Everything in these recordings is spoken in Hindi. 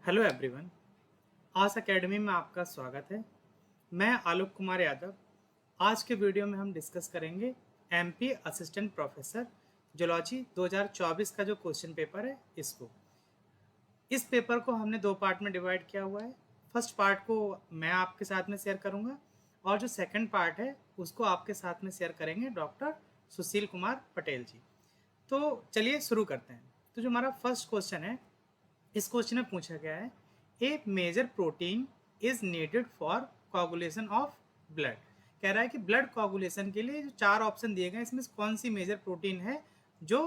Hello everyone. आस एकेडमी में आपका स्वागत है। मैं आलोक कुमार यादव। आज के वीडियो में हम डिस्कस करेंगे एमपी असिस्टेंट प्रोफेसर जूलॉजी 2024 का जो क्वेश्चन पेपर है इसको। इस पेपर को हमने दो पार्ट में डिवाइड किया हुआ है। फर्स्ट पार्ट को मैं आपके साथ में शेयर करूंगा और जो सेकंड पार्ट है उसको आपके साथ में शेयर करेंगे डॉक्टर सुशील कुमार पटेल जी। तो चलिए शुरू करते हैं। तो जो हमारा फर्स्ट क्वेश्चन है, इस क्वेश्चन में पूछा गया है a major protein is needed for coagulation of blood. कह रहा है कि ब्लड कोगुलेशन के लिए जो चार ऑप्शन दिए गए इसमें कौन सी मेजर प्रोटीन है जो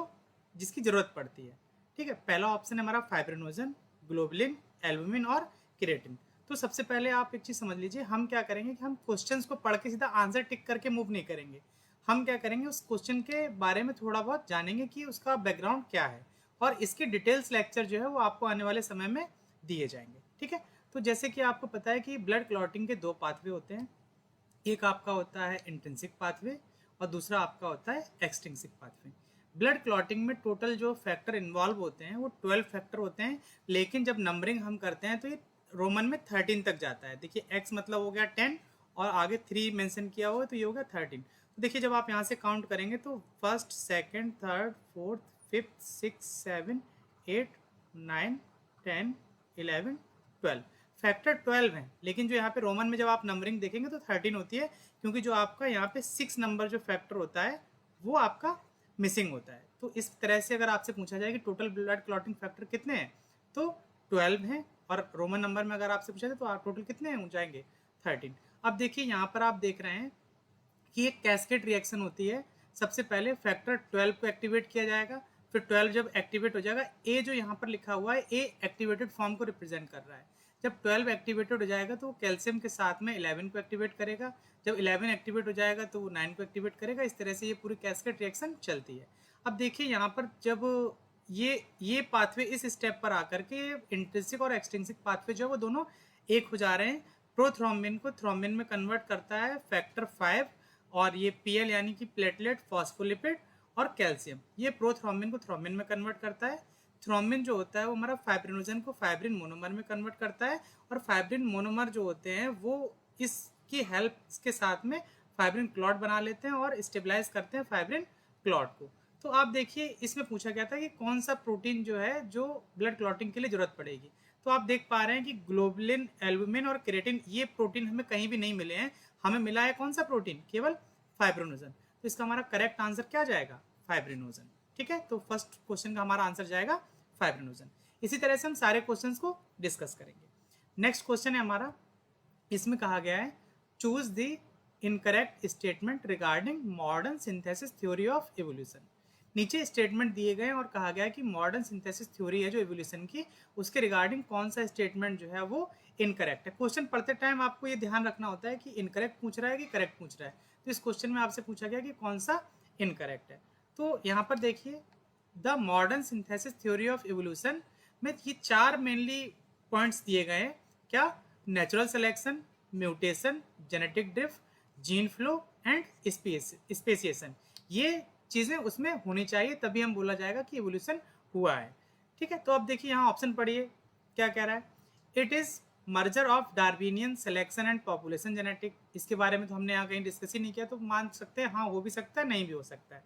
जिसकी जरूरत पड़ती है। ठीक है, पहला ऑप्शन है हमारा फाइब्रिनोजन, ग्लोबुलिन, एल्बुमिन और केराटिन। तो सबसे पहले आप एक चीज समझ लीजिए, हम क्या करेंगे कि हम क्वेश्चंस को पढ़ के सीधा आंसर टिक करके मूव नहीं करेंगे। हम क्या करेंगे, उस क्वेश्चन के बारे में थोड़ा बहुत जानेंगे कि उसका बैकग्राउंड क्या है और इसके डिटेल्स लेक्चर जो है वो आपको आने वाले समय में दिए जाएंगे। ठीक है, तो जैसे कि आपको पता है कि ब्लड क्लॉटिंग के दो पाथवे होते हैं। एक आपका होता है इंट्रिंसिक पाथवे और दूसरा आपका होता है एक्सट्रिंसिक पाथवे। ब्लड क्लॉटिंग में टोटल जो फैक्टर इन्वॉल्व होते हैं वो 12 फैक्टर होते हैं, लेकिन जब नंबरिंग हम करते हैं तो ये रोमन में 13 तक जाता है। देखिए एक्स मतलब हो गया 10 और आगे 3 मेंशन किया हुआ है तो ये हो गया 13। तो देखिए जब आप यहाँ से काउंट करेंगे तो first, second, third, fourth, fifth, six, seven, 8, 9, 10, 11, 12 factor 12 है। लेकिन जो यहाँ पे रोमन में जब आप नंबरिंग देखेंगे तो 13 होती है, क्योंकि जो आपका यहाँ पे 6 नंबर जो फैक्टर होता है वो आपका मिसिंग होता है। तो इस तरह से अगर आपसे पूछा जाए कि टोटल ब्लड क्लॉटिंग फैक्टर कितने हैं तो 12 हैं, और रोमन नंबर में अगर आपसे पूछा जाए तो आप टोटल कितने हो जाएंगे 13। अब देखिए यहाँ पर आप देख रहे हैं कि एक कैस्केड रिएक्शन होती है। सबसे पहले फैक्टर 12 को एक्टिवेट किया जाएगा, फिर 12 जब एक्टिवेट हो जाएगा, ए जो यहाँ पर लिखा हुआ है ए एक्टिवेटेड फॉर्म को रिप्रेजेंट कर रहा है। जब 12 एक्टिवेटेड हो जाएगा तो वो कैल्शियम के साथ में 11 को एक्टिवेट करेगा, जब 11 एक्टिवेट हो जाएगा तो वो 9 को एक्टिवेट करेगा। इस तरह से ये पूरी कैस्केड रिएक्शन चलती है। अब देखिए यहाँ पर जब ये पाथवे इस स्टेप पर आकर के इंट्रिंसिक और एक्सट्रिंसिक पाथवे जो है वो दोनों एक हो जा रहे हैं। प्रोथ्रोम्बिन को थ्रोम्बिन में कन्वर्ट करता है फैक्टर 5, और ये पीएल यानी कि प्लेटलेट, फॉस्फोलिपिड और कैल्शियम, ये प्रोथ्रोम्बिन को थ्रोम्बिन में कन्वर्ट करता है। थ्रोम्बिन जो होता है वो हमारा फाइब्रिनोजन को फाइब्रिन मोनोमर में कन्वर्ट करता है, और फाइब्रिन मोनोमर जो होते हैं वो इसकी हेल्प के साथ में फाइब्रिन क्लॉट बना लेते हैं और स्टेबलाइज करते हैं फाइब्रिन क्लॉट को। तो आप देखिए इसमें पूछा गया था कि कौन सा प्रोटीन जो है जो ब्लड क्लॉटिंग के लिए जरूरत पड़ेगी। तो आप देख पा रहे हैं कि ग्लोबुलिन, एल्बुमिन और केराटिन ये प्रोटीन हमें कहीं भी नहीं मिले हैं। हमें मिला है कौन सा प्रोटीन, केवल फाइब्रिनोजन। तो इसका हमारा करेक्ट आंसर क्या जाएगा, फाइब्रिनोजन। ठीक है, तो फर्स्ट क्वेश्चन का हमारा आंसर जाएगा फाइब्रिनोजन। इसी तरह से हम सारे क्वेश्चंस को डिस्कस करेंगे। नेक्स्ट क्वेश्चन है हमारा, इसमें कहा गया है choose the incorrect statement regarding modern synthesis theory of evolution. नीचे स्टेटमेंट दिए गए और कहा गया है कि मॉडर्न सिंथेसिस थ्योरी है जो एवोल्यूशन की, उसके रिगार्डिंग कौन सा स्टेटमेंट जो है वो इनकरेक्ट है। क्वेश्चन पढ़ते टाइम आपको ये ध्यान रखना होता है कि इनकरेक्ट पूछ रहा है कि करेक्ट पूछ रहा है। तो इस क्वेश्चन में आपसे पूछा गया कि कौन सा इनकरेक्ट है। तो यहाँ पर देखिए the modern synthesis theory of evolution में ये चार मेनली पॉइंट्स दिए गए हैं। क्या, natural selection, mutation, genetic drift, gene flow and speciation. ये चीजें उसमें होनी चाहिए, तभी हम बोला जाएगा कि एवोल्यूशन हुआ है। ठीक है, तो अब देखिए यहाँ ऑप्शन पढ़िए क्या कह रहा है। It is merger of Darwinian selection and population genetic. इसके बारे में तो हमने यहाँ कहीं डिस्कस ही नहीं किया, तो मान सकते हैं हाँ हो भी सकता है, नहीं भी हो सकता है।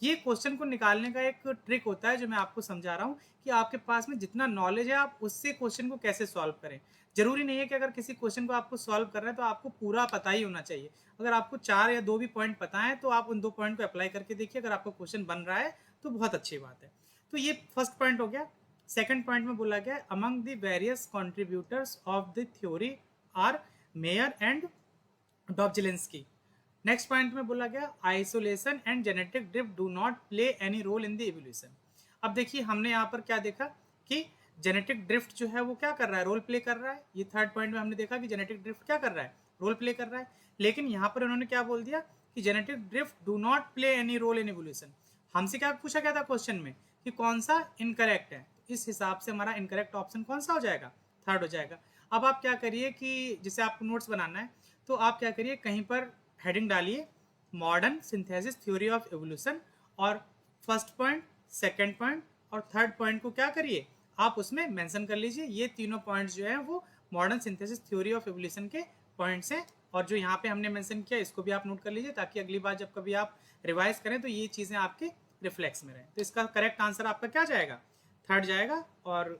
ये क्वेश्चन को निकालने का एक ट्रिक होता है जो मैं आपको समझा रहा हूँ कि आपके पास में जितना नॉलेज है आप उससे क्वेश्चन को कैसे सॉल्व करें। जरूरी नहीं है कि अगर किसी क्वेश्चन को आपको सॉल्व कर रहे हैं तो आपको पूरा पता ही होना चाहिए। अगर आपको 4 या 2 भी पॉइंट पता है तो आप उन 2 पॉइंट को अप्लाई करके देखिए, अगर आपका क्वेश्चन बन रहा है तो बहुत अच्छी बात है। तो ये फर्स्ट पॉइंट हो गया। सेकंड पॉइंट में बोला गया among the various contributors of the theory are Mayr and Dobzhansky. Next point में बोला गया isolation and genetic drift do not play any role in the evolution. अब देखिए हमने यहाँ पर क्या देखा कि जेनेटिक ड्रिफ्ट जो है वो क्या कर रहा है, रोल प्ले कर रहा है। ये थर्ड पॉइंट में हमने देखा कि जेनेटिक ड्रिफ्ट क्या कर रहा है, रोल प्ले कर रहा है। लेकिन यहाँ पर उन्होंने क्या बोल दिया कि genetic drift do not play any role in evolution. हमसे क्या पूछा गया था क्वेश्चन में कि कौन सा इनकरेक्ट है, तो इस हिसाब से हमारा इनकरेक्ट ऑप्शन कौन सा हो जाएगा, थर्ड हो जाएगा। अब आप क्या करिए कि जैसे आपको नोट्स बनाना है तो आप क्या करिए कहीं पर हेडिंग डालिए modern synthesis theory of evolution, और फर्स्ट पॉइंट, सेकंड पॉइंट और थर्ड पॉइंट को क्या करिए आप उसमें मेंशन कर लीजिए। ये तीनों पॉइंट्स जो है वो modern synthesis theory of evolution के पॉइंट्स हैं, और जो यहाँ पे हमने मेंशन किया इसको भी आप नोट कर लीजिए, ताकि अगली बार जब कभी आप रिवाइज करें तो ये चीज़ें आपके रिफ्लेक्स में रहें। तो इसका करेक्ट आंसर आपका क्या जाएगा? थर्ड जाएगा। और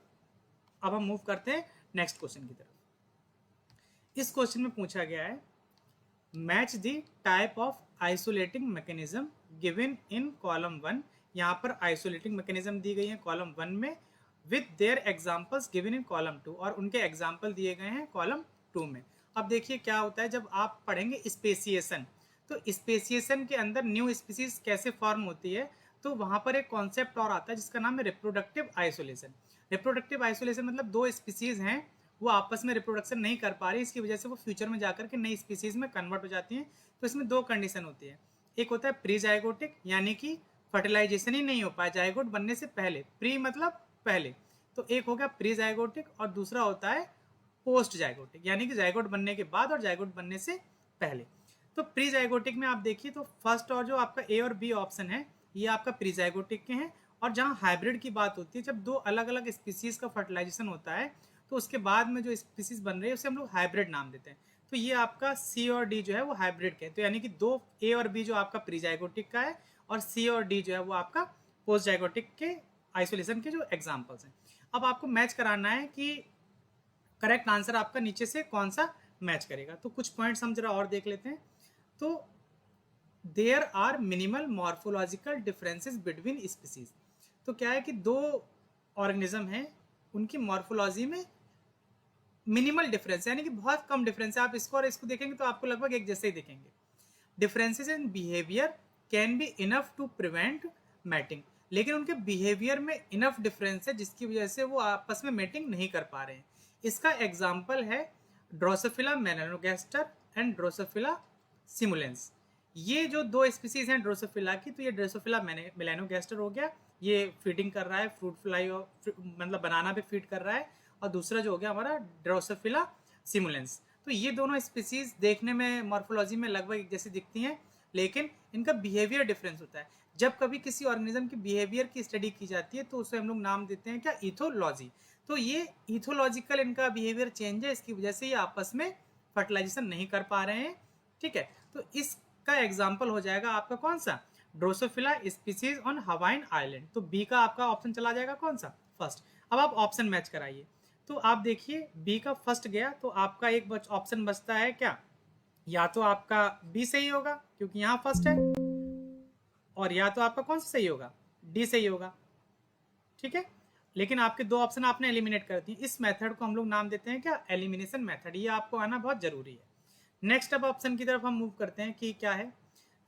अब हम मूव करते हैं नेक्स्ट क्वेश्चन की तरफ। इस क्वेश्चन में पूछा गया है match the type of isolating mechanism given in column 1। यहाँ पर आइसोलेटिंग मैकेनिज्म दी गई है कॉलम 1 में, with their examples given in column 2, और उनके एग्जांपल दिए गए हैं कॉलम 2 में। अब देखिए क्या होता है जब आप पढ़ेंगे स्पेसिएशन, तो स्पेसिएशन के अंदर न्यू स्पीसीज कैसे फॉर्म होती है, तो वहाँ पर एक कॉन्सेप्ट और आता है जिसका नाम है रिप्रोडक्टिव आइसोलेशन। रिप्रोडक्टिव आइसोलेशन मतलब दो स्पीसीज हैं वो आपस में रिप्रोडक्शन नहीं कर पा रही, इसकी वजह से वो फ्यूचर में जाकर के नई स्पीसीज में कन्वर्ट हो जाती हैं। तो इसमें दो कंडीशन होती है, एक होता है प्री जाइगोटिक, यानी कि फर्टिलाइजेशन ही नहीं हो पाया जाइगोट बनने से पहले, प्री मतलब पहले, तो एक हो गया प्री जाइगोटिक, और दूसरा होता है पोस्ट जाइगोटिक, यानी कि जाइगोट बनने के बाद और जाइगोट बनने से पहले। तो प्री जाइगोटिक में आप देखिए तो फर्स्ट और जो आपका ए और बी ऑप्शन है ये आपका प्री जाइगोटिक के हैं, और जहाँ हाइब्रिड की बात होती है जब दो अलग अलग स्पीसीज का फर्टिलाइजेशन होता है तो उसके बाद में जो स्पीसीज बन रही है उसे हम लोग हाइब्रिड नाम देते हैं। तो ये आपका सी और डी जो है वो हाइब्रिड के हैं, तो यानी कि दो ए और बी जो आपका प्री जाइगोटिक का है, और सी और डी जो है वो आपका पोस्ट जाइगोटिक के आइसोलेशन के जो एग्जाम्पल्स हैं। अब आपको मैच कराना है कि करेक्ट आंसर आपका नीचे से कौन सा मैच करेगा। तो कुछ पॉइंट्स हम जरा और देख लेते हैं। तो there are minimal morphological differences between species. तो क्या है कि दो ऑर्गेनिज्म हैं उनकी मॉर्फोलॉजी में मिनिमल डिफरेंस, यानी कि बहुत कम डिफरेंस है। आप इसको और इसको देखेंगे तो आपको लगभग एक जैसे ही दिखेंगे। Differences in behaviour can be enough to prevent mating, लेकिन उनके बिहेवियर में इनफ डिफरेंस है जिसकी वजह से वो आपस में मैटिंग नहीं कर पा रहे हैं। इसका एग्जाम्पल है ड्रोसोफिला मेलानोगास्टर एंड ड्रोसोफिला सिमुलेंस। ये जो दो स्पीसीज हैं ड्रोसोफिला की, तो ये ड्रोसोफिला मेलानोगास्टर हो गया, ये फीडिंग कर रहा है फ्रूट फ्लाई और मतलब बनाना पे फीड कर रहा है, और दूसरा जो हो गया हमारा ड्रोसोफिला सिमुलेंस। तो ये दोनों स्पीसीज देखने में मॉर्फोलॉजी में लगभग एक जैसी दिखती हैं, लेकिन इनका बिहेवियर डिफरेंस होता है। जब कभी किसी ऑर्गेनिज्म की बिहेवियर की स्टडी की जाती है तो उसे हम लोग नाम देते हैं क्या? इथोलॉजी। तो ये इथोलॉजिकल इनका बिहेवियर चेंज है, इसकी वजह से ये आपस में फर्टिलाइजेशन नहीं कर पा रहे हैं। ठीक है, तो इसका एग्जाम्पल हो जाएगा आपका कौन सा? Drosophila species on Hawaiian island. तो बी का आपका ऑप्शन चला जाएगा कौन सा? फर्स्ट। अब आप ऑप्शन मैच कराइए। तो आप देखिए बी का फर्स्ट गया, तो आपका एक ऑप्शन बचता है क्या? या तो आपका बी सही होगा क्योंकि यहाँ फर्स्ट है, और या तो आपका कौन सा सही होगा? डी सही होगा। ठीक है, लेकिन आपके दो ऑप्शन आपने एलिमिनेट कर दिए। इस मेथड को हम लोग नाम देते हैं क्या? Elimination method. ये आपको आना बहुत जरूरी है। नेक्स्ट अब ऑप्शन की तरफ हम मूव करते हैं कि क्या है।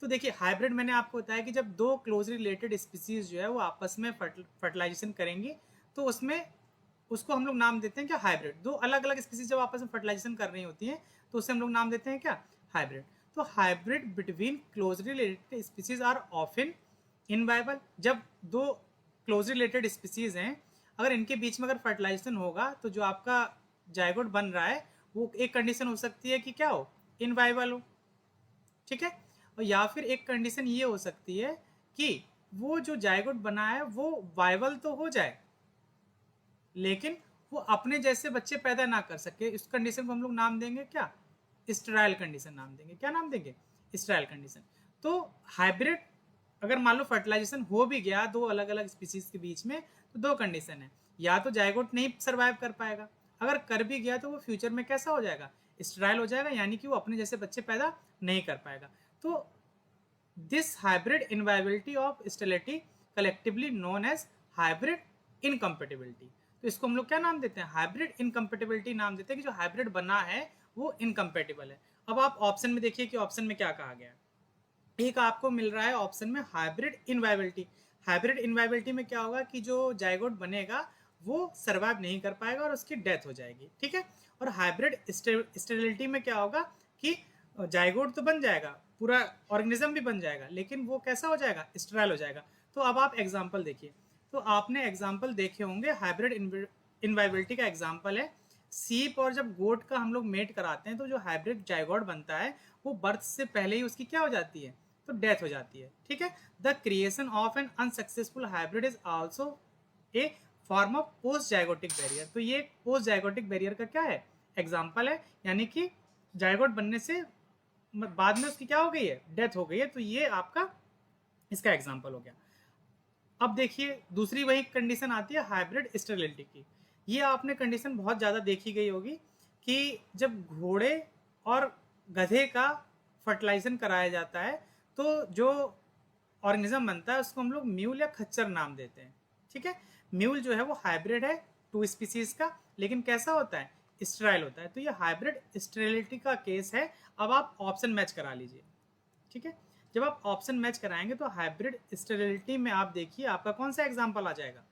तो देखिए हाइब्रिड मैंने आपको बताया कि जब दो क्लोजली रिलेटेड स्पीसीज जो है वो आपस में फर्टिलाइजेशन करेंगी तो उसमें उसको हम लोग नाम देते हैं क्या? हाइब्रिड। दो अलग अलग स्पीसीज जब आपस में फर्टिलाइजेशन कर रही होती हैं तो उसे हम लोग नाम देते हैं क्या? हाइब्रिड। तो hybrid between closely related species are often inviable. जब दो क्लोजली रिलेटेड स्पीसीज हैं अगर इनके बीच में अगर फर्टिलाइजेशन होगा तो जो आपका जायगोट बन रहा है वो एक कंडीशन हो सकती है कि क्या हो? इनवायबल हो। ठीक है, और या फिर एक कंडीशन ये हो सकती है कि वो जो जायगोट बना है वो वायबल तो हो जाए लेकिन वो अपने जैसे बच्चे पैदा ना कर सके। इस कंडीशन को हम लोग नाम देंगे क्या? स्टेराइल कंडीशन नाम देंगे। क्या नाम देंगे? Sterile condition. तो हाइब्रिड अगर मान लो फर्टिलाइजेशन हो भी गया दो अलग अलग स्पीसीज के बीच में तो दो कंडीशन है, या तो जायगोट नहीं सर्वाइव कर पाएगा, अगर कर भी गया तो वो फ्यूचर में कैसा हो जाएगा? स्टेराइल हो जाएगा, यानी कि वो अपने जैसे बच्चे पैदा नहीं कर पाएगा। तो this hybrid inviability of sterility collectively known as hybrid incompatibility. तो इसको हम लोग क्या नाम देते हैं? हाइब्रिड इनकम्पेटिबिलिटी नाम देते हैं कि जो हाइब्रिड बना है वो इनकम्पेटिबल है। अब आप ऑप्शन में देखिए कि ऑप्शन में क्या कहा गया है। एक आपको मिल रहा है ऑप्शन में हाइब्रिड इनवायबिलिटी। हाइब्रिड इनवायबिलिटी में क्या होगा कि जो जायगोट बनेगा वो सर्वाइव नहीं कर पाएगा और उसकी डेथ हो जाएगी। ठीक है, और हाइब्रिड स्टेरिलिटी में क्या होगा कि जायगोट तो बन जाएगा, पूरा ऑर्गेनिज्म भी बन जाएगा, लेकिन वो कैसा हो जाएगा? स्टेराइल हो जाएगा। तो अब आप एग्जाम्पल देखिए, तो आपने एग्जाम्पल देखे होंगे। हाइब्रिड इनवायबिलिटी का एग्जाम्पल है सीप और जब गोट का हम लोग मेट कराते हैं तो जो हाइब्रिड जायगोट बनता है वो बर्थ से पहले ही उसकी क्या हो जाती है? तो डेथ हो जाती है। ठीक है, the creation of an unsuccessful hybrid is also a form of post zygotic barrier. तो ये पोस्ट जाइगोटिक बैरियर का क्या है, एग्जाम्पल है, यानी कि जाइगोट बनने से बाद में उसकी क्या हो गई है, डेथ हो गई है। तो ये आपका इसका एग्जाम्पल हो गया। अब देखिए दूसरी वही कंडीशन आती है हाइब्रिड स्टेरिलिटी की। ये आपने कंडीशन बहुत ज़्यादा देखी गई होगी कि जब घोड़े और गधे का फर्टिलाइजेशन कराया जाता है तो जो ऑर्गेनिज्म बनता है उसको हम लोग म्यूल या खच्चर नाम देते हैं। ठीक है, म्यूल जो है वो हाइब्रिड है 2 स्पीसीज का, लेकिन कैसा होता है, स्टेराइल होता है। तो ये हाइब्रिड स्टेरिलिटी का केस है। अब आप ऑप्शन मैच करा लीजिए। ठीक है, जब आप ऑप्शन मैच कराएंगे तो हाइब्रिड स्टेरिलिटी में आप देखिए आपका कौन सा एग्जाम्पल आ जाएगा,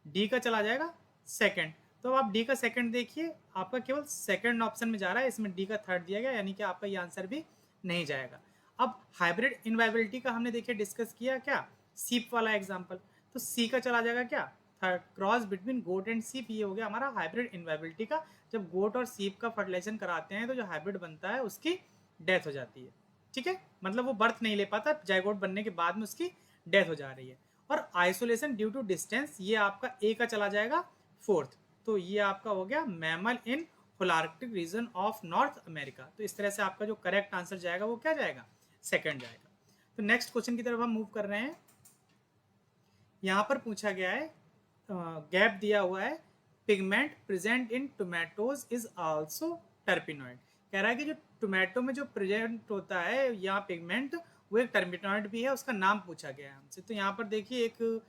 डी का चला जाएगा सेकंड। तो अब आप डी का सेकंड देखिए, आपका केवल सेकंड ऑप्शन में जा रहा है, इसमें डी का थर्ड दिया गया, यानी कि आपका ये आंसर भी नहीं जाएगा। अब हाइब्रिड इनवाइबिलिटी का हमने देखिए डिस्कस किया क्या, सीप वाला एग्जाम्पल। तो सी का चला जाएगा क्या, third, cross between goat and sheep. ये हो गया हमारा हाइब्रिड इनवाइबिलिटी का। जब गोट और सीप का फर्टिलाइजेशन कराते हैं तो जो हाइब्रिड बनता है उसकी डेथ हो जाती है। ठीक है, मतलब वो बर्थ नहीं ले पाता, जाइगोट बनने के बाद में उसकी डेथ हो जा रही है। और आइसोलेशन ड्यू टू डिस्टेंस, ये आपका ए का चला जाएगा फोर्थ। तो ये आपका हो गया mammal in holarctic region of North America. तो इस तरह से आपका जो करेक्ट आंसर जाएगा वो क्या जाएगा, सेकंड जाएगा। तो नेक्स्ट क्वेश्चन की तरफ हम मूव कर रहे हैं। यहाँ पर पूछा गया है, गैप दिया हुआ है, pigment present in tomatoes is also terpenoid. कह रहा है कि जो टोमेटो में जो प्रेजेंट होता है यहाँ पिगमेंट, वो एक टर्पिनॉइड भी है, उसका नाम पूछा गया है हमसे। तो यहाँ पर देखिए एक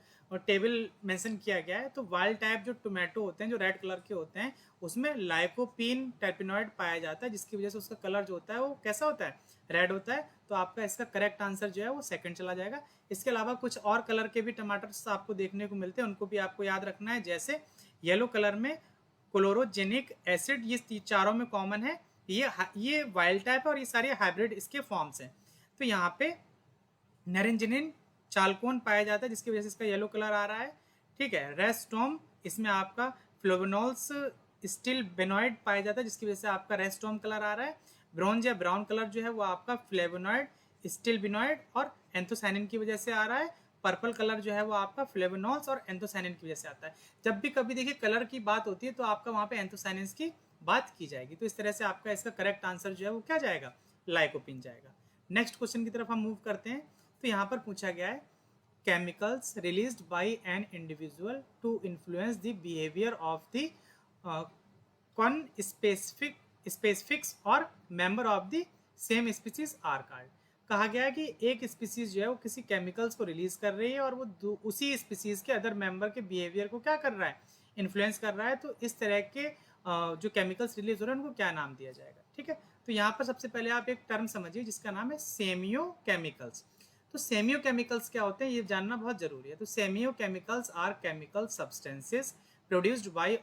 टेबल मेंशन किया गया है। तो वाइल्ड टाइप जो टोमेटो होते हैं जो रेड कलर के होते हैं उसमें लाइकोपीन टर्पिनॉइड पाया जाता है, जिसकी वजह से उसका कलर जो होता है वो कैसा होता है, रेड होता है। तो आपका इसका करेक्ट आंसर जो है वो सेकंड चला जाएगा। इसके अलावा कुछ और कलर के भी टमाटर आपको देखने को मिलते हैं, उनको भी आपको याद रखना है। जैसे येलो कलर में क्लोरोजेनिक एसिड, ये चारों में कॉमन है। ये वाइल्ड टाइप है और ये सारे हाइब्रिड इसके फॉर्म्स हैं। तो यहाँ पे नेरेंजिनिन चालकोन पाया जाता है, जिसकी वजह से इसका येलो कलर आ रहा है। ठीक है, रेस्टोम, इसमें आपका फ्लोवेनोल्स स्टिल बेनॉइड पाया जाता है, जिसकी वजह से आपका रेस्टोम कलर आ रहा है। ब्रॉन्ज या ब्राउन कलर जो है वो आपका फ्लेवोनॉइड स्टिल बिनॉइड और एंथोसाइनिन की वजह से आ रहा है। पर्पल कलर जो है वो आपका फ्लेवोनॉल्स और एंथोसाइनिन की वजह से आता है। जब भी कभी देखिए कलर की बात होती है तो आपका वहाँ पे एंथोसाइनिन की बात की जाएगी। तो इस तरह से आपका इसका करेक्ट आंसर जो है वो क्या जाएगा, लाइकोपिन जाएगा। नेक्स्ट क्वेश्चन की तरफ हम मूव करते हैं। तो यहाँ पर पूछा गया है, chemicals released by an individual to influence the behavior of the conspecifics or member of the same species are called। कहा गया है कि एक स्पीसीज जो है वो किसी केमिकल्स को रिलीज कर रही है और वो उसी स्पीसीज के अदर मेंबर के बिहेवियर को क्या कर रहा है, इन्फ्लुएंस कर रहा है। तो इस तरह के जो केमिकल्स रिलीज हो रहे हैं उनको क्या नाम दिया जाएगा। ठीक है, तो यहाँ पर सबसे पहले आप एक टर्म समझिए जिसका नाम है सेमियो केमिकल्स। तो सेमियो केमिकल्स क्या होते हैं ये जानना बहुत जरूरी है। तो semiochemicals are chemical substances produced by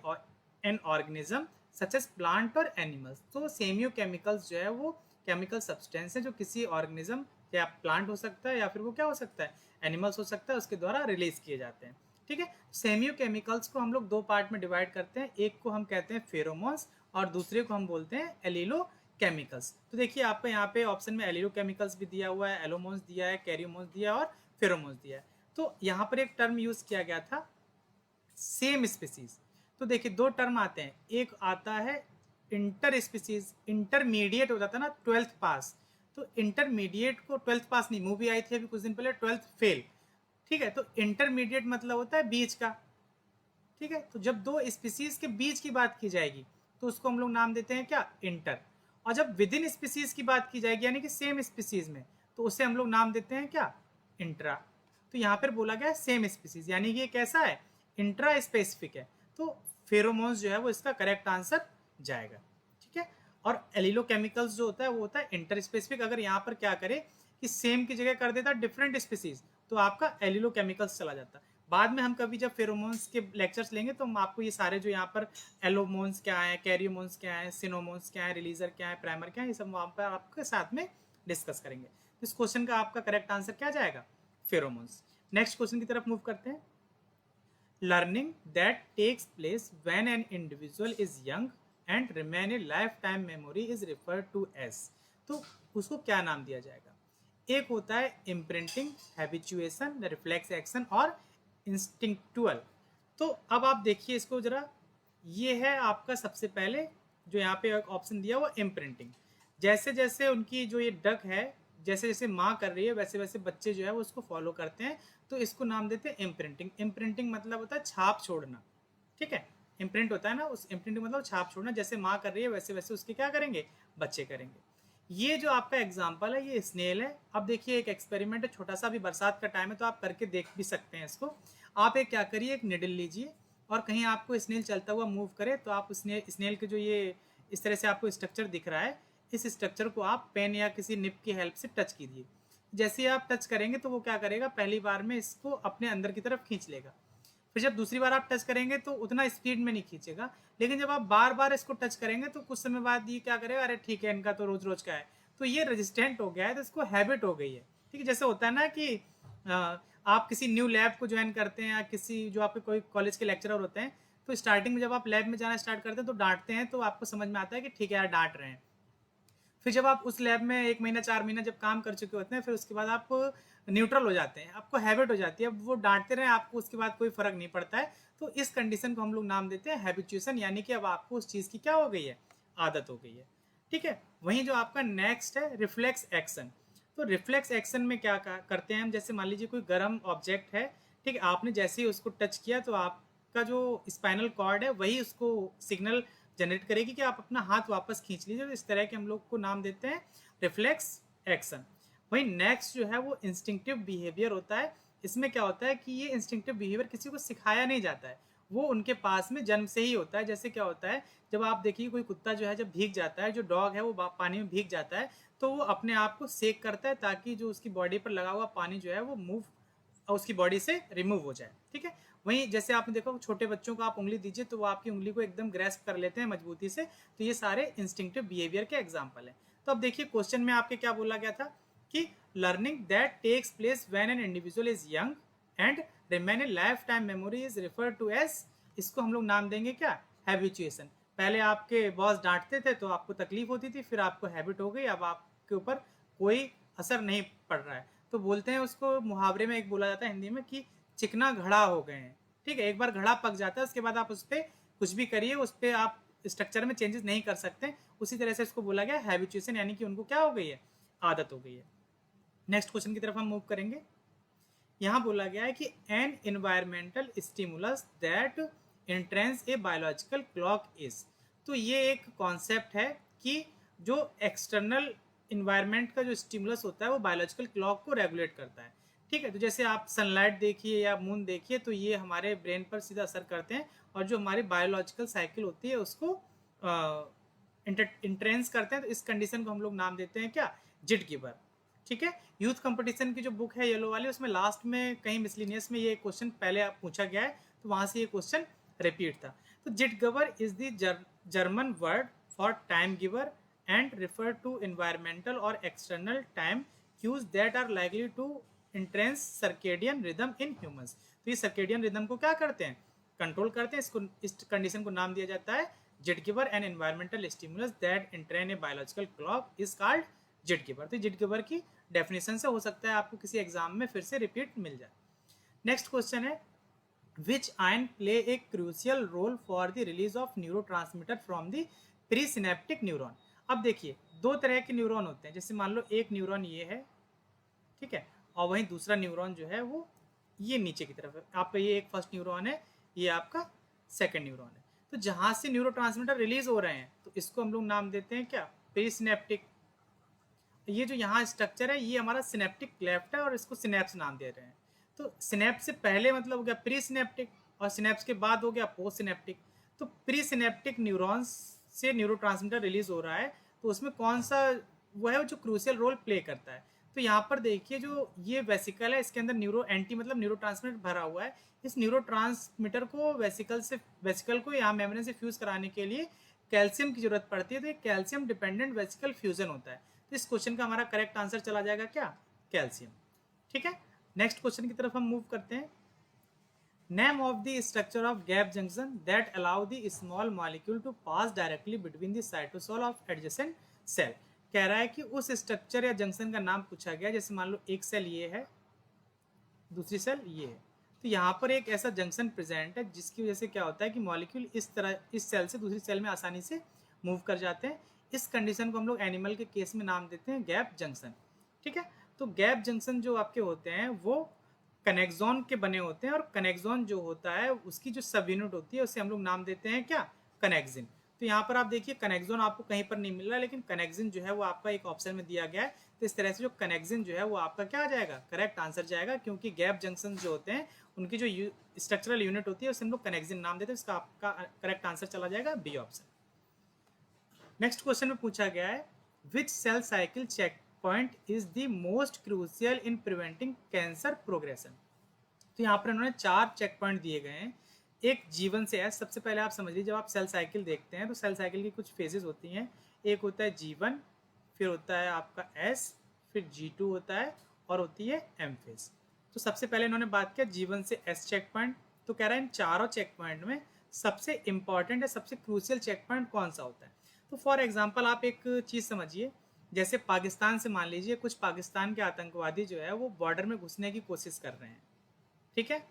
an organism such as plant और एनिमल्स। तो सेमियो केमिकल्स जो है वो केमिकल सब्सटेंस है जो किसी ऑर्गेनिज्म या प्लांट हो सकता है या फिर वो क्या हो सकता है, एनिमल्स हो सकता है, उसके द्वारा रिलीज किए जाते हैं। ठीक है, सेमियो केमिकल्स को हम लोग दो पार्ट में डिवाइड करते हैं। एक को हम कहते हैं फेरोमोन्स और दूसरे को हम बोलते हैं एलिलो केमिकल्स। तो देखिए आपका यहाँ पे ऑप्शन में एलिलो केमिकल्स भी दिया हुआ है, एलोमोन्स दिया है, कैरियोमोन्स दिया है और फेरोमोन्स दिया है। तो यहाँ पर एक टर्म यूज किया गया था सेम स्पीसीज। तो देखिए दो टर्म आते हैं, एक आता है इंटर स्पीसीज, इंटरमीडिएट हो जाता है ना 12th पास। तो इंटरमीडिएट को 12th पास नहीं, मूवी आई थी अभी कुछ दिन पहले 12th फेल। ठीक है, तो इंटरमीडिएट मतलब होता है बीच का। ठीक है, तो जब दो स्पीसीज के बीच की बात की जाएगी तो उसको हम लोग नाम देते हैं क्या, इंटर। और जब विद इन स्पीसीज की बात की जाएगी यानी कि सेम स्पीसीज में, तो उसे हम लोग नाम देते हैं क्या, इंट्रा। तो यहाँ पर बोला गया है सेम स्पीसीज, यानी कि ये कैसा है, इंट्रा स्पेसिफिक है। तो फेरोमोन्स जो है वो इसका करेक्ट आंसर जाएगा। ठीक है, और एलिलो केमिकल्स जो होता है वो होता है इंटर स्पेसिफिक। अगर यहाँ पर क्या करे कि सेम की जगह कर देता डिफरेंट स्पीसीज तो आपका एलिलो केमिकल्स चला जाता। बाद में हम कभी जब फेरोमोन्स के लेक्चर्स लेंगे तो हम आपको ये सारे जो यहाँ पर एलोमोन्स क्या है, कैरियोमोन्स क्या है, सिनोमोन्स क्या है, रिलीजर क्या है, प्राइमर क्या है, ये सब वहाँ पर आपके साथ में डिस्कस करेंगे। इस क्वेश्चन का आपका करेक्ट आंसर क्या जाएगा, फेरोमोन्स। नेक्स्ट क्वेश्चन की तरफ मूव करते हैं। Learning that takes place when an individual is young and remain a lifetime memory is referred to as. तो उसको क्या नाम दिया जाएगा। एक होता है इम्प्रिंटिंग, हैबिचुएशन, रिफ्लेक्स एक्शन और इंस्टिंक्चुअल। तो अब आप देखिए इसको जरा, ये है आपका सबसे पहले जो यहाँ पे एक ऑप्शन दिया हुआ इम्प्रिंटिंग। जैसे जैसे उनकी जो ये डक है, जैसे जैसे माँ कर रही है वैसे वैसे बच्चे जो है वो उसको फॉलो करते हैं, तो इसको नाम देते हैं इम्प्रिंटिंग। इम्प्रिंटिंग मतलब होता है छाप छोड़ना, ठीक है। इम्प्रिंट होता है ना, उस इम्प्रिंटिंग मतलब छाप छोड़ना, जैसे माँ कर रही है वैसे वैसे उसके क्या करेंगे, बच्चे करेंगे। ये जो आपका एग्जाम्पल है ये स्नेल है। अब देखिए एक एक्सपेरिमेंट है छोटा सा, अभी बरसात का टाइम है तो आप करके देख भी सकते हैं इसको। आप एक क्या करिए, एक निडल लीजिए और कहीं आपको स्नेल चलता हुआ मूव करे तो आप स्नेल के जो ये इस तरह से आपको स्ट्रक्चर दिख रहा है, इस स्ट्रक्चर को आप पेन या किसी निप की हेल्प से टच कीजिए। जैसे ही आप टच करेंगे तो वो क्या करेगा, पहली बार में इसको अपने अंदर की तरफ खींच लेगा। फिर जब दूसरी बार आप टच करेंगे तो उतना स्पीड में नहीं खींचेगा, लेकिन जब आप बार बार इसको टच करेंगे तो कुछ समय बाद ये क्या करेगा, अरे ठीक है इनका तो रोज रोज का है, तो ये रेजिस्टेंट हो गया है, तो इसको हैबिट हो गई है। ठीक है, जैसे होता है ना कि आप किसी न्यू लैब को ज्वाइन करते हैं या किसी जो आपके कोई कॉलेज के लेक्चरर होते हैं, तो स्टार्टिंग में जब आप लैब में जाना स्टार्ट करते हैं तो डांटते हैं, तो आपको समझ में आता है कि ठीक है यार डांट रहे हैं। फिर जब आप उस लैब में 1 महीना 4 महीना जब काम कर चुके होते हैं, फिर उसके बाद आप न्यूट्रल हो जाते हैं, आपको हैबिट हो जाती है, अब वो डांटते रहे आपको उसके बाद कोई फर्क नहीं पड़ता है। तो इस कंडीशन को हम लोग नाम देते हैं हैबिचुएशन, यानी कि अब आपको उस चीज़ की क्या हो गई है, आदत हो गई है। ठीक है, वहीं जो आपका नेक्स्ट है रिफ्लेक्स एक्शन। तो रिफ्लेक्स एक्शन में क्या करते हैं हम, जैसे मान लीजिए कोई गर्म ऑब्जेक्ट है, ठीक है, आपने जैसे ही उसको टच किया तो आपका जो स्पाइनल कॉर्ड है वही उसको सिग्नल जनरेट करेगी कि आप अपना हाथ वापस खींच लीजिए। तो इस तरह के हम लोग को नाम देते हैं रिफ्लेक्स एक्शन। वहीं नेक्स्ट जो है वो इंस्टिंक्टिव बिहेवियर होता है। इसमें क्या होता है कि ये इंस्टिंक्टिव बिहेवियर किसी को सिखाया नहीं जाता है, वो उनके पास में जन्म से ही होता है। जैसे क्या होता है, जब आप देखिए कोई कुत्ता जो है जब भीग जाता है, जो डॉग है वो पानी में भीग जाता है, तो वो अपने आप को सेक करता है ताकि जो उसकी बॉडी पर लगा हुआ पानी जो है वो मूव उसकी बॉडी से रिमूव हो जाए। ठीक है, वहीं जैसे आपने देखा छोटे बच्चों को आप उंगली दीजिए तो वो आपकी उंगली को एकदम ग्रेस्प कर लेते हैं मजबूती से। तो ये सारे इंस्टिंक्टिव बिहेवियर के एग्जाम्पल हैं। तो अब देखिए क्वेश्चन में आपके क्या बोला गया था कि learning that takes place when an individual is young and remain in lifetime memory is refer to as, इसको हम लोग नाम देंगे क्या, हैबिचुएशन। पहले आपके बॉस डांटते थे तो आपको तकलीफ होती थी, फिर आपको हैबिट हो गई, अब आपके ऊपर कोई असर नहीं पड़ रहा है। तो बोलते हैं उसको, मुहावरे में एक बोला जाता है हिंदी में कि चिकना घड़ा हो गए हैं। ठीक है, एक बार घड़ा पक जाता है उसके बाद आप उस पर कुछ भी करिए, उस पर आप स्ट्रक्चर में चेंजेस नहीं कर सकते। उसी तरह से इसको बोला गया हैबिचुएशन, यानी कि उनको क्या हो गई है, आदत हो गई है। नेक्स्ट क्वेश्चन की तरफ हम मूव करेंगे। यहाँ बोला गया है कि N environmental stimulus that entrance A biological clock is. तो ये एक कॉन्सेप्ट है कि जो एक्सटर्नल इन्वायरमेंट का जो स्टिमुलस होता है वो बायोलॉजिकल क्लॉक को रेगुलेट करता है। ठीक है, तो जैसे आप सनलाइट देखिए या मून देखिए तो ये हमारे ब्रेन पर सीधा असर करते हैं और जो हमारी बायोलॉजिकल साइकिल होती है उसको इंट्रेंस करते हैं। तो इस कंडीशन को हम लोग नाम देते हैं क्या, जिट गिवर। ठीक है, यूथ कंपटीशन की जो बुक है येलो वाली, उसमें लास्ट में कहीं मिसलिनियस में ये क्वेश्चन पहले पूछा गया है, तो वहां से ये क्वेश्चन रिपीट था। तो zeitgeber is the German word for time giver and refer to environmental और external time cues that are likely to entrain circadian rhythm in humans. तो ये सर्केडियन रिदम को क्या करते हैं, कंट्रोल करते हैं। इसको इस कंडीशन को नाम दिया जाता है zeitgeber. An environmental stimulus that entrain a biological clock is called zeitgeber. तो जिट गिवर की डेफिनेशन से हो सकता है आपको किसी एग्जाम में फिर से रिपीट मिल जाए। नेक्स्ट क्वेश्चन है which ion play a crucial role for the release of neurotransmitter from the presynaptic neuron. अब देखिए दो तरह के न्यूरॉन होते हैं, जैसे मान लो एक न्यूरॉन ये है, ठीक है, और वहीं दूसरा न्यूरॉन जो है वो ये नीचे की तरफ है। आपका ये एक फर्स्ट न्यूरॉन है, ये आपका सेकंड न्यूरॉन है। तो जहां से न्यूरोट्रांसमीटर रिलीज हो रहे हैं तो इसको हम लोग नाम देते हैं क्या, प्रीसिनेप्टिक। ये जो यहाँ स्ट्रक्चर है ये हमारा सिनेप्टिक क्लेफ्ट है और इसको सिनेप्स नाम दे रहे हैं। तो सिनेप्स से पहले मतलब हो गया प्री सिनेप्टिक और सिनेप्स के बाद हो गया पोस्ट सिनेप्टिक। तो प्री सिनेप्टिक न्यूरॉन्स से न्यूरोट्रांसमीटर रिलीज हो रहा है, तो उसमें कौन सा वो है जो क्रूशियल रोल प्ले करता है। तो यहाँ पर देखिए जो ये वेसिकल है इसके अंदर न्यूरो एंटी मतलब न्यूरोट्रांसमीटर भरा हुआ है। इस न्यूरोट्रांसमीटर को वेसिकल को यहाँ मेम्ब्रेन से फ्यूज कराने के लिए कैल्शियम की जरूरत पड़ती है। तो ये कैल्शियम डिपेंडेंट वेसिकल फ्यूजन होता है। तो इस क्वेश्चन का हमारा करेक्ट आंसर चला जाएगा क्या, कैल्शियम। ठीक है, नेक्स्ट क्वेश्चन की तरफ हम मूव करते हैं। Name of the structure of gap junction that allow the small molecule to pass directly between the cytosol of adjacent cell. कह रहा है कि उस स्ट्रक्चर या जंक्शन का नाम पूछा गया, जैसे मान लो एक सेल ये है, दूसरी सेल ये है। तो यहाँ पर एक ऐसा जंक्शन प्रेजेंट है जिसकी वजह से क्या होता है कि मॉलिक्यूल इस तरह इस सेल से दूसरी सेल में आसानी से मूव कर जाते हैं। इस कंडीशन को हम लोग एनिमल के केस में नाम देते हैं गैप जंक्शन। ठीक है, तो गैप जंक्शन जो आपके होते हैं वो कनेक्सॉन के बने होते हैं, और कनेक्सॉन जो होता है उसकी जो सब यूनिट होती है उसे हम लोग नाम देते हैं क्या, कनेक्सिन। तो यहाँ पर आप देखिए कनेक्सॉन आपको कहीं पर नहीं मिल रहा है, लेकिन कनेक्सिन जो है वो आपका एक ऑप्शन में दिया गया है। तो इस तरह से जो कनेक्सिन जो है वो आपका क्या आ जाएगा, करेक्ट आंसर जाएगा, क्योंकि गैप जंक्शन जो होते हैं उनकी जो स्ट्रक्चरल यूनिट होती है उसे हम लोग कनेक्सिन नाम देते हैं। इसका आपका करेक्ट आंसर चला जाएगा बी ऑप्शन। नेक्स्ट क्वेश्चन में पूछा गया है which cell cycle checkpoint is the most crucial in preventing cancer progression. तो यहाँ पर इन्होंने 4 चेक पॉइंट दिए गए हैं। एक जीवन से है, सबसे पहले आप समझ लीजिए जब आप सेल साइकिल देखते हैं तो सेल साइकिल की कुछ फेजेस होती हैं। एक होता है G1, फिर होता है आपका S, फिर G2 होता है, और होती है M फेज। तो सबसे पहले इन्होंने बात किया G1 से S चेक पॉइंट। तो कह रहा है इन चारों चेक पॉइंट में सबसे इंपॉर्टेंट है, सबसे क्रूशियल चेक पॉइंट कौन सा होता है। तो फॉर एग्जाम्पल आप एक चीज़ समझिए, जैसे पाकिस्तान से मान लीजिए कुछ पाकिस्तान के आतंकवादी जो है वो बॉर्डर में घुसने की कोशिश कर रहे हैं। ठीक है,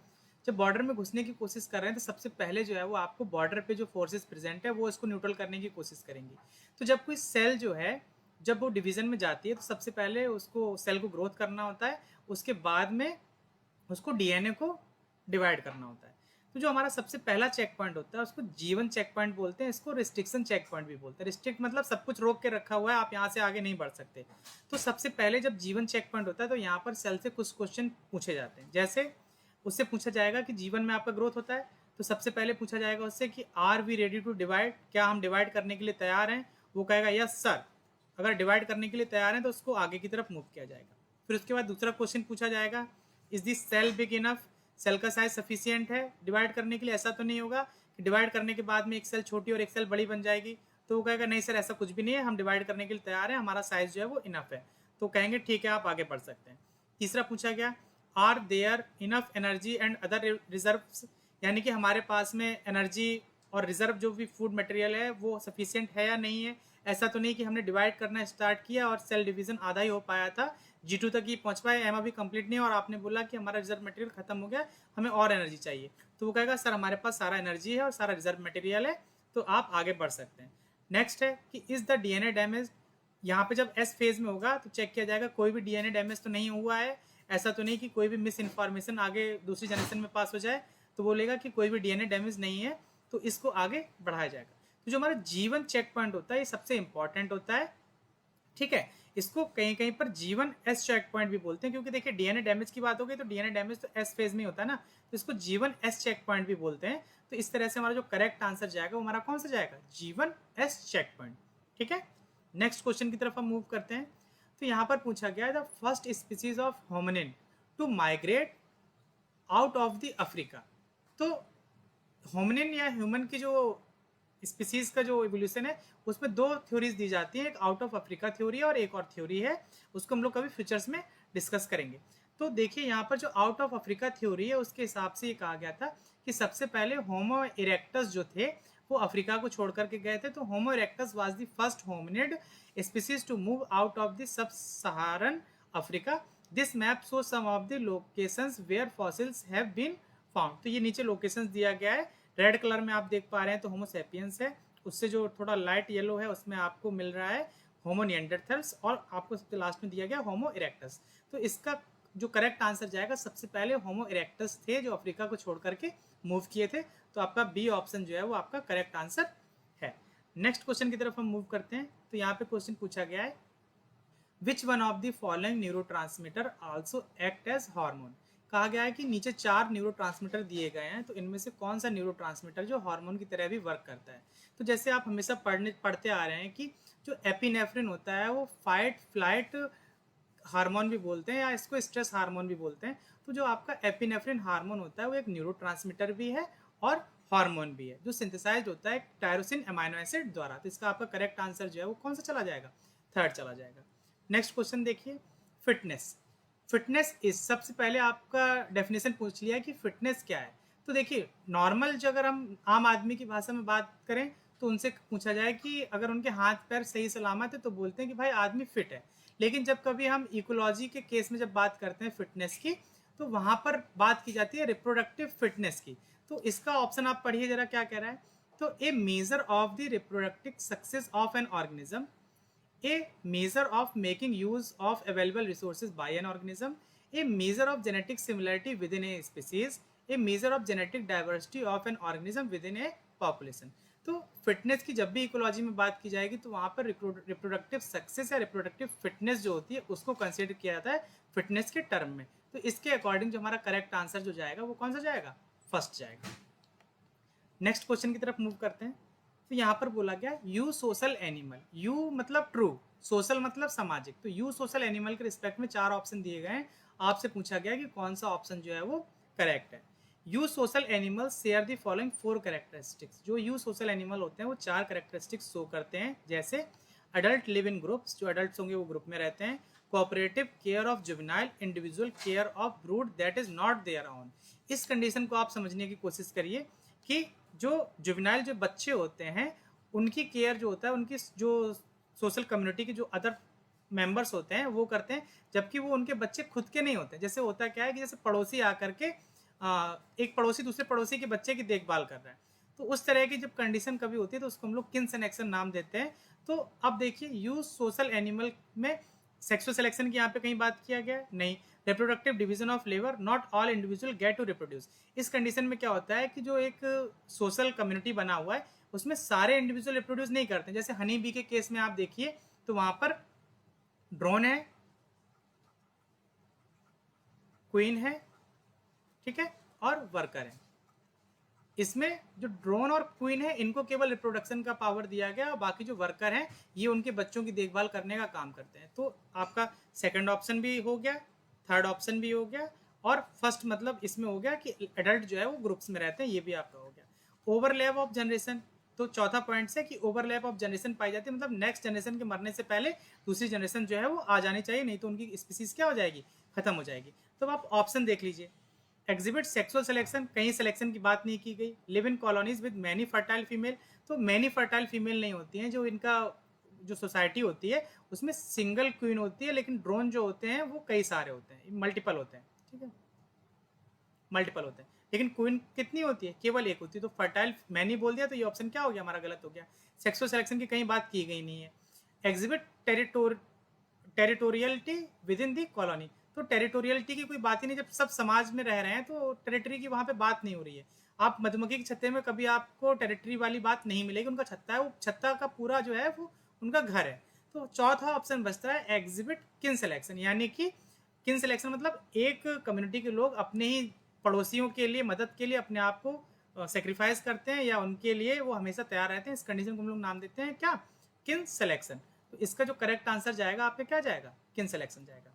जब बॉर्डर में घुसने की कोशिश कर रहे हैं तो सबसे पहले जो है वो आपको बॉर्डर पे जो फोर्सेस प्रेजेंट है वो इसको न्यूट्रल करने की कोशिश करेंगी। तो जब कोई सेल जो है जब वो डिवीजन में जाती है तो सबसे पहले उसको सेल को ग्रोथ करना होता है, उसके बाद में उसको डीएनए को डिवाइड करना होता है। तो जो हमारा सबसे पहला चेक पॉइंट होता है उसको जीवन चेक पॉइंट बोलते हैं, इसको रिस्ट्रिक्शन चेक पॉइंट भी बोलते हैं। रिस्ट्रिक्ट मतलब सब कुछ रोक के रखा हुआ है, आप यहाँ से आगे नहीं बढ़ सकते। तो सबसे पहले जब जीवन चेक पॉइंट होता है तो यहाँ पर सेल से कुछ क्वेश्चन पूछे जाते हैं। जैसे उससे पूछा जाएगा कि जीवन में आपका ग्रोथ होता है, तो सबसे पहले पूछा जाएगा उससे कि are we ready to divide, क्या हम डिवाइड करने के लिए तैयार हैं। वो कहेगा यस सर। अगर डिवाइड करने के लिए तैयार हैं तो उसको आगे की तरफ मूव किया जाएगा। फिर उसके बाद दूसरा क्वेश्चन पूछा जाएगा is this cell big enough, cell का साइज सफिशियंट है डिवाइड करने के लिए। ऐसा तो नहीं होगा कि डिवाइड करने के बाद में एक सेल छोटी और एक सेल बड़ी बन जाएगी। तो वो कहेगा नहीं सर ऐसा कुछ भी नहीं है, हम डिवाइड करने के लिए तैयार हैं, हमारा साइज जो है वो इनफ है। तो कहेंगे ठीक है आप आगे बढ़ सकते हैं। तीसरा पूछा गया are there enough energy and other reserves, यानी कि हमारे पास में एनर्जी और रिजर्व जो भी फूड मटेरियल है वो सफिशियंट है या नहीं है। ऐसा तो नहीं कि हमने डिवाइड करना स्टार्ट किया और सेल डिवीजन आधा ही हो पाया था, G2 तक ही पहुंच पाए, एम अभी कंप्लीट नहीं, और आपने बोला कि हमारा रिजर्व मटेरियल खत्म हो गया, हमें और एनर्जी चाहिए। तो वो कहेगा सर हमारे पास सारा एनर्जी है और सारा रिजर्व मटेरियल है, तो आप आगे बढ़ सकते हैं। नेक्स्ट है कि इज द डीएनए डैमेज, यहाँ पे जब एस फेज में होगा तो चेक किया जाएगा कोई भी डीएनए डैमेज तो नहीं हुआ है। ऐसा तो नहीं कि कोई भी मिस इन्फॉर्मेशन आगे दूसरी जनरेशन में पास हो जाए, तो बोलेगा कि कोई भी डीएनए डैमेज नहीं है, तो इसको आगे बढ़ाया जाएगा। तो जो हमारा जीवन चेक पॉइंट होता है ये सबसे इंपॉर्टेंट होता है। ठीक है, इसको कहीं कहीं पर जीवन एस चेक पॉइंट भी बोलते हैं, क्योंकि देखिए डीएनए डैमेज की बात हो गई तो डीएनए डैमेज तो एस फेज में होता है ना, तो इसको जीवन एस चेक पॉइंट भी बोलते हैं। तो इस तरह से हमारा जो करेक्ट आंसर जाएगा वो हमारा कौन सा जाएगा, जीवन एस चेक पॉइंट। ठीक है, नेक्स्ट क्वेश्चन की तरफ हम मूव करते हैं। तो यहाँ पर पूछा गया है the first species of hominin to migrate out of the Africa. तो होमिनिन या ह्यूमन की जो स्पीसीज का जो इवोल्यूशन है उसमें 2 थ्योरीज दी जाती हैं, एक आउट ऑफ अफ्रीका थ्योरी है और एक और थ्योरी है, उसको हम लोग कभी फ्यूचर्स में डिस्कस करेंगे। तो देखिए यहाँ पर जो आउट ऑफ अफ्रीका थ्योरी है उसके हिसाब से ये कहा गया था कि सबसे पहले होमो इरेक्टस जो थे वो अफ्रीका को छोड़ करके गए थे। तो Homo erectus was the first hominid species to move out of the sub Saharan Africa. This map show some of the locations where fossils have been found. तो ये नीचे लोकेशंस दिया गया है, रेड कलर में आप देख पा रहे हैं तो होमो सैपियंस है, उससे जो थोड़ा लाइट येलो है उसमें आपको मिल रहा है होमो निएंडरथल्स, और आपको सबसे लास्ट में दिया गया होमो इरेक्टस। तो इसका जो करेक्ट आंसर जाएगा सबसे पहले होमो इरेक्टस थे जो अफ्रीका को छोड़ करके मूव किए थे। तो आपका बी ऑप्शन जो है वो आपका करेक्ट आंसर है। नेक्स्ट क्वेश्चन की तरफ हम मूव करते हैं। तो यहाँ पे क्वेश्चन पूछा गया है which one of the following neurotransmitter also act as hormone. कहा गया है कि नीचे 4 न्यूरोट्रांसमीटर दिए गए हैं, तो इनमें से कौन सा न्यूरोट्रांसमीटर जो हार्मोन की तरह भी वर्क करता है। तो जैसे आप हमेशा पढ़ते आ रहे हैं कि जो एपिनेफ्रिन होता है वो फाइट फ्लाइट हार्मोन भी बोलते हैं या इसको स्ट्रेस हार्मोन भी बोलते हैं। तो जो आपका एपिनेफ्रिन हार्मोन होता है वो एक न्यूरोट्रांसमीटर भी है और हार्मोन भी है, जो सिंथेसाइज होता है टायरोसिन अमाइनो एसिड द्वारा। तो इसका आपका करेक्ट आंसर जो है वो कौन सा चला जाएगा, थर्ड चला जाएगा। नेक्स्ट क्वेश्चन देखिए, फिटनेस। फिटनेस इज, सबसे पहले आपका डेफिनेशन पूछ लिया है कि फिटनेस क्या है। तो देखिए नॉर्मल जो अगर हम आम आदमी की भाषा में बात करें तो उनसे पूछा जाए कि अगर उनके हाथ पैर सही सलामत है तो बोलते हैं कि भाई आदमी फिट है। लेकिन जब कभी हम इकोलॉजी के केस में जब बात करते हैं फिटनेस की, तो वहाँ पर बात की जाती है रिप्रोडक्टिव फिटनेस की। तो इसका ऑप्शन आप पढ़िए जरा क्या कह रहा है। तो a major of the reproductive success of an organism, a measure of making use of available resources by an organism, a measure of genetic similarity within a species, a measure of genetic diversity of an organism within a population। तो फिटनेस की जब भी इकोलॉजी में बात की जाएगी तो वहाँ पर रिप्रोडक्टिव सक्सेस या रिप्रोडक्टिव फिटनेस जो होती है उसको कंसिडर किया जाता है फिटनेस के टर्म में। तो इसके अकॉर्डिंग जो हमारा करेक्ट आंसर जो जाएगा वो कौन सा जाएगा, फर्स्ट जाएगा। नेक्स्ट क्वेश्चन की तरफ मूव करते हैं। तो यहाँ पर बोला गया यू सोशल एनिमल, यू मतलब ट्रू, सोशल मतलब सामाजिक। तो यू सोशल एनिमल के रिस्पेक्ट में 4 ऑप्शन दिए गए हैं। आपसे पूछा गया कि कौन सा ऑप्शन जो है वो करेक्ट है। You social animal share the following 4 characteristics. जो यू सोशल एनिमल होते हैं वो 4 कैरेक्टरिस्टिक्स शो करते हैं, जैसे अडल्ट लिव इन ग्रुप्स, जो अडल्ट होंगे वो ग्रुप में रहते हैं। Cooperative, care of juvenile, individual, care of brood that is not their own. इस कंडीशन को आप समझने की कोशिश करिए कि जो जुवेनाइल जो बच्चे होते हैं उनकी केयर जो होता है उनकी जो सोशल कम्युनिटी के जो अदर मेंबर्स होते हैं वो करते हैं, जबकि वो उनके बच्चे खुद के नहीं होते। जैसे होता क्या है कि जैसे पड़ोसी आकर के एक पड़ोसी दूसरे पड़ोसी के बच्चे की देखभाल कर रहा है, तो उस तरह की जब कंडीशन कभी होती है तो उसको हम लोग किन सिलेक्शन नाम देते हैं। तो अब देखिए यूज सोशल एनिमल में सेक्सुअल सिलेक्शन की यहाँ पे कहीं बात किया गया नहीं। Reproductive division of labour, not all individual get to reproduce. इस कंडीशन में क्या होता है कि जो एक सोशल कम्युनिटी बना हुआ है उसमें सारे इंडिविजुअल रिप्रोड्यूस नहीं करते। जैसे हनी बी के केस में आप देखिए तो वहां पर ड्रोन है, क्वीन है, ठीक है, और वर्कर है। इसमें जो ड्रोन और क्वीन है इनको केवल रिप्रोडक्शन का पावर दिया गया और बाकी जो वर्कर हैं ये उनके बच्चों की देखभाल करने का काम करते हैं। तो आपका सेकंड ऑप्शन भी हो गया, थर्ड ऑप्शन भी हो गया, और फर्स्ट मतलब इसमें हो गया कि एडल्ट जो है वो ग्रुप्स में रहते हैं, ये भी आपका हो गया। ओवरलैप ऑफ जनरेशन, तो चौथा पॉइंट से कि ओवरलैप ऑफ जनरेशन पाई जाती है, मतलब नेक्स्ट जनरेशन के मरने से पहले दूसरी जनरेशन जो है वो आ जानी चाहिए, नहीं तो उनकी स्पीसीज क्या हो जाएगी, खत्म हो जाएगी। तो आप ऑप्शन देख लीजिए। एग्जिबिट सेक्सुअल सिलेक्शन, कहीं सिलेक्शन की बात नहीं की गई। Live in colonies with many fertile female, तो मैनी फर्टाइल फीमेल नहीं होती हैं। जो इनका जो सोसाइटी होती है उसमें सिंगल क्वीन होती है, लेकिन ड्रोन जो होते हैं वो कई सारे होते हैं, मल्टीपल होते हैं, ठीक है, मल्टीपल होते हैं। लेकिन क्वीन कितनी होती है, केवल एक होती है। तो फर्टाइल मैनी बोल दिया तो ये ऑप्शन क्या हो गया, हमारा गलत हो गया। सेक्सुअल सिलेक्शन की कहीं बात की गई नहीं है। Exhibit territoriality with in the colony, तो टेरिटोरियलिटी की कोई बात ही नहीं। जब सब समाज में रह रहे हैं तो टेरिटरी की वहां पे बात नहीं हो रही है। आप मधुमक्खी के छत्ते में कभी आपको टेरिटरी वाली बात नहीं मिलेगी। उनका छत्ता है, वो छत्ता का पूरा जो है वो उनका घर है। तो चौथा ऑप्शन बचता है एग्जिबिट किन सिलेक्शन, यानी कि किन सिलेक्शन मतलब एक कम्युनिटी के लोग अपने ही पड़ोसियों के लिए मदद के लिए अपने आप को सेक्रीफाइस करते हैं या उनके लिए वो हमेशा तैयार रहते हैं। इस कंडीशन को हम लोग नाम देते हैं क्या, किन सिलेक्शन। तो इसका जो करेक्ट आंसर जाएगा आपके क्या जाएगा, किन सिलेक्शन जाएगा।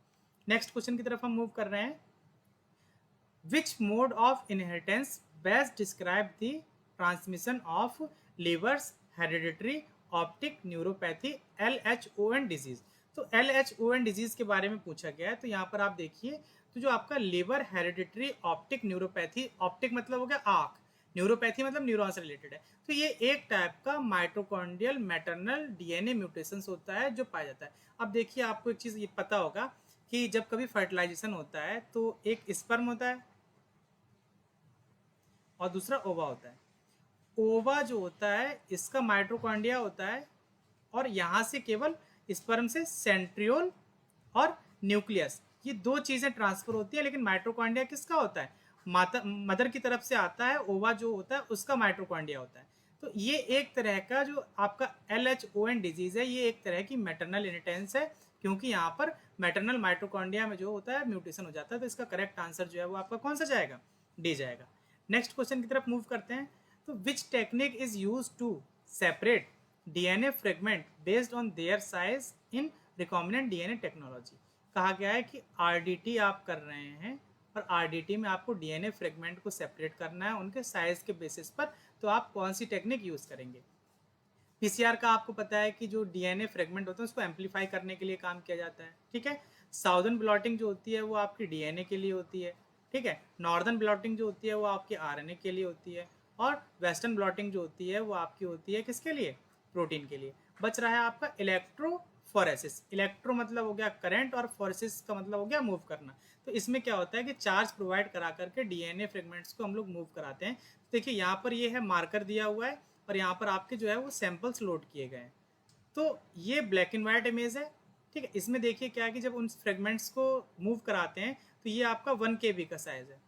नेक्स्ट क्वेश्चन की तरफ हम मूव कर रहे हैं। Which mode of inheritance best describe the transmission of Leber's hereditary optic neuropathy LHON disease. तो LHON डिजीज के बारे में पूछा गया है। तो यहाँ पर आप देखिए, तो जो आपका liver hereditary optic neuropathy, optic मतलब हो गया आँख, न्यूरोपैथी मतलब न्यूरॉन से रिलेटेड है। तो ये एक टाइप का माइटोकॉन्ड्रियल मैटरनल DNA म्यूटेशंस होता है जो पाया जाता है। अब देखिए आपको एक चीज़ ये पता होगा कि जब कभी फर्टिलाइजेशन होता है तो एक स्पर्म होता है और दूसरा ओवा होता है। ओवा जो होता है इसका माइटोकॉन्ड्रिया होता है और यहाँ से केवल स्पर्म से सेंट्रियोल और न्यूक्लियस, ये दो चीज़ें ट्रांसफर होती है। लेकिन माइटोकॉन्ड्रिया किसका होता है, माता मदर की तरफ से आता है। ओवा जो होता है उसका माइटोकॉन्ड्रिया होता है। तो ये एक तरह का जो आपका LHON डिजीज है ये एक तरह की मैटरनल इनहेरिटेंस है, क्योंकि यहाँ पर मैटरनल माइटोकॉन्ड्रिया में जो होता है म्यूटेशन हो जाता है। तो इसका करेक्ट आंसर जो है वो आपका कौन सा जाएगा, डी जाएगा। नेक्स्ट क्वेश्चन की तरफ मूव करते हैं। तो which technique is use to separate DNA fragment based on their size in recombinant DNA technology. कहा गया है कि RDT आप कर रहे हैं और RDT में आपको DNA फ्रेगमेंट को सेपरेट करना है उनके साइज के बेसिस पर, तो आप कौन सी टेक्निक यूज करेंगे। PCR का आपको पता है कि जो DNA फ्रेगमेंट होते हैं उसको एम्पलीफाई करने के लिए काम किया जाता है, ठीक है। साउदर्न ब्लॉटिंग जो होती है वो आपकी DNA के लिए होती है, ठीक है। नॉर्दर्न ब्लॉटिंग जो होती है वो आपकी RNA के लिए होती है, और वेस्टर्न ब्लॉटिंग जो होती है वो आपकी होती है किसके लिए, प्रोटीन के लिए। बच रहा है आपका इलेक्ट्रो फोरेसिस। इलेक्ट्रो मतलब हो गया करंट और फोरेसिस का मतलब हो गया मूव करना। तो इसमें क्या होता है कि चार्ज प्रोवाइड करा करके डीएनए फ्रेगमेंट्स को हम लोग मूव कराते हैं। देखिए यहाँ पर ये है मार्कर दिया हुआ है और यहाँ पर आपके जो है वो सैंपल्स लोड किए गए हैं। तो ये ब्लैक एंड वाइट इमेज है, ठीक है। इसमें देखिए क्या है कि जब उन फ्रेगमेंट्स को मूव कराते हैं तो ये आपका 1 KB का साइज है।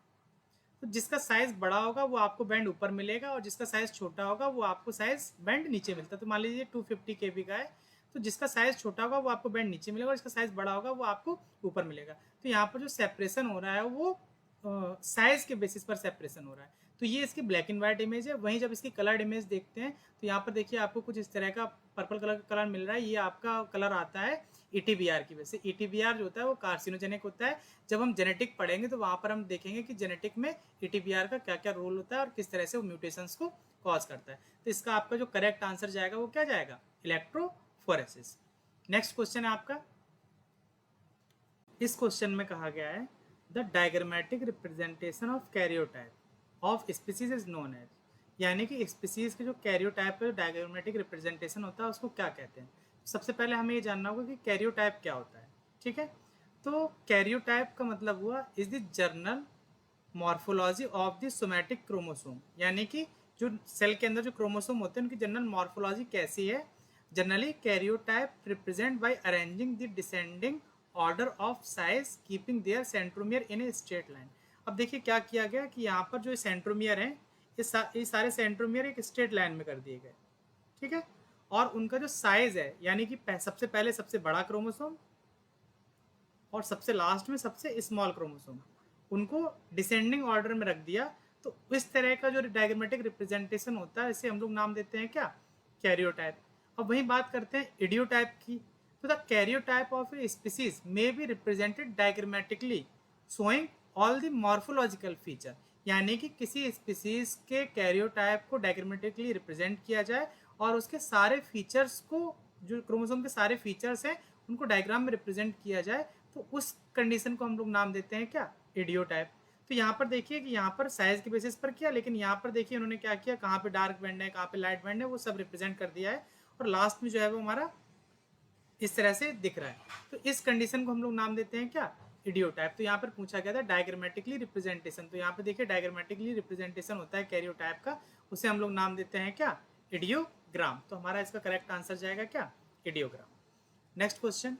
तो जिसका साइज बड़ा होगा वो आपको बैंड ऊपर मिलेगा और जिसका साइज छोटा होगा वो आपको साइज बैंड नीचे मिलता है। तो मान लीजिए 250 KB का है, तो जिसका साइज छोटा होगा वो आपको बैंड नीचे मिलेगा और जिसका साइज बड़ा होगा वो आपको ऊपर मिलेगा। तो यहाँ पर जो सेपरेशन हो रहा है वो साइज के बेसिस पर सेपरेशन हो रहा है। तो ये इसकी ब्लैक एंड व्हाइट इमेज है। वहीं जब इसकी कलर्ड इमेज देखते हैं तो यहाँ पर देखिए आपको कुछ इस तरह का पर्पल कलर का कलर मिल रहा है। ये आपका कलर आता है ETBR की वजह से। ETBR जो होता है वो कार्सिनोजेनिक होता है। जब हम जेनेटिक पढ़ेंगे तो वहाँ पर हम देखेंगे कि जेनेटिक में ETBR का क्या क्या रोल होता है और किस तरह से वो म्यूटेशंस को कॉज करता है। तो इसका आपका जो करेक्ट आंसर जाएगा वो क्या जाएगा, इलेक्ट्रोफोरेसिस। नेक्स्ट क्वेश्चन है आपका। इस क्वेश्चन में कहा गया है the diagrammatic representation of karyotype of species is known as, यानी कि स्पीसीज के जो कैरियोटाइप का डायग्रामेटिक रिप्रेजेंटेशन होता है उसको क्या कहते हैं। सबसे पहले हमें ये जानना होगा कि कैरियोटाइप क्या होता है, ठीक है। तो कैरियोटाइप का मतलब हुआ is the journal morphology of the somatic chromosome, यानी कि जो सेल के अंदर जो क्रोमोसोम होते हैं उनकी जनरल मॉर्फोलॉजी कैसी है। Generally karyotype represent by arranging the descending order of size keeping their centromere in a straight line. अब देखिए क्या किया गया कि यहाँ पर जो सेंट्रोमियर हैं ये सारे सेंट्रोमियर एक स्ट्रेट लाइन में कर दिए गए, ठीक है। और उनका जो साइज है यानी कि सबसे पहले सबसे बड़ा क्रोमोसोम और सबसे लास्ट में सबसे स्मॉल क्रोमोसोम, उनको डिसेंडिंग ऑर्डर में रख दिया। तो इस तरह का जो डायग्रामेटिक रिप्रेजेंटेशन होता है इसे हम लोग नाम देते हैं क्या, कैरियोटाइप। अब वहीं बात करते हैं इडियोटाइप की। तो the karyotype of a species may be represented diagrammatically showing all the morphological feature, यानी कि किसी स्पीसीज के कैरियोटाइप को डायग्रामेटिकली रिप्रेजेंट किया जाए और उसके सारे फीचर्स को, जो क्रोमोसोम के सारे फीचर्स हैं उनको डायग्राम में रिप्रेजेंट किया जाए, तो उस कंडीशन को हम लोग नाम देते हैं क्या, इडियोटाइप। तो यहाँ पर देखिए कि यहाँ पर साइज के बेसिस पर किया, लेकिन यहाँ पर देखिए उन्होंने क्या किया, कहाँ पे डार्क बैंड है कहाँ पे लाइट बैंड है वो सब रिप्रेजेंट कर दिया है और लास्ट में जो है वो हमारा इस तरह से दिख रहा है। तो इस कंडीशन को हम लोग नाम देते हैं क्या, इडियोटाइप। तो यहाँ पर पूछा गया था डायग्रामेटिकली रिप्रेजेंटेशन, तो यहाँ पे देखिए डायग्रामेटिकली रिप्रेजेंटेशन होता है कैरियोटाइप का, उसे हम लोग नाम देते हैं क्या, इडियोग्राम। तो हमारा इसका करेक्ट आंसर जाएगा क्या, idiogram. Next question,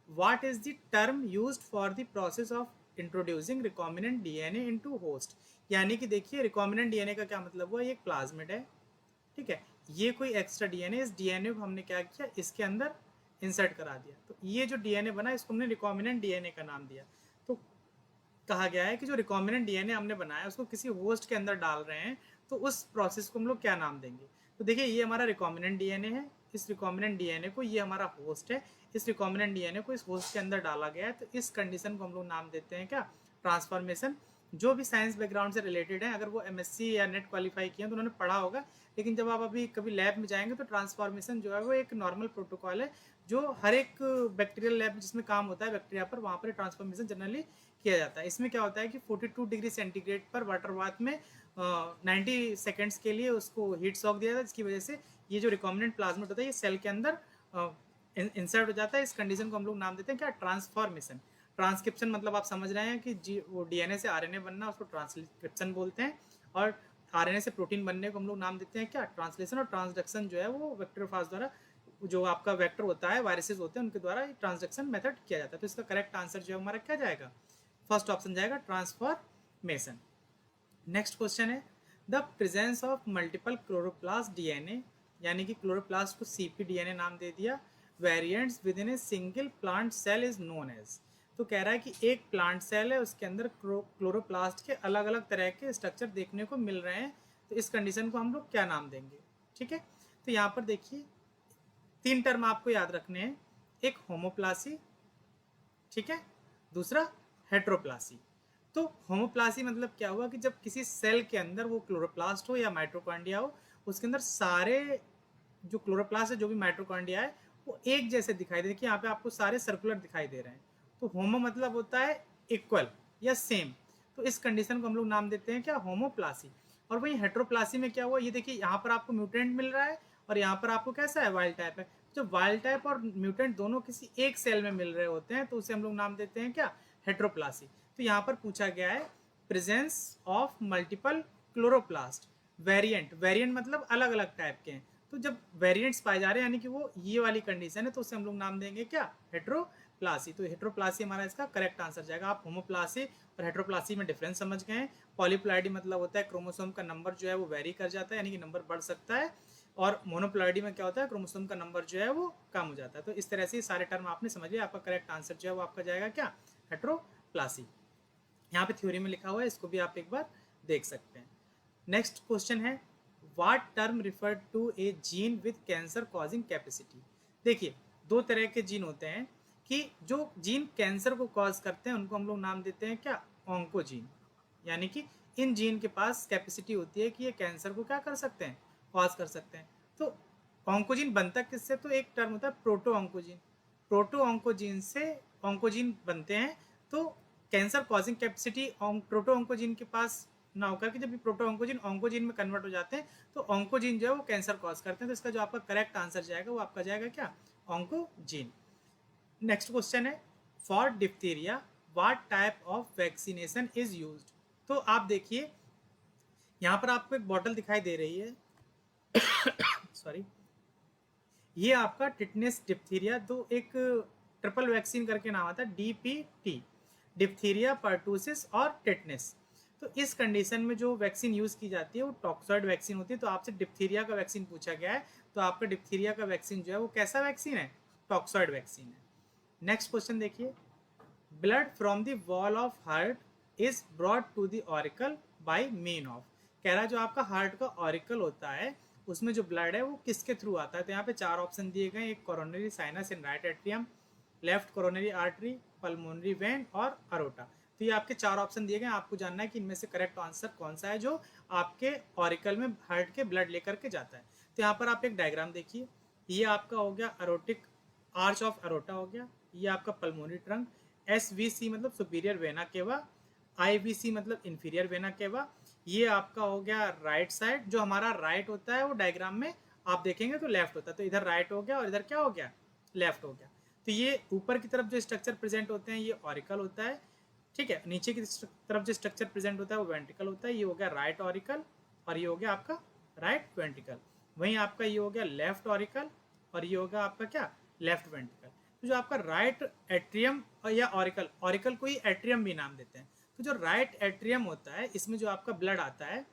what is the term used for the process of introducing recombinant DNA into host, यानी कि देखिए रिकॉम्बिनेंट डीएनए का क्या मतलब हुआ, ये एक प्लाज्मिड है, ठीक है। ये कोई एक्स्ट्रा डीएनए, इस डीएनए को हमने क्या किया, इसके अंदर इंसर्ट करा दिया। तो ये जो डीएनए बना इसको हमने रिकॉम्बिनेंट डीएनए का नाम दिया। तो कहा गया है कि जो रिकॉम्बिनेंट डीएनए हमने बनाया उसको किसी होस्ट के अंदर डाल रहे हैं, तो उस प्रोसेस को हम लोग क्या नाम देंगे। तो देखिए ये हमारा रिकॉम्बिनेंट डीएनए है, इस रिकॉम्बिनेंट डीएनए को, ये हमारा होस्ट है, इस रिकॉम्बिनेंट डीएनए को इस होस्ट के अंदर डाला गया है। तो इस कंडीशन को हम लोग नाम देते हैं क्या, ट्रांसफॉर्मेशन। जो भी साइंस बैकग्राउंड से रिलेटेड है, अगर वो एमएससी या नेट क्वालिफाई किए हैं तो उन्होंने पढ़ा होगा, लेकिन जब आप अभी कभी लैब में जाएंगे तो ट्रांसफॉर्मेशन जो है वो एक नॉर्मल प्रोटोकॉल है जो हर एक बैक्टीरियल लैब जिसमें काम होता है बैक्टीरिया पर, वहाँ पर ट्रांसफॉर्मेशन जनरली किया जाता है। इसमें क्या होता है कि 42 डिग्री सेंटीग्रेड पर वाटर बाथ में 90 सेकेंड्स के लिए उसको हीट शॉक दिया जाता है, जिसकी वजह से ये जो रिकॉम्बिनेंट प्लाज्मिड होता है ये सेल के अंदर इंसर्ट हो जाता है। इस कंडीशन को हम लोग नाम देते हैं क्या, ट्रांसफॉर्मेशन। ट्रांसक्रिप्शन मतलब आप समझ रहे हैं कि वो डीएनए से आरएनए बनना, उसको ट्रांसक्रिप्शन बोलते हैं, और आरएनए से प्रोटीन बनने को हम लोग नाम देते हैं क्या, ट्रांसलेशन। और ट्रांसडक्शन जो है वो वेक्टरोफाज द्वारा, जो आपका वेक्टर होता है, वायरसेस होते हैं, उनके द्वारा ट्रांसडक्शन मेथड किया जाता है। तो इसका करेक्ट आंसर जो है हमारा क्या जाएगा, फर्स्ट ऑप्शन जाएगा, ट्रांसफॉर्मेशन। नेक्स्ट क्वेश्चन है, the presence of multiple chloroplast DNA, यानी कि क्लोरोप्लास्ट को सीपी डीएनए नाम दे दिया, variants within a single plant cell is known as. तो कह रहा है कि एक प्लांट सेल है उसके अंदर क्लोरोप्लास्ट के अलग अलग तरह के स्ट्रक्चर देखने को मिल रहे हैं, तो इस कंडीशन को हम लोग क्या नाम देंगे, ठीक है। तो यहाँ पर देखिए 3 टर्म आपको याद रखने हैं, एक होमोप्लासी, ठीक है, दूसरा हेट्रोप्लासी। तो होमोप्लासी मतलब क्या हुआ कि जब किसी सेल के अंदर वो क्लोरोप्लास्ट हो या माइटोकॉन्ड्रिया हो, उसके अंदर सारे जो क्लोरोप्लास्ट है, जो भी माइटोकॉन्ड्रिया है, वो एक जैसे दिखाई दे। देखिए यहाँ पे आपको सारे सर्कुलर दिखाई दे रहे हैं। तो होमो मतलब होता है इक्वल या सेम, तो इस कंडीशन को हम लोग नाम देते हैं क्या, होमोप्लासी। और वहीं हेट्रोप्लासी में क्या हुआ, ये देखिए यहाँ पर आपको म्यूटेंट मिल रहा है और यहाँ पर आपको कैसा है, वाइल्ड टाइप है। जब वाइल्ड टाइप और म्यूटेंट दोनों किसी एक सेल में मिल रहे होते हैं तो उसे हम लोग नाम देते हैं क्या, हेट्रोप्लासी। तो यहाँ पर पूछा गया है presence of multiple chloroplast variant, variant मतलब अलग अलग टाइप के हैं, तो जब वेरिएंट्स पाए जा रहे हैं यानी कि वो ये वाली कंडीशन है तो उसे हम लोग नाम देंगे क्या, हेट्रोप्लासी। तो हेट्रोप्लासी हमारा इसका करेक्ट आंसर जाएगा। आप होमोप्लासी और हेट्रोप्लासी में डिफरेंस समझ गए हैं। पॉलीप्लॉइडी मतलब होता है क्रोमोसोम का नंबर जो है वो वेरी कर जाता है, यानी कि नंबर बढ़ सकता है, और मोनोप्लॉइडी में क्या होता है, क्रोमोसोम का नंबर जो है वो कम हो जाता है। तो इस तरह से सारे टर्म आपने समझ लिया, आपका करेक्ट आंसर जो है वो आपका जाएगा क्या, हेट्रोप्लासी। यहाँ पे थ्योरी में लिखा हुआ है, इसको भी आप एक बार देख सकते हैं। नेक्स्ट क्वेश्चन है what term refer to a gene with cancer causing capacity. देखिए दो तरह के जीन होते हैं कि जो जीन कैंसर को कॉज करते हैं उनको हम लोग नाम देते हैं क्या, ऑन्कोजीन, यानी कि इन जीन के पास कैपेसिटी होती है कि ये कैंसर को क्या कर सकते हैं, कॉज कर सकते हैं। तो ऑन्कोजीन बनता किससे, तो एक टर्म होता है प्रोटो ऑन्कोजीन, प्रोटो ऑन्कोजीन से ऑन्कोजीन बनते हैं। तो cancer causing capacity proto oncogene के पास ना होकर के जब भी प्रोटो ऑन्कोजीन ऑन्कोजीन में कन्वर्ट हो जाते हैं तो ऑन्कोजीन जो है वो कैंसर कॉज करते हैं। तो इसका जो आपका करेक्ट आंसर जाएगा वो आपका जाएगा क्या, ऑन्कोजीन। नेक्स्ट क्वेश्चन है for diphtheria what type of vaccination is used. तो आप देखिए यहाँ पर आपको एक बॉटल दिखाई दे रही है सॉरी, ये आपका टिटनेस डिप्थीरिया, तो एक ट्रिपल वैक्सीन करके नाम आता है DPT, डिप्थीरिया, पर्टूसिस और टिटनेस। तो इस कंडीशन में जो वैक्सीन यूज की जाती है वो टॉक्सॉइड वैक्सीन होती है। तो आपसे डिप्थीरिया का वैक्सीन पूछा गया है, तो आपका डिप्थीरिया का वैक्सीन जो है वो कैसा वैक्सीन है, टॉक्सॉइड वैक्सीन है। नेक्स्ट क्वेश्चन देखिए blood from the wall of heart is brought to the auricle by mean of. कह रहा है जो आपका हार्ट का ऑरिकल होता है उसमें जो ब्लड है वो किसके थ्रू आता है। तो यहाँ पे चार ऑप्शन दिए गए, एक coronary sinus in right atrium, left coronary artery, pulmonary vein और अरोटा। तो ये आपके चार ऑप्शन दिए गए, आपको जानना है कि इनमें से करेक्ट आंसर कौन सा है जो आपके ऑरिकल में हार्ट के ब्लड लेकर के जाता है। तो यहाँ पर आप एक डायग्राम देखिए, ये आपका हो गया अरोटिक आर्च ऑफ अरोटा हो गया, ये आपका पल्मोनरी ट्रंक, SVC मतलब सुपीरियर वेना केवा, IVC मतलब इंफीरियर वेना केवा, ये आपका हो गया राइट साइड। जो हमारा राइट होता है वो डायग्राम में आप देखेंगे तो लेफ्ट होता है, तो इधर राइट हो गया और इधर क्या हो गया, लेफ्ट हो गया। तो ये ऊपर की तरफ जो स्ट्रक्चर प्रेजेंट होते हैं ये ऑरिकल होता है, ठीक है। नीचे की तरफ जो स्ट्रक्चर प्रेजेंट होता है वो वेंट्रिकल होता है। ये हो गया राइट ऑरिकल और ये हो गया आपका राइट वेंट्रिकल। वहीं आपका ये हो गया लेफ्ट ऑरिकल और ये होगा आपका क्या, लेफ्ट वेंट्रिकल। तो जो आपका राइट एट्रियम या ऑरिकल, ऑरिकल को ही एट्रियम भी नाम देते हैं। तो जो राइट एट्रियम होता है इसमें जो आपका ब्लड आता है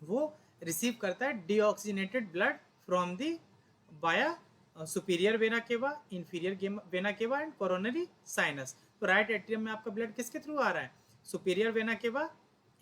वो रिसीव करता है डीऑक्सीजनेटेड ब्लड फ्रॉम दी बाया superior vena cava, inferior vena cava and coronary sinus. तो राइट एट्रियम में आपका ब्लड किसके थ्रू आ रहा है, superior vena cava,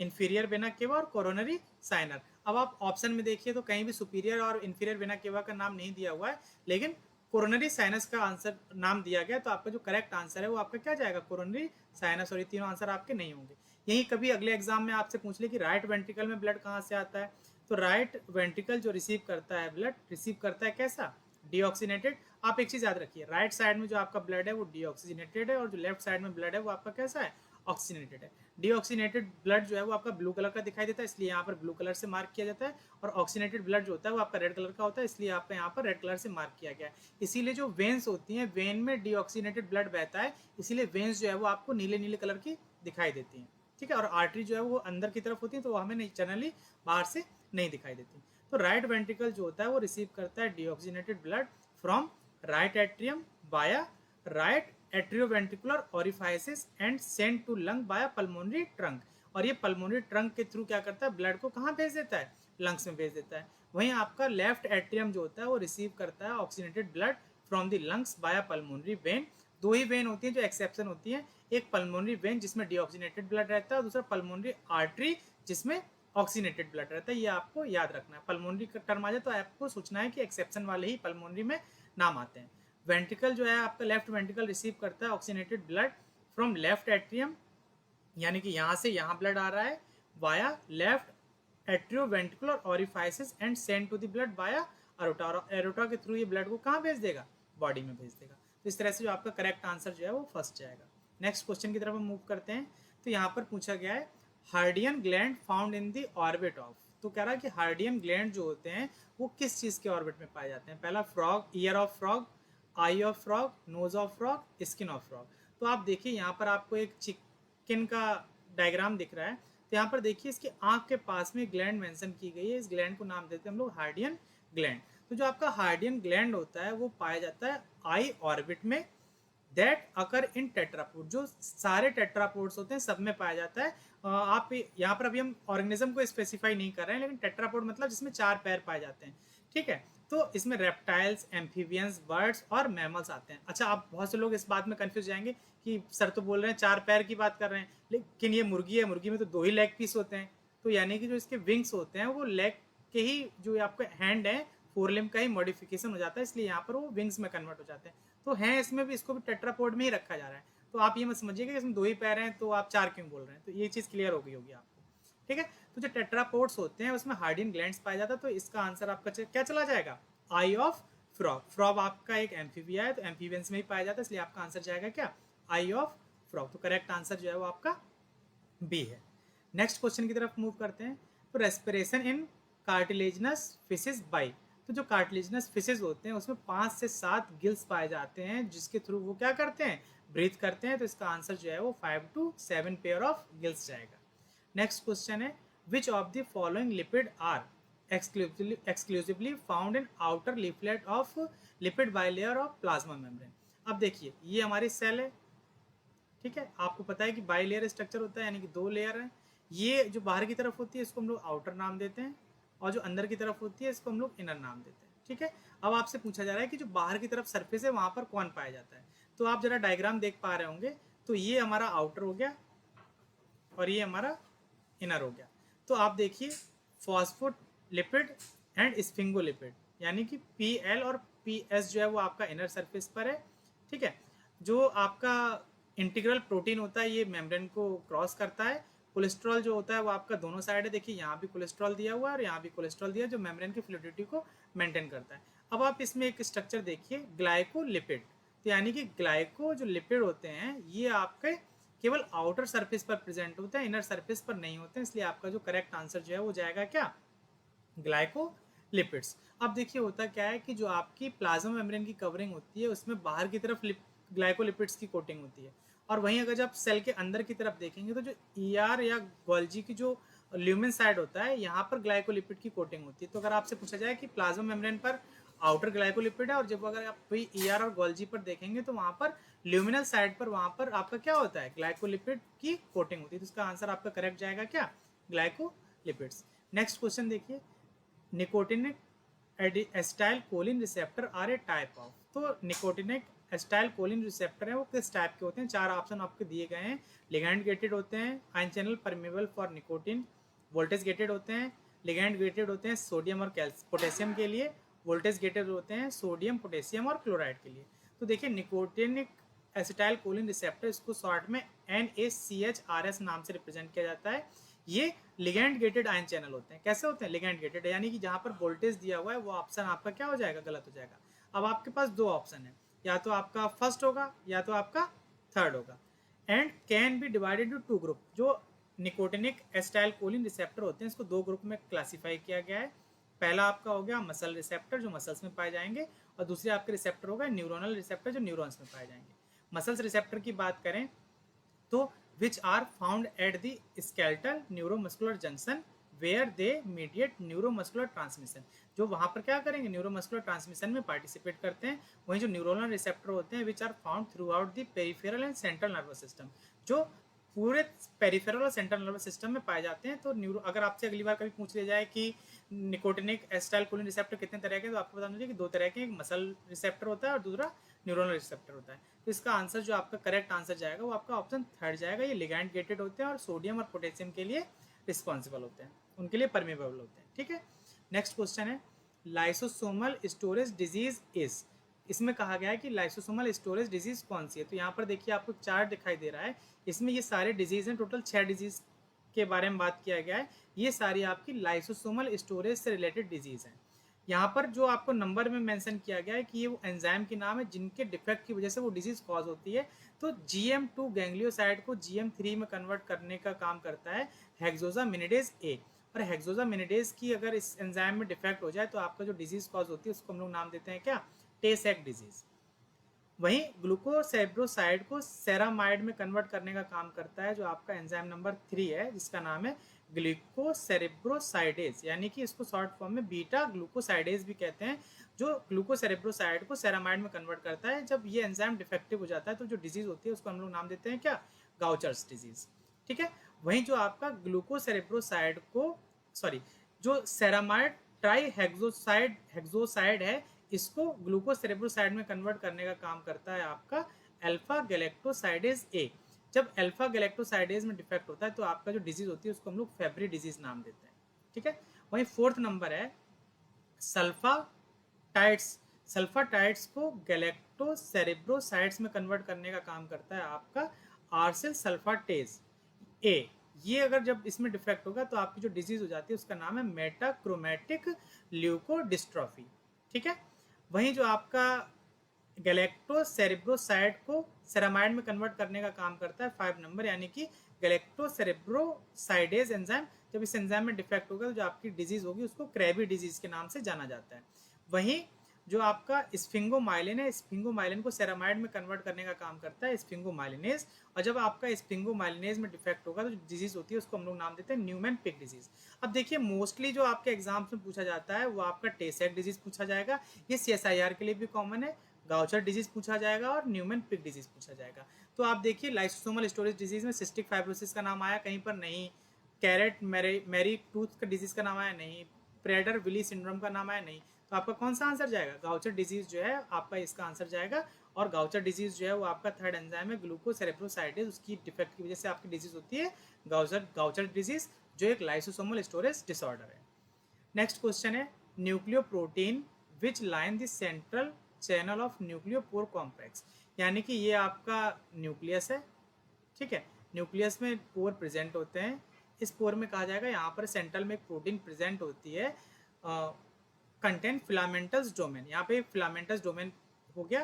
inferior vena cava और कोरोनरी साइनर। अब आप ऑप्शन में देखिए तो कहीं भी सुपीरियर और इंफीरियर वेना केवा का नाम नहीं दिया हुआ है, लेकिन कोरोनरी साइनस का आंसर नाम दिया गया। तो आपका जो करेक्ट आंसर है वो आपका क्या जाएगा, कोरोनरी साइनस। और ये तीनों आंसर आपके नहीं होंगे। यही कभी अगले एग्जाम में आपसे पूछ ले कि राइट वेंट्रिकल में ब्लड कहाँ से आता है, तो राइट वेंट्रिकल जो रिसीव करता है ब्लड, रिसीव करता है कैसा, डीऑक्सीनेटेड। आप एक चीज याद रखिए, राइट साइड में जो आपका ब्लड है वो डीऑक्सीजनेटेड है और जो लेफ्ट साइड में ब्लड है वो आपका कैसा है, ऑक्सीजनेटेड है। डीऑक्सीनेटेड ब्लड जो है वो आपका ब्लू कलर का दिखाई देता है, इसलिए यहाँ पर ब्लू कलर से मार्क किया जाता है। और ऑक्सीजनेटेड ब्लड जो होता है वो आपका रेड कलर का होता है, इसलिए आपका यहाँ पर रेड कलर से मार्क किया गया है। इसीलिए जो वेन्स होती हैं, वेन में डीऑक्सीनेटेड ब्लड बहता है, इसीलिए वेन्स जो है वो आपको नीले नीले कलर की दिखाई देती हैं, ठीक है। और आर्टरी जो है वो अंदर की तरफ होती है, तो वो हमें जनरली बाहर से नहीं दिखाई देती। तो राइट वेंट्रिकल जो होता है वो रिसीव करता है deoxygenated blood from right atrium via right atrioventricular orifices and send to lung via pulmonary trunk. और ये पल्मोनरी ट्रंक के थ्रू क्या करता है, ब्लड को कहाँ भेज देता है, लंग्स में भेज देता है। वहीं आपका लेफ्ट एट्रियम जो होता है वो रिसीव करता है oxygenated blood from the lungs बाया पल्मोनरी वेन। दो ही वेन होती है जो एक्सेप्शन होती है, एक पल्मोनरी वेन जिसमें डीऑक्सीनेटेड ब्लड रहता है और दूसरा पल्मोनरी आर्टरी जिसमें ऑक्सीनेटेड ब्लड रहता है। ये आपको याद रखना है। पल्मोनरी का टर्म आ जाए तो आपको सोचना है कि एक्सेप्शन वाले ही पल्मोनरी में नाम आते हैं। वेंट्रिकल जो है आपका लेफ्ट वेंट्रिकल रिसीव करता है oxygenated blood from left atrium, यानी कि यहाँ से यहाँ ब्लड आ रहा है via left atrioventricular orifices and send to the blood via aorta. और एरोटा के थ्रू ये ब्लड को कहाँ भेज देगा, बॉडी में भेज देगा। तो इस तरह से जो आपका करेक्ट आंसर जो है वो फर्स्ट जाएगा। नेक्स्ट क्वेश्चन की तरफ हम मूव करते हैं। तो यहाँ पर पूछा गया है Harderian gland found in the orbit of. तो कह रहा है कि हार्डियन ग्लैंड जो होते हैं वो किस चीज़ के ऑर्बिट में पाए जाते हैं। पहला frog, ear of frog, eye of frog, nose of frog, skin of frog. तो आप देखिए यहाँ पर आपको एक चिकन का डायग्राम दिख रहा है। तो यहाँ पर देखिए इसकी आँख के पास में ग्लैंड मेंशन की गई है। इस ग्लैंड को नाम देते हैं हम लोग हार्डियन ग्लैंड। तो जो आपका हार्डियन ग्लैंड होता है वो पाया जाता है आई ऑर्बिट में, दैट अकर इन टेट्रापोड। जो सारे टेट्रापोड्स होते हैं सब में पाया जाता है। आप यहाँ पर अभी हम ऑर्गेनिज्म को स्पेसिफाई नहीं कर रहे हैं, लेकिन टेट्रापोड मतलब जिसमें 4 पैर पाए जाते हैं, ठीक है। तो इसमें रेप्टाइल्स, एम्फीबियंस, बर्ड्स और मैमल्स आते हैं। अच्छा, आप बहुत से लोग इस बात में कंफ्यूज जाएंगे कि सर तो बोल रहे हैं 4 पैर की बात कर रहे हैं, लेकिन ये मुर्गी है, मुर्गी में तो 2 ही लेग पीस होते हैं। तो यानी कि जो इसके विंग्स होते हैं वो लेग के ही, जो आपका हैंड है, फोरलिम का ही मॉडिफिकेशन हो जाता है, इसलिए यहाँ पर वो विंग्स में कन्वर्ट हो जाते हैं। तो हैं इसमें भी, इसको भी टेट्रापोड में ही रखा जा रहा है। तो आप ये मत समझिएगा कि इसमें 2 ही पैर हैं तो आप 4 क्यों बोल रहे हैं। तो ये चीज़ क्लियर हो गई होगी आपको, ठीक है। तो जो टेट्रापोड्स होते हैं उसमें हार्डियन ग्लैंड्स पाया जाता है। तो इसका आंसर आपका क्या चला जाएगा, आई ऑफ फ्रॉग। फ्रॉग आपका एक एम्फीबिया है, तो एम्फीबियंस में ही पाया जाता है, इसलिए आपका आंसर जाएगा क्या, आई ऑफ फ्रॉग। तो करेक्ट आंसर जो है वो आपका बी है। नेक्स्ट क्वेश्चन की तरफ मूव करते हैं। तो respiration in cartilaginous fishes by. तो जो कार्टिलेजिनस फिशेस होते हैं उसमें 5 से 7 गिल्स पाए जाते हैं, जिसके थ्रू वो क्या करते हैं, ब्रीथ करते हैं। तो इसका आंसर जो है वो 5 to 7 पेयर ऑफ गिल्स जाएगा। नेक्स्ट क्वेश्चन है, which of the following lipid are exclusively found in outer leaflet of lipid bilayer of plasma membrane। अब देखिए ये हमारी सेल है, ठीक है। आपको पता है कि बाइलेयर स्ट्रक्चर होता है, यानी कि 2 लेयर है। ये जो बाहर की तरफ होती है इसको हम लोग आउटर नाम देते हैं, और जो अंदर की तरफ होती है इसको हम लोग इनर नाम देते हैं, ठीक है। अब आपसे पूछा जा रहा है कि जो बाहर की तरफ सरफेस है वहाँ पर कौन पाया जाता है। तो आप जरा डायग्राम देख पा रहे होंगे। तो ये हमारा आउटर हो गया और ये हमारा इनर हो गया। तो आप देखिए फॉस्फोलिपिड एंड स्फिंगोलिपिड, यानी कि PL और PS जो है वो आपका इनर सरफेस पर है, ठीक है। जो आपका इंटीग्रल प्रोटीन होता है ये मेम्ब्रेन को क्रॉस करता है। कोलेस्ट्रॉल जो होता है वो आपका दोनों साइड है, देखिए यहाँ भी कोलेस्ट्रॉल दिया हुआ है और यहाँ भी कोलेस्ट्रॉल दिया है, जो मेम्ब्रेन की फ्लूइडिटी को मेंटेन करता है। अब आप इसमें एक स्ट्रक्चर देखिए, ग्लाइकोलिपिड। तो यानी कि ग्लाइको जो लिपिड होते हैं ये आपके केवल आउटर सरफेस पर प्रेजेंट होते हैं, इनर सरफेस पर नहीं होते हैं, इसलिए आपका जो करेक्ट आंसर जो है वो जाएगा क्या, ग्लाइकोलिपिड्स। अब देखिए होता क्या है कि जो आपकी प्लाज्मा मेम्ब्रेन की कवरिंग होती है उसमें बाहर की तरफ ग्लाइकोलिपिड्स की कोटिंग होती है, और वहीं अगर जब सेल के अंदर की तरफ देखेंगे तो जो ER या गोल्जी की जो ल्यूमेन साइड होता है यहाँ पर ग्लाइकोलिपिड की कोटिंग होती है। तो अगर आपसे पूछा जाए कि प्लाज्मा मेम्ब्रेन पर आउटर ग्लाइकोलिपिड है, और जब अगर आप वही ER और गोल्जी पर देखेंगे तो वहाँ पर ल्यूमिनल साइड पर वहाँ पर आपका क्या होता है, ग्लाइकोलिपिड की कोटिंग होती है। तो इसका आंसर आपका करेक्ट जाएगा क्या, ग्लाइकोलिपिड्स। नेक्स्ट क्वेश्चन देखिए, nicotinic acetylcholine receptor are a type of. तो निकोटिनिक एसिटाइल कोलिन रिसेप्टर है वो किस टाइप के होते हैं, 4 ऑप्शन आपको दिए गए हैं। लिगैंड गेटेड होते हैं, ion channel permeable for nicotine, voltage gated होते हैं, लिगैंड गेटेड होते हैं सोडियम और पोटेशियम के लिए, वोल्टेज गेटेड होते हैं सोडियम, पोटेशियम और क्लोराइड के लिए। तो देखिए निकोटिनिक एसिटाइल कोलिन रिसेप्टर, इसको शॉर्ट में NaCHRS नाम से रिप्रेजेंट किया जाता है। ये लिगैंड गेटेड आयन चैनल होते हैं। कैसे होते हैं, लिगैंड गेटेड, यानी कि जहाँ पर वोल्टेज दिया हुआ है वो ऑप्शन आपका क्या हो जाएगा, गलत हो जाएगा। अब आपके पास 2 ऑप्शन है, या तो आपका फर्स्ट होगा या तो आपका थर्ड होगा। And can be divided to 2 group. जो निकोटिनिक एसिटाइल कोलिन रिसेप्टर होते हैं इसको 2 ग्रुप में क्लासीफाई किया गया है। पहला आपका हो गया मसल रिसेप्टर, जो मसल्स में पाए जाएंगे, और दूसरे आपके रिसेप्टर होगा न्यूरोनल रिसेप्टर, जो न्यूरॉन्स में पाए जाएंगे। मसल्स रिसेप्टर की बात करें तो which are found at the skeletal neuromuscular junction where they mediate neuromuscular transmission। जो वहाँ पर क्या करेंगे, न्यूरोमस्कुलर ट्रांसमिशन में पार्टिसिपेट करते हैं। वहीं जो न्यूरोनल रिसेप्टर होते हैं which are found throughout the peripheral and central nervous system, जो पूरे पेरिफेरल और सेंट्रल नर्वस सिस्टम में पाए जाते हैं। तो न्यूरो, अगर आपसे अगली बार कभी पूछ लिया जाए कि निकोटिनिक एसिटाइल कोलिन रिसेप्टर कितने तरह के, तो आपको बता दीजिए कि 2 तरह के, एक मसल रिसेप्टर होता है और दूसरा न्यूरोनल रिसेप्टर होता है। तो इसका आंसर जो आपका करेक्ट आंसर जाएगा वो आपका ऑप्शन थर्ड जाएगा। ये लिगैंड गेटेड होते हैं और सोडियम और पोटेशियम के लिए रिस्पॉन्सिबल होते हैं, उनके लिए परमेबल होते हैं, ठीक है। नेक्स्ट क्वेश्चन है, लाइसोसोमल स्टोरेज डिजीज इज। इसमें कहा गया है कि लाइसोसोमल स्टोरेज डिजीज कौन सी है। तो यहाँ पर देखिए आपको चार्ट दिखाई दे रहा है, इसमें ये सारे डिजीज हैं, टोटल 6 डिजीज के बारे में बात किया गया है। ये सारी आपकी लाइसोसोमल स्टोरेज से रिलेटेड डिजीज हैं। यहाँ पर जो आपको नंबर में मेंशन किया गया है कि ये वो एंजाइम के नाम है जिनके डिफेक्ट की वजह से वो डिजीज कॉज होती है। तो GM2 गैंग्लियोसाइड को GM3 में कन्वर्ट करने का काम करता है हेक्सोसामिनिडेज A। और हेक्सोसामिनेडेज की अगर इस एंजाइम में डिफेक्ट हो जाए तो आपका जो डिजीज कॉज होती है उसको हम लोग नाम देते हैं क्या, टे सेक डिजीज। वहीं ग्लूकोसेब्रोसाइड को सेरामाइड में कन्वर्ट करने का काम करता है जो आपका एंजाइम नंबर 3 है, जिसका नाम है ग्लूकोसेरेब्रोसाइडेज, यानी कि इसको शॉर्ट फॉर्म में बीटा ग्लूकोसाइडेज भी कहते हैं, जो ग्लूकोसेरेब्रोसाइड को सेरामाइड में कन्वर्ट करता है। जब ये एंजाइम डिफेक्टिव हो जाता है तो जो डिजीज होती है उसको हम लोग नाम देते हैं क्या, गाउचर्स डिजीज। ठीक है। वहीं जो आपका ग्लूकोसेरेब्रोसाइड को सॉरी जो सेरामाइड ट्राई हेक्सोसाइड है, इसको ग्लूकोसेरेब्रोसाइड में कन्वर्ट करने का काम करता है आपका अल्फा गैलेक्टोसाइडेज ए। जब अल्फा गैलेक्टोसाइडेज में डिफेक्ट होता है तो आपका जो डिजीज होती है उसको हम लोग फेब्री डिजीज नाम देते हैं। ठीक है। वहीं फोर्थ नंबर है सल्फाटाइड्स। सल्फाटाइड्स को गैलेक्टोसेरेब्रोसाइड्स में कन्वर्ट करने का काम करता है आपका आर्सेल सल्फाटेज ए। ये अगर जब इसमें डिफेक्ट होगा तो आपकी जो डिजीज हो जाती है उसका नाम है मेटाक्रोमेटिक ल्यूकोडिस्ट्रॉफी। ठीक है। वहीं जो आपका गैलेक्टोसेरेब्रोसाइड को सेरामाइड में कन्वर्ट करने का काम करता है 5 नंबर, यानी कि गैलेक्टोसेरेब्रोसाइडेज एंजाइम। जब इस एंजाइम में डिफेक्ट होगा तो जो आपकी डिजीज होगी उसको क्रेबी डिजीज के नाम से जाना जाता है। वहीं जो आपका स्फिंगोमाइलिन है, स्फिंगोमाइलिन को सेरामाइड में कन्वर्ट करने का काम करता है स्फिंगोमाइलिनेज, और जब आपका स्फिंगोमाइलिनेज में डिफेक्ट होगा तो जो डिजीज होती है उसको हम लोग नाम देते हैं न्यूमैन पिक डिजीज। अब देखिए मोस्टली जो आपके एग्जाम्स में पूछा जाता है वो आपका टे सेक डिजीज पूछा जाएगा, ये CSIR के लिए भी कॉमन है, गाउचर डिजीज पूछा जाएगा और न्यूमैन पिक डिजीज पूछा जाएगा। तो आप देखिए लाइसोसोमल स्टोरेज डिजीज में सिस्टिक फाइब्रोसिस का नाम आया कहीं पर नहीं, कैरेट मैरी टूथ का डिजीज का नाम आया नहीं, प्रेडर विली सिंड्रोम का नाम आया नहीं, तो आपका कौन सा आंसर जाएगा, गाउचर डिजीज जो है आपका इसका आंसर जाएगा। और गाउचर डिजीज जो है वो आपका थर्ड एंजाइम है ग्लूकोसेरेब्रोसाइडेज, उसकी डिफेक्ट की वजह से आपकी डिजीज होती है गाउचर डिजीज, जो एक लाइसोसोमल स्टोरेज डिसऑर्डर है। नेक्स्ट क्वेश्चन है nucleoprotein which line the central channel of nucleopore complex, यानी कि ये आपका न्यूक्लियस है। ठीक है। न्यूक्लियस में पोर प्रेजेंट होते हैं, इस पोर में कहा जाएगा यहाँ पर सेंट्रल में एक प्रोटीन प्रेजेंट होती है कंटेंट फिलामेंटस डोमेन। यहाँ पे फिलामेंटस डोमेन हो गया,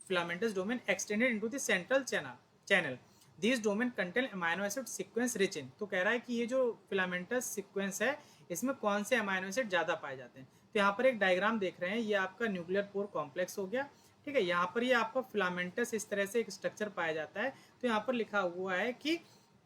filamentous domain extended into the central channel this domain contain amino acid sequence rich in. तो कह रहा है कि ये जो फिलामेंटस सीक्वेंस है इसमें कौन से अमाइनो एसिड ज़्यादा पाए जाते हैं। तो यहाँ पर एक डायग्राम देख रहे हैं, ये आपका न्यूक्लियर पोर कॉम्प्लेक्स हो गया। ठीक है। यहाँ पर ये आपका फिलामेंटस इस तरह से एक स्ट्रक्चर पाया जाता है। तो यहाँ पर लिखा हुआ है कि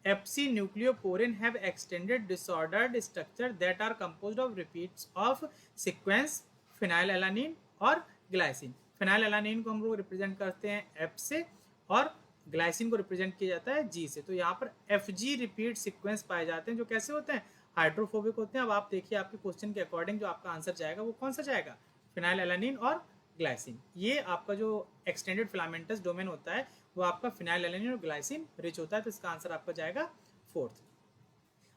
FC nucleoporin have extended disordered structure that are composed of repeats of sequence phenylalanine और ग्लाइसिन। फिनाइलएलानिन को हम लोग रिप्रेजेंट करते हैं F से और ग्लाइसिन को रिप्रेजेंट किया जाता है G से। तो यहाँ पर FG रिपीट सीक्वेंस पाए जाते हैं जो कैसे होते हैं, हाइड्रोफोबिक होते हैं। अब आप देखिए आपके क्वेश्चन के अकॉर्डिंग जो आपका आंसर जाएगा वो कौन सा जाएगा, फिनाइलएलानिन और ग्लाइसिन। ये आपका जो एक्सटेंडेड फिलामेंटस डोमेन होता है वो आपका फिनाइलएलानिन और ग्लाइसिन रिच होता है, तो इसका आंसर आपका जाएगा फोर्थ।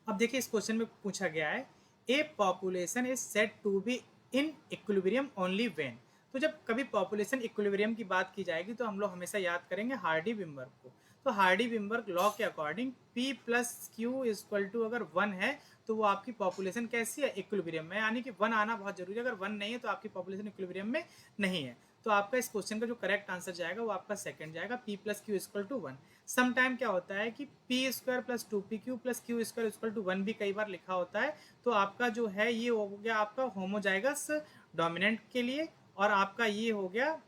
अब देखिए इस क्वेश्चन में पूछा गया है a population is said to be in equilibrium only when. तो जब कभी पॉपुलेशन इक्विलिब्रियम की बात की जाएगी तो हम लोग हमेशा याद करेंगे हार्डी-विम्बर्ग को। तो हार्डी-विम्बर्ग लॉ के according P plus q equal to अगर 1 है तो वो आपकी पॉपुलेशन कैसी है, इक्विलिब्रियम में, यानी कि 1 आना बहुत जरूरी है। अगर 1 नहीं है तो आपकी पॉपुलेशन इक्विलिब्रियम में नहीं है। तो आपका इस क्वेश्चन का जो करेक्ट आंसर जाएगा वो आपका सेकंड जाएगा, P plus q equal to 1। Sometime क्या होता है कि p square plus 2PQ plus q square equal to 1 भी कई बार लिखा होता है। तो आपका जो है ये हो गया आपका होमोजाइगस डोमिनेंट के लिए, और आपका ये हो गया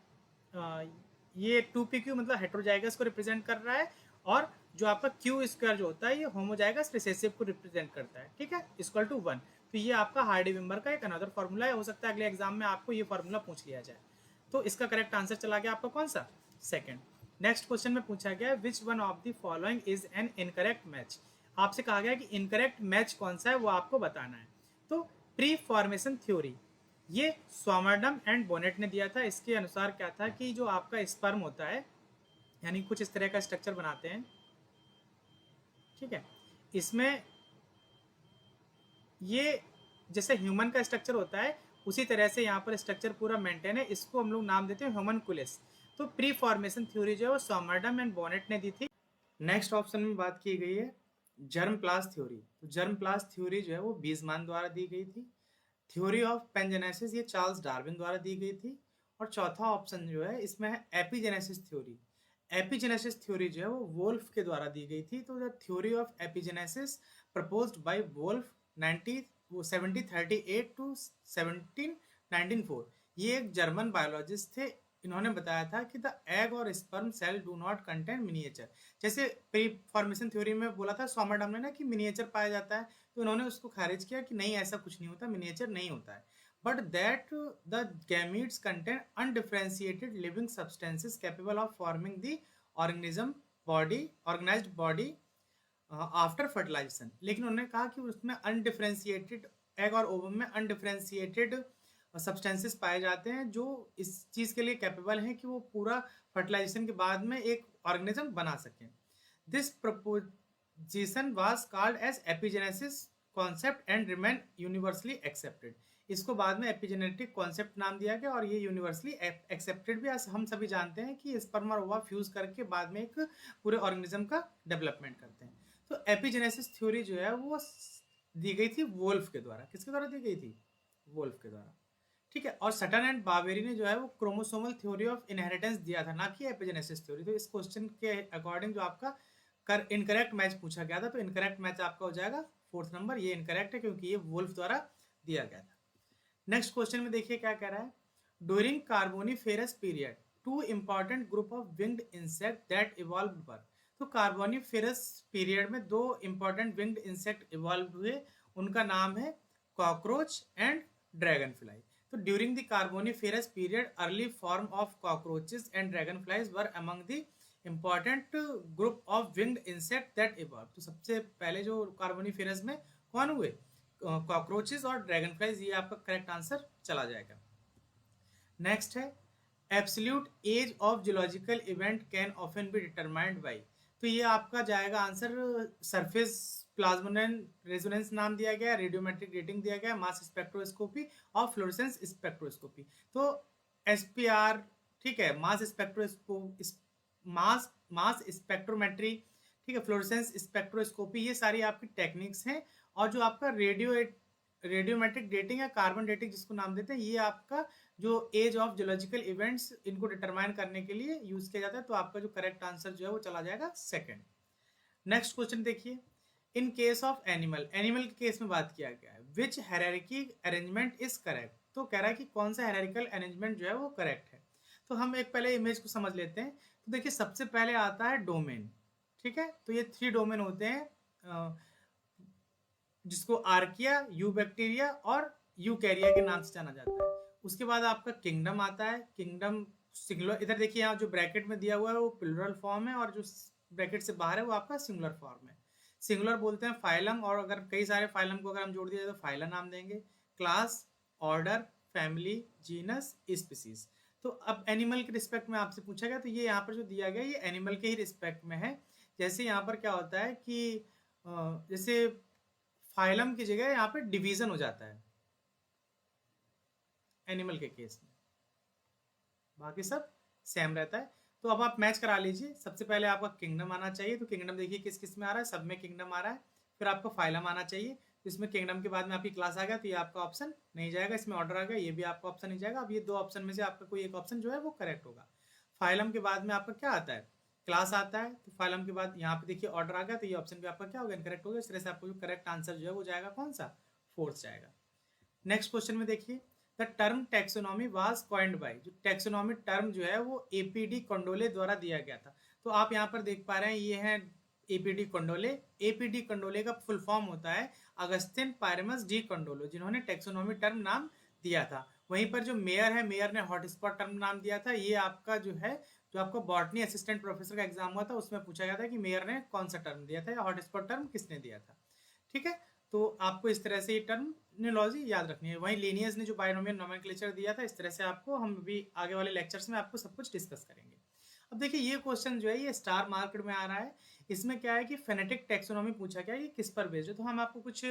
ये 2PQ मतलब हेट्रोजाइगस को रिप्रेजेंट कर रहा है, और जो आपका क्यू स्क्वायर जो होता है ये होमोजाइगस रिसेसिव को रिप्रेजेंट करता है। ठीक है, इक्वल टू 1। तो ये आपका हार्डी-विम्बर का एक अनदर फॉर्मूला है, हो सकता है अगले एग्जाम में आपको ये फॉर्मूला पूछ लिया जाए। तो इसका करेक्ट आंसर चला गया आपका कौन सा, सेकंड। नेक्स्ट क्वेश्चन में पूछा गया है which one of the following is an incorrect match. आपसे कहा गया है कि इनकरेक्ट मैच कौन सा है वो आपको बताना है। तो प्री फॉर्मेशन थ्योरी ये स्वामरडम एंड बोनेट ने दिया था। इसके अनुसार क्या था कि जो आपका स्पर्म होता है यानी कुछ इस तरह का स्ट्रक्चर बनाते हैं। ठीक है, इसमें ये जैसे ह्यूमन का स्ट्रक्चर होता है उसी तरह से यहाँ पर स्ट्रक्चर पूरा मेंटेन है। इसको हम लोग नाम देते हैं ह्यूमनकुलस। तो प्री फॉर्मेशन थ्योरी जो है वो स्वामरडम एंड बोनेट ने दी थी। नेक्स्ट ऑप्शन में बात की गई है जर्म प्लास थ्योरी। तो जर्म प्लास थ्योरी जो है वो बीजमान द्वारा दी गई थी। थ्योरी ऑफ पेंजेनेसिस ये चार्ल्स डार्विन द्वारा दी गई थी। और चौथा ऑप्शन जो है इसमें है एपिजेनेसिस थ्योरी। एपिजेनेसिस थ्योरी जो है वो वोल्फ के द्वारा दी गई थी। तो the theory of epigenesis proposed by Wolff 1738 to 1794, ये एक जर्मन बायोलॉजिस्ट थे। इन्होंने बताया था कि द एग और sperm cell do not contain miniature. जैसे प्री फॉर्मेशन थ्योरी में बोला था सॉमरडम ने ना कि मिनिएचर पाया जाता है, तो इन्होंने उसको खारिज किया कि नहीं, ऐसा कुछ नहीं होता, मिनिएचर नहीं होता है। but that the gametes contain undifferentiated living substances capable of forming the organized body after fertilization. लेकिन उन्होंने कहा कि उसमें अनडिफरेंशिएटेड एग और ओवम में अनडिफरेंशिएटेड सब्सटेंसेस पाए जाते हैं जो इस चीज़ के लिए कैपेबल हैं कि वो पूरा फर्टिलाइजेशन के बाद में एक ऑर्गेनिज्म बना सकें। This proposition was called as epigenesis concept and remain universally accepted. इसको बाद में एपिजेनेटिक कॉन्सेप्ट नाम दिया गया और ये यूनिवर्सली एक्सेप्टेड भी, हम सभी जानते हैं कि स्पर्म और ओवा फ्यूज करके बाद में एक पूरे ऑर्गेनिज्म का डेवलपमेंट करते हैं। तो एपिजेनेसिस थ्योरी जो है वो दी गई थी वोल्फ के द्वारा। किसके द्वारा दी गई थी? वोल्फ के द्वारा, ठीक है। और सटन एंड बावेरी ने जो है वो क्रोमोसोमल थ्योरी ऑफ इनहेरिटेंस दिया था, ना कि एपिजेनेसिस थ्योरी। तो इस क्वेश्चन के अकॉर्डिंग जो आपका इनकरेक्ट मैच पूछा गया था, तो इनकरेक्ट मैच आपका हो जाएगा 4th नंबर। ये इनकरेक्ट है क्योंकि ये वोल्फ द्वारा दिया गया था। नेक्स्ट क्वेश्चन में देखिए क्या कह रहा है। During Carboniferous period two important group of winged insect that evolve were. तो कार्बोनिफेरस पीरियड में दो इंपॉर्टेंट विंग्ड इंसेक्ट इवॉल्व हुए, उनका नाम है कॉकरोच एंड ड्रैगन फ्लाई। तो during the Carboniferous period early form of cockroaches and dragon flies were among the important group of winged insect that evolve. तो सबसे पहले जो कार्बोनिफेरस में कौन हुए? कॉकरोचेस और ड्रैगन फ्लाइज। ये आपका करेक्ट आंसर चला जाएगा। नेक्स्ट है absolute age of geological event can often be determined by. तो ये आपका जाएगा आंसर सरफेस प्लाज्मोनेन रेजोनेंस नाम दिया गया, रेडियोमेट्रिक डेटिंग दिया गया, मास स्पेक्ट्रोस्कोपी और फ्लोरेसेंस स्पेक्ट्रोस्कोपी। तो एसपीआर, ठीक है, मास स्पेक्ट्रोमेट्री, ठीक है, फ्लोरेसेंस स्पेक्ट्रोस्कोपी, ये सारी आपकी टेक्निक्स हैं। और जो आपका रेडियोमेट्रिक डेटिंग या कार्बन डेटिंग जिसको नाम देते हैं, ये आपका जो एज ऑफ जियोलॉजिकल इवेंट्स इनको डिटरमाइन करने के लिए यूज किया जाता है। तो आपका जो करेक्ट आंसर जो है वो चला जाएगा सेकंड। नेक्स्ट क्वेश्चन देखिए। इन केस ऑफ एनिमल के केस में बात किया गया है, विच हायरार्की अरेंजमेंट इज करेक्ट। तो कह रहा है कि कौन सा हायरार्किकल अरेंजमेंट जो है वो करेक्ट है। तो हम एक पहले इमेज को समझ लेते हैं। तो देखिए सबसे पहले आता है डोमेन, ठीक है। तो ये 3 डोमेन होते हैं जिसको आर्किया, यूबैक्टीरिया और यूकैरिया के नाम से जाना जाता है। उसके बाद आपका किंगडम आता है। किंगडम सिंगुलर, इधर देखिए यहाँ जो ब्रैकेट में दिया हुआ है वो प्लूरल फॉर्म है और जो ब्रैकेट से बाहर है वो आपका सिंगुलर फॉर्म है। सिंगुलर बोलते हैं फाइलम, और अगर कई सारे फाइलम को अगर हम जोड़ दिया तो फाइला नाम देंगे। Class, order, family, genus, species. तो अब एनिमल के रिस्पेक्ट में आपसे पूछा गया, तो ये यहाँ पर जो दिया गया ये एनिमल के ही रिस्पेक्ट में है। जैसे यहाँ पर क्या होता है कि जैसे फाइलम की जगह यहाँ पे डिवीजन हो जाता है एनिमल के केस में, बाकी सब सेम रहता है। तो अब आप मैच करा लीजिए। सबसे पहले आपका किंगडम आना चाहिए, तो किंगडम देखिए किस किस में आ रहा है, सब में किंगडम आ रहा है। फिर आपको फाइलम आना चाहिए, तो इसमें किंगडम के बाद में आपकी क्लास आ गया, तो ये आपका ऑप्शन नहीं जाएगा। इसमें ऑर्डर आ गया, ये भी आपका ऑप्शन नहीं जाएगा। अब ये 2 ऑप्शन में से आपका कोई एक ऑप्शन जो है वो करेक्ट होगा। फाइलम के बाद में आपका क्या आता है? क्लास आता है। तो फाइलम के बाद यहाँ पे देखिए ऑर्डर आ गया, तो ये ऑप्शन भी आपका क्या होगा? इनकरेक्ट होगा। इस तरह से आपको जो करेक्ट आंसर जो है वो जाएगा कौन सा? 4th जाएगा। नेक्स्ट क्वेश्चन में देखिए, the term taxonomy was coined bye. जो टैक्सोनॉमी टर्म जो है वो एपीडी कंडोले द्वारा दिया गया था। तो आप यहाँ पर देख पा रहे हैं ये है एपीडी कंडोले। एपीडी कंडोले का फुल फॉर्म होता है अगस्तिन पायरेमस डी कंडोलो, जिन्होंने टैक्सोनॉमी टर्म नाम दिया था। वहीं पर जो मेयर है, मेयर ने हॉटस्पॉट टर्म नाम दिया था। ये आपका जो है, जो आपको बॉटनी असिस्टेंट प्रोफेसर का एग्जाम हुआ था उसमें पूछा गया था कि मेयर ने कौन सा टर्म दिया था या हॉटस्पॉट टर्म किसने दिया था, ठीक है। तो आपको इस तरह से ये टर्मिनोलॉजी याद रखनी है। वहीं लीनियस ने जो बायनोमियल नोमेनक्लेचर दिया था, इस तरह से आपको हम भी आगे वाले लेक्चर्स में आपको सब कुछ डिस्कस करेंगे। अब देखिए ये क्वेश्चन जो है ये स्टार मार्केट में आ रहा है। इसमें क्या है कि फेनेटिक टैक्सोनॉमी पूछा गया, ये किस पर बेस्ड है। तो हम आपको कुछ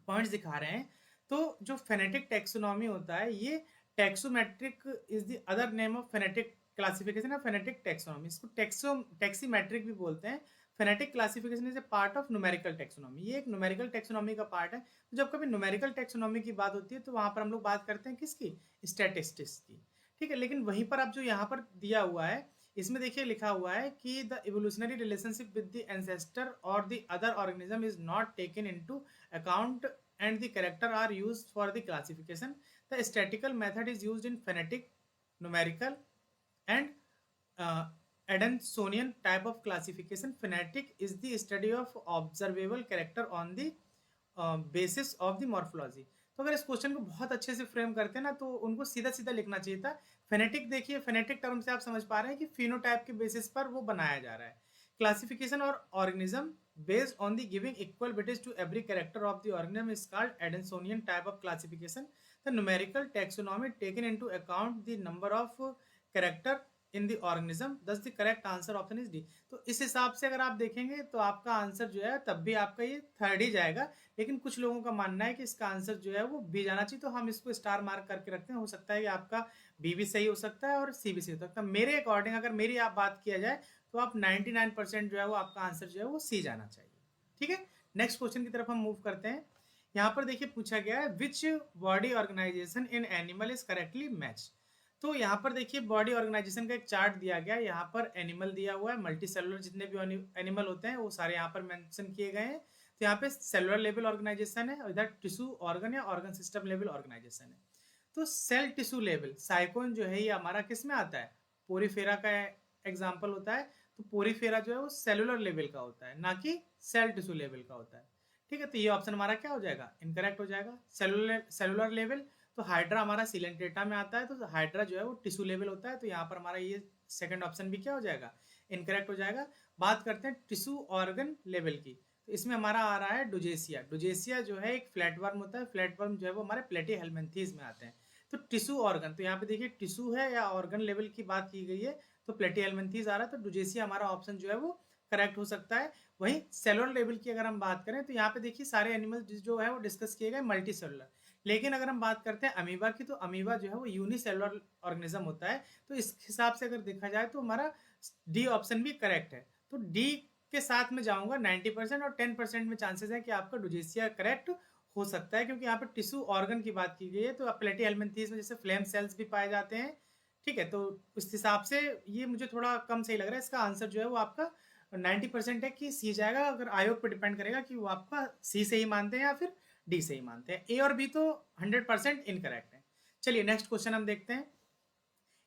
पॉइंट्स दिखा रहे हैं। तो जो फेनेटिक टैक्सोनॉमी होता है ये taxometric is the other name of phenetic classification of phenetic taxonomy. इसको टैक्सीमेट्रिक भी बोलते हैं। Phenetic classification is a part of numerical taxonomy. ये एक न्यूमेरिकल टैक्सोनॉमी का पार्ट है। तो जब कभी न्यूमेरिकल टैक्सोनॉमी की बात होती है तो वहां पर हम लोग बात करते हैं किसकी? स्टैटिस्टिक्स की, ठीक है। लेकिन वहीं पर अब जो यहाँ पर दिया हुआ है इसमें देखिए लिखा हुआ है कि the evolutionary relationship with the ancestor और the other organism is not taken into account and the character are used for the classification. The statistical method is used in phonetic, numerical and Adansonian type of classification. Phonetic is the study of observable character on the basis of the morphology. तो अगर इस क्वेश्चन को बहुत अच्छे से फ्रेम करते हैं ना तो उनको सीधा सीधा लिखना चाहिए था. फेनेटिक देखिए, फेनेटिक टर्म से आप समझ पा रहे हैं कि फिनोटाइप के बेसिस पर वो बनाया जा रहा है. क्लासिफिकेशन और organism based on the giving equal weightage to every character of the organism is called Adansonian type of classification. The numerical taxonomy taken into account the number of character in the organism. Thus the correct answer option is D. तो इस हिसाब से अगर आप देखेंगे तो आपका आंसर जो है तब भी आपका ये थर्ड ही जाएगा, लेकिन कुछ लोगों का मानना है कि इसका आंसर जो है वो बी जाना चाहिए, तो हम इसको स्टार मार्क करके रखते हैं. हो सकता है कि आपका बी भी सही हो सकता है और सी भी सही हो सकता है. मेरे अकॉर्डिंग अगर मेरी आप बात किया जाए तो आप 99% जो है वो आपका आंसर जो है वो सी जाना चाहिए. ठीक है, नेक्स्ट क्वेश्चन की तरफ हम मूव करते हैं. यहाँ पर देखिए पूछा गया है which body organization in animal is correctly match. तो यहाँ पर देखिए बॉडी ऑर्गेनाइजेशन का एक चार्ट दिया गया है. यहाँ पर एनिमल दिया हुआ है, मल्टी सेलुलर जितने भी एनिमल होते हैं वो सारे यहाँ पर मेंशन किए गए हैं. तो यहाँ पे सेलुलर लेवल ऑर्गेनाइजेशन है और इधर टिश्यू ऑर्गन या ऑर्गन सिस्टम लेवल ऑर्गेनाइजेशन है. तो सेल टिश्यू लेवल साइकोन जो है ये हमारा किस में आता है, पोरीफेरा का एग्जाम्पल होता है. तो पोरीफेरा जो है वो सेलुलर लेवल का होता है, ना कि सेल टिश्यू लेवल का होता है. ठीक है, तो ये ऑप्शन हमारा क्या हो जाएगा, इनकरेक्ट हो जाएगा. सेलुलर लेवल तो हाइड्रा हमारा सिलेंट्रेटा में आता है, तो हाइड्रा जो है वो टिश्यू लेवल होता है. तो यहाँ पर हमारा ये सेकंड ऑप्शन भी क्या हो जाएगा, इनकरेक्ट हो जाएगा. बात करते हैं टिश्यू ऑर्गन लेवल की, तो इसमें हमारा आ रहा है डुजेसिया. डुजेसिया जो है एक फ्लैटवर्म होता है. फ्लैटवर्म जो है वो हमारे प्लेटीहेल्मिन्थीज में आते हैं. तो टिश्यू ऑर्गन, तो यहाँ पे देखिए टिश्यू है या ऑर्गन लेवल की बात की गई है, तो प्लेटीहेल्मिन्थीज आ रहा है. तो डुजेसिया हमारा ऑप्शन जो है वो करेक्ट हो सकता है. वहीं सेलुलर लेवल की अगर हम बात करें तो यहाँ पे देखिए सारे एनिमल्स जो है वो डिस्कस किए गए मल्टी सेलुलर. लेकिन अगर हम बात करते हैं अमीबा की, तो अमीबा जो है वो यूनिसेलुलर ऑर्गेनिज्म होता है. तो इस हिसाब से अगर देखा जाए तो हमारा डी ऑप्शन भी करेक्ट है. तो डी के साथ में जाऊंगा. 90% और 10% में चांसेस है कि आपका डुजेसिया करेक्ट हो सकता है, क्योंकि यहाँ पर टिश्यू ऑर्गन की बात की गई है. तो प्लेटीहेल्मिन्थीज में जैसे फ्लेम सेल्स भी पाए जाते हैं. ठीक है, तो उस हिसाब से ये मुझे थोड़ा कम सही लग रहा है. इसका आंसर जो है वो आपका 90% है कि सी जाएगा. अगर आयोग पर डिपेंड करेगा कि वो आपका सी से ही मानते हैं या फिर डी से ही मानते हैं. ए और बी तो 100% इनकरेक्ट है. चलिए नेक्स्ट क्वेश्चन हम देखते हैं.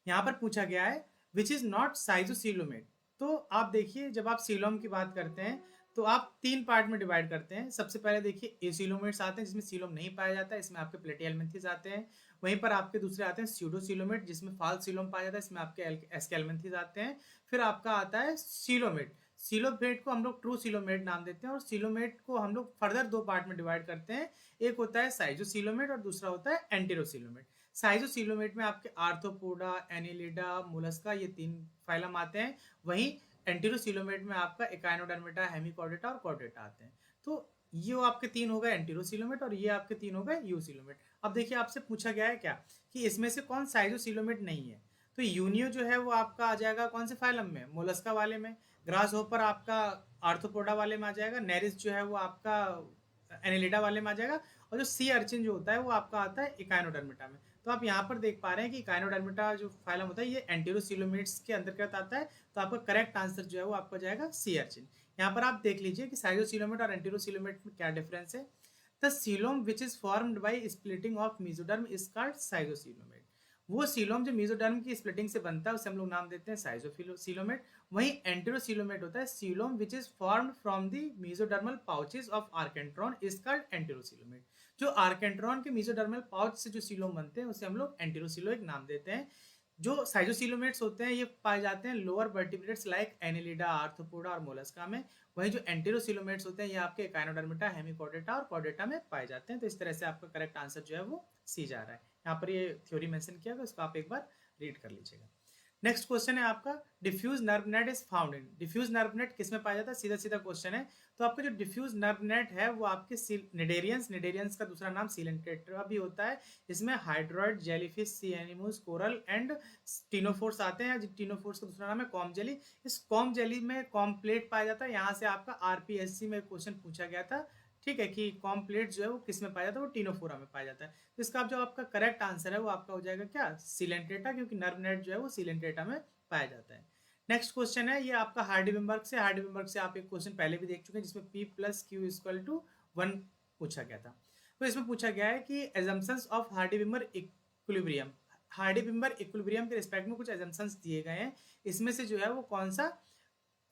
यहाँ पर पूछा गया है विच इज नॉट साइजोसीलोमेट. तो आप देखिए जब आप सीलोम की बात करते हैं तो आप तीन पार्ट में डिवाइड करते हैं. सबसे पहले देखिए एसीलोमेट्स आते हैं जिसमें सीलोम नहीं पाया जाता है, इसमें आपके प्लेटीहेल्मिन्थीज आते हैं. वहीं पर आपके दूसरे आते हैं स्यूडोसीलोमेट जिसमें फाल्स सीलोम पाया जाता है, इसमें आपके एस्केल्मिन्थीज आते हैं. फिर आपका आता है सीलोमेट. सीलोमेट को हम लोग ट्रू सीलोमेट नाम देते हैं और सीलोमेट को हम लोग फर्दर दो पार्ट में डिवाइड करते हैं. एक होता है साइजोसीलोमेट और दूसरा होता है एंटेरोसीलोमेट. साइजोसीलोमेट में आपके आर्थ्रोपोडा, एनिलिडा, मोलस्का ये तीन फाइलम आते हैं. वहीं एंटेरोसीलोमेट में आपका एकाइनोडर्मेटा, हेमिकॉर्डेटा और कॉर्डेटा आते हैं. तो ये आपके तीन हो गए एंटेरोसीलोमेट और ये आपके तीन हो गए यूसीलोमेट. अब देखिए आपसे पूछा गया है क्या कि इसमें से कौन साइजोसीलोमेट नहीं है. तो यूनियो जो है वो आपका आ जाएगा कौन से फाइलम में, मोलस्का वाले में. ग्रास होपर आपका आर्थ्रोपोडा वाले में आ जाएगा. नेरिस जो है वो आपका एनिलिडा वाले में आ जाएगा. और जो सी अर्चिन जो होता है वो आपका आता है इकाइनोडर्मेटा में. तो आप यहाँ पर देख पा रहे हैं कि इकाइनोडर्मेटा जो फाइलम होता है ये एंटेरोसीलोमेट्स के अंतर्गत आता है. तो आपका करेक्ट आंसर जो है वो आपका जाएगा सी अर्चिन. यहाँ पर आप देख लीजिए कि साइजोसीलोमेट और एंटेरोसीलोमेट में क्या डिफरेंस है. The coelom which is formed by splitting of mesoderm is called schizocoelomate. वो सीलोम जो मेसोडर्म की स्प्लिटिंग से बनता है उसे हम लोग नाम देते हैं साइजोसीलोमेट. वहीं एंटेरोसीलोमेट होता है coelom which is formed from the mesodermal pouches of archenteron is called enterocoelomate. जो आर्केंट्रॉन के मेसोडर्मल पाउच से जो सीलोम बनते हैं उसे हम लोग एंटेरोसीलोइक नाम देते हैं. जो साइजोसीलोमेट्स होते हैं ये पाए जाते हैं lower vertebrates like Annelida, arthropoda और मोलस्का में. वहीं जो एंटेरोसीलोमेट्स होते हैं ये आपके एकाइनोडर्मेटा, हेमिकॉर्डेटा और कॉर्डेटा में पाए जाते हैं. तो इस तरह से आपका करेक्ट आंसर जो है वो सी जा रहा है. यहाँ पर ये थ्योरी मेंशन किया है, उसको आप एक बार रीड कर लीजिएगा. नेक्स्ट क्वेश्चन है आपका diffuse nerve net is found in. Diffuse nerve net किसमें पाया जाता है, सीधा सीधा क्वेश्चन है. तो आपका जो डिफ्यूज नर्व नेट है वो आपके निडेरियंस का दूसरा नाम सीलेंटेट्रा भी होता है. इसमें hydroid, jellyfish, sea animals, coral and ctenophores आते हैं. टीनोफोर्स का दूसरा नाम है कॉम जेली. इस कॉम जेली में कॉम्प्लेट पाया जाता है. यहाँ से आपका आरपीएससी में क्वेश्चन पूछा गया था. ठीक है, कि कॉम्प्लेट जो है वो किस में पाया जाता है, वो टीनोफोरा में पाया जाता है. तो इसका जो आपका करेक्ट आंसर है वो आपका हो जाएगा क्या, सीलेंट्रेटा, क्योंकि नर्व नेट जो है वो सीलेंट्रेटा में पाया जाता है. नेक्स्ट क्वेश्चन है ये आपका हार्डी-वेनबर्ग से। हार्डी-वेनबर्ग से आप एक क्वेश्चन पहले भी देख चुके हैं जिसमें P plus q equal to 1 पूछा गया था। तो इसमें पूछा गया है कि assumptions of Hardy-Weinberg equilibrium, Hardy-Weinberg equilibrium के रिस्पेक्ट में कुछ एजम्पशंस दिए गए हैं, इसमें से जो है वो कौन सा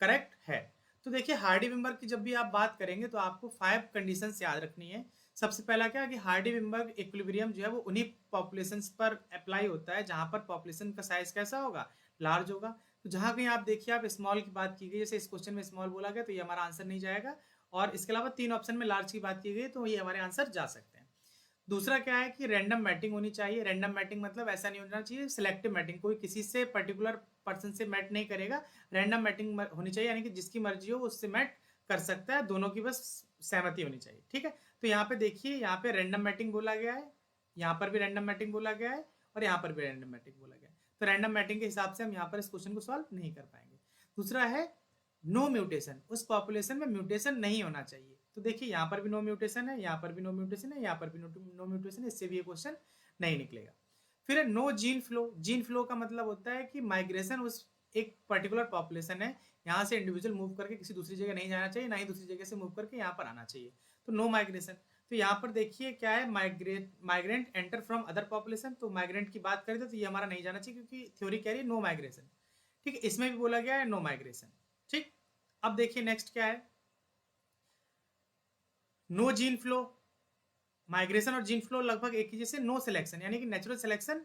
करेक्ट है। तो देखिए हार्डी-वेनबर्ग की जब भी आप बात करेंगे तो आपको 5 कंडीशंस याद रखनी है। सबसे पहला क्या कि हार्डी-वेनबर्ग इक्विलिब्रियम जो है वो उन्हीं पॉपुलेशंस पर अप्लाई होता है जहां पर पॉपुलेशन का साइज कैसा होगा, लार्ज होगा। तो जहां कहीं आप देखिए आप स्मॉल की बात की गई, जैसे इस क्वेश्चन में स्मॉल बोला गया तो ये हमारा आंसर नहीं जाएगा, और इसके अलावा 3 ऑप्शन में लार्ज की बात की गई तो ये हमारे आंसर जा सकते हैं। दूसरा क्या है कि रैंडम मैटिंग होनी चाहिए। रैंडम मैटिंग मतलब ऐसा नहीं होना चाहिए सिलेक्टिव मैटिंग, कोई किसी से पर्टिकुलर पर्सन से मैट नहीं करेगा। रैंडम मैटिंग होनी चाहिए, यानी कि जिसकी मर्जी हो उससे मैट कर सकता है, दोनों की बस सहमति होनी चाहिए। ठीक है, तो यहाँ पे देखिए यहाँ पे रैंडम मैटिंग बोला गया है, यहाँ पर भी रैंडम मैटिंग बोला गया है, और यहाँ पर भी रैंडम मैटिंग बोला गया है। तो रैंडम मैटिंग के हिसाब से हम यहाँ पर इस क्वेश्चन को सॉल्व नहीं कर पाएंगे। दूसरा है नो म्यूटेशन, उस पॉपुलेशन में म्यूटेशन नहीं होना चाहिए। तो देखिए यहाँ पर भी नो म्यूटेशन है, यहाँ पर भी नो म्यूटेशन है, यहाँ पर भी नो म्यूटेशन है, इससे भी ये क्वेश्चन नहीं निकलेगा। फिर है no gene flow. Gene flow का मतलब होता है कि माइग्रेशन उस एक पर्टिकुलर पॉपुलेशन है, यहाँ से इंडिविजुअल मूव करके किसी दूसरी जगह नहीं जाना चाहिए, ना ही दूसरी जगह से मूव करके यहाँ पर आना चाहिए, तो नो माइग्रेशन। तो यहाँ पर देखिए क्या है, migrant enter from other population, तो माइग्रेंट की बात करें तो ये हमारा नहीं जाना चाहिए क्योंकि थ्योरी कह रही है नो माइग्रेशन। ठीक है, इसमें भी बोला गया है नो माइग्रेशन। ठीक, अब देखिए नेक्स्ट क्या है, नो जीन फ्लो। माइग्रेशन और जीन फ्लो लगभग एक ही जैसे। नो सिलेक्शन यानी कि नेचुरल सिलेक्शन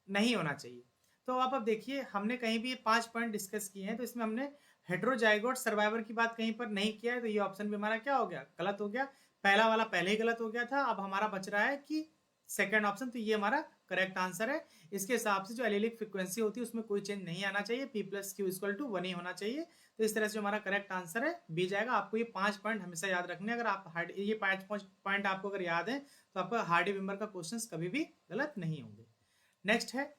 नहीं होना चाहिए। तो आप अब देखिए हमने कहीं भी 5 पॉइंट डिस्कस किए हैं, तो इसमें हमने हेट्रोजाइगोट सर्वाइवर की बात कहीं पर नहीं किया है, तो ये ऑप्शन भी हमारा क्या हो गया, गलत हो गया। पहला वाला पहले ही गलत हो गया था, अब हमारा बच रहा है कि सेकेंड ऑप्शन, तो ये हमारा करेक्ट आंसर है। इसके हिसाब से जो एलिलिक फ्रिक्वेंसी होती है उसमें कोई चेंज नहीं आना चाहिए, P plus q equal to 1 ही होना चाहिए। तो इस तरह से जो हमारा करेक्ट आंसर है बी जाएगा। आपको ये 5 पॉइंट हमेशा याद रखने, अगर आप ये 5 पॉइंट आपको अगर याद है तो आपका हार्डी-वेनबर्ग का क्वेश्चंस कभी भी गलत नहीं होंगे। नेक्स्ट है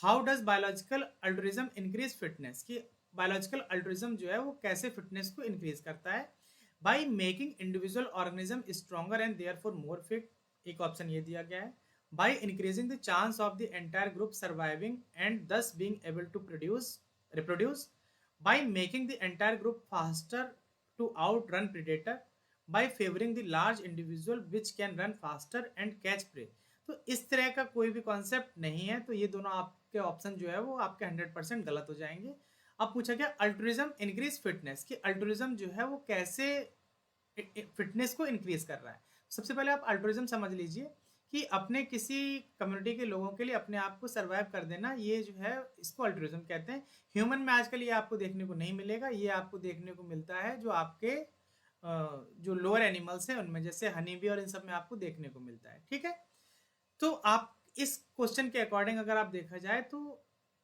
how does biological altruism increase fitness, कि बायोलॉजिकल अल्ट्रुइज्म जो है वो कैसे फिटनेस को इंक्रीज करता है। By making individual organism stronger and therefore more fit, एक ऑप्शन ये दिया गया है। By increasing the chance of the entire group surviving and thus being able to reproduce, by making the entire group faster to outrun predator, by favoring the large individual which can run faster and catch prey। तो इस तरह का कोई भी कॉन्सेप्ट नहीं है, तो ये दोनों आपके ऑप्शन जो है वो आपके 100% गलत हो जाएंगे। अब पूछा गया अल्ट्रुइज्म इंक्रीज फिटनेस, कि अल्ट्रुइज्म जो है वो कैसे फिटनेस को इंक्रीज कर रहा है। सबसे पहले आप अल्ट्रुइज्म समझ लीजिए कि अपने किसी कम्युनिटी के लोगों के लिए अपने आप को सर्वाइव कर देना, ये जो है इसको अल्ट्रुइज्म कहते हैं। ह्यूमन में आजकल ये आपको देखने को नहीं मिलेगा, ये आपको देखने को मिलता है जो आपके जो लोअर एनिमल्स हैं उनमें, जैसे हनी बी और इन सब में आपको देखने को मिलता है। ठीक है, तो आप इस क्वेश्चन के अकॉर्डिंग अगर आप देखा जाए तो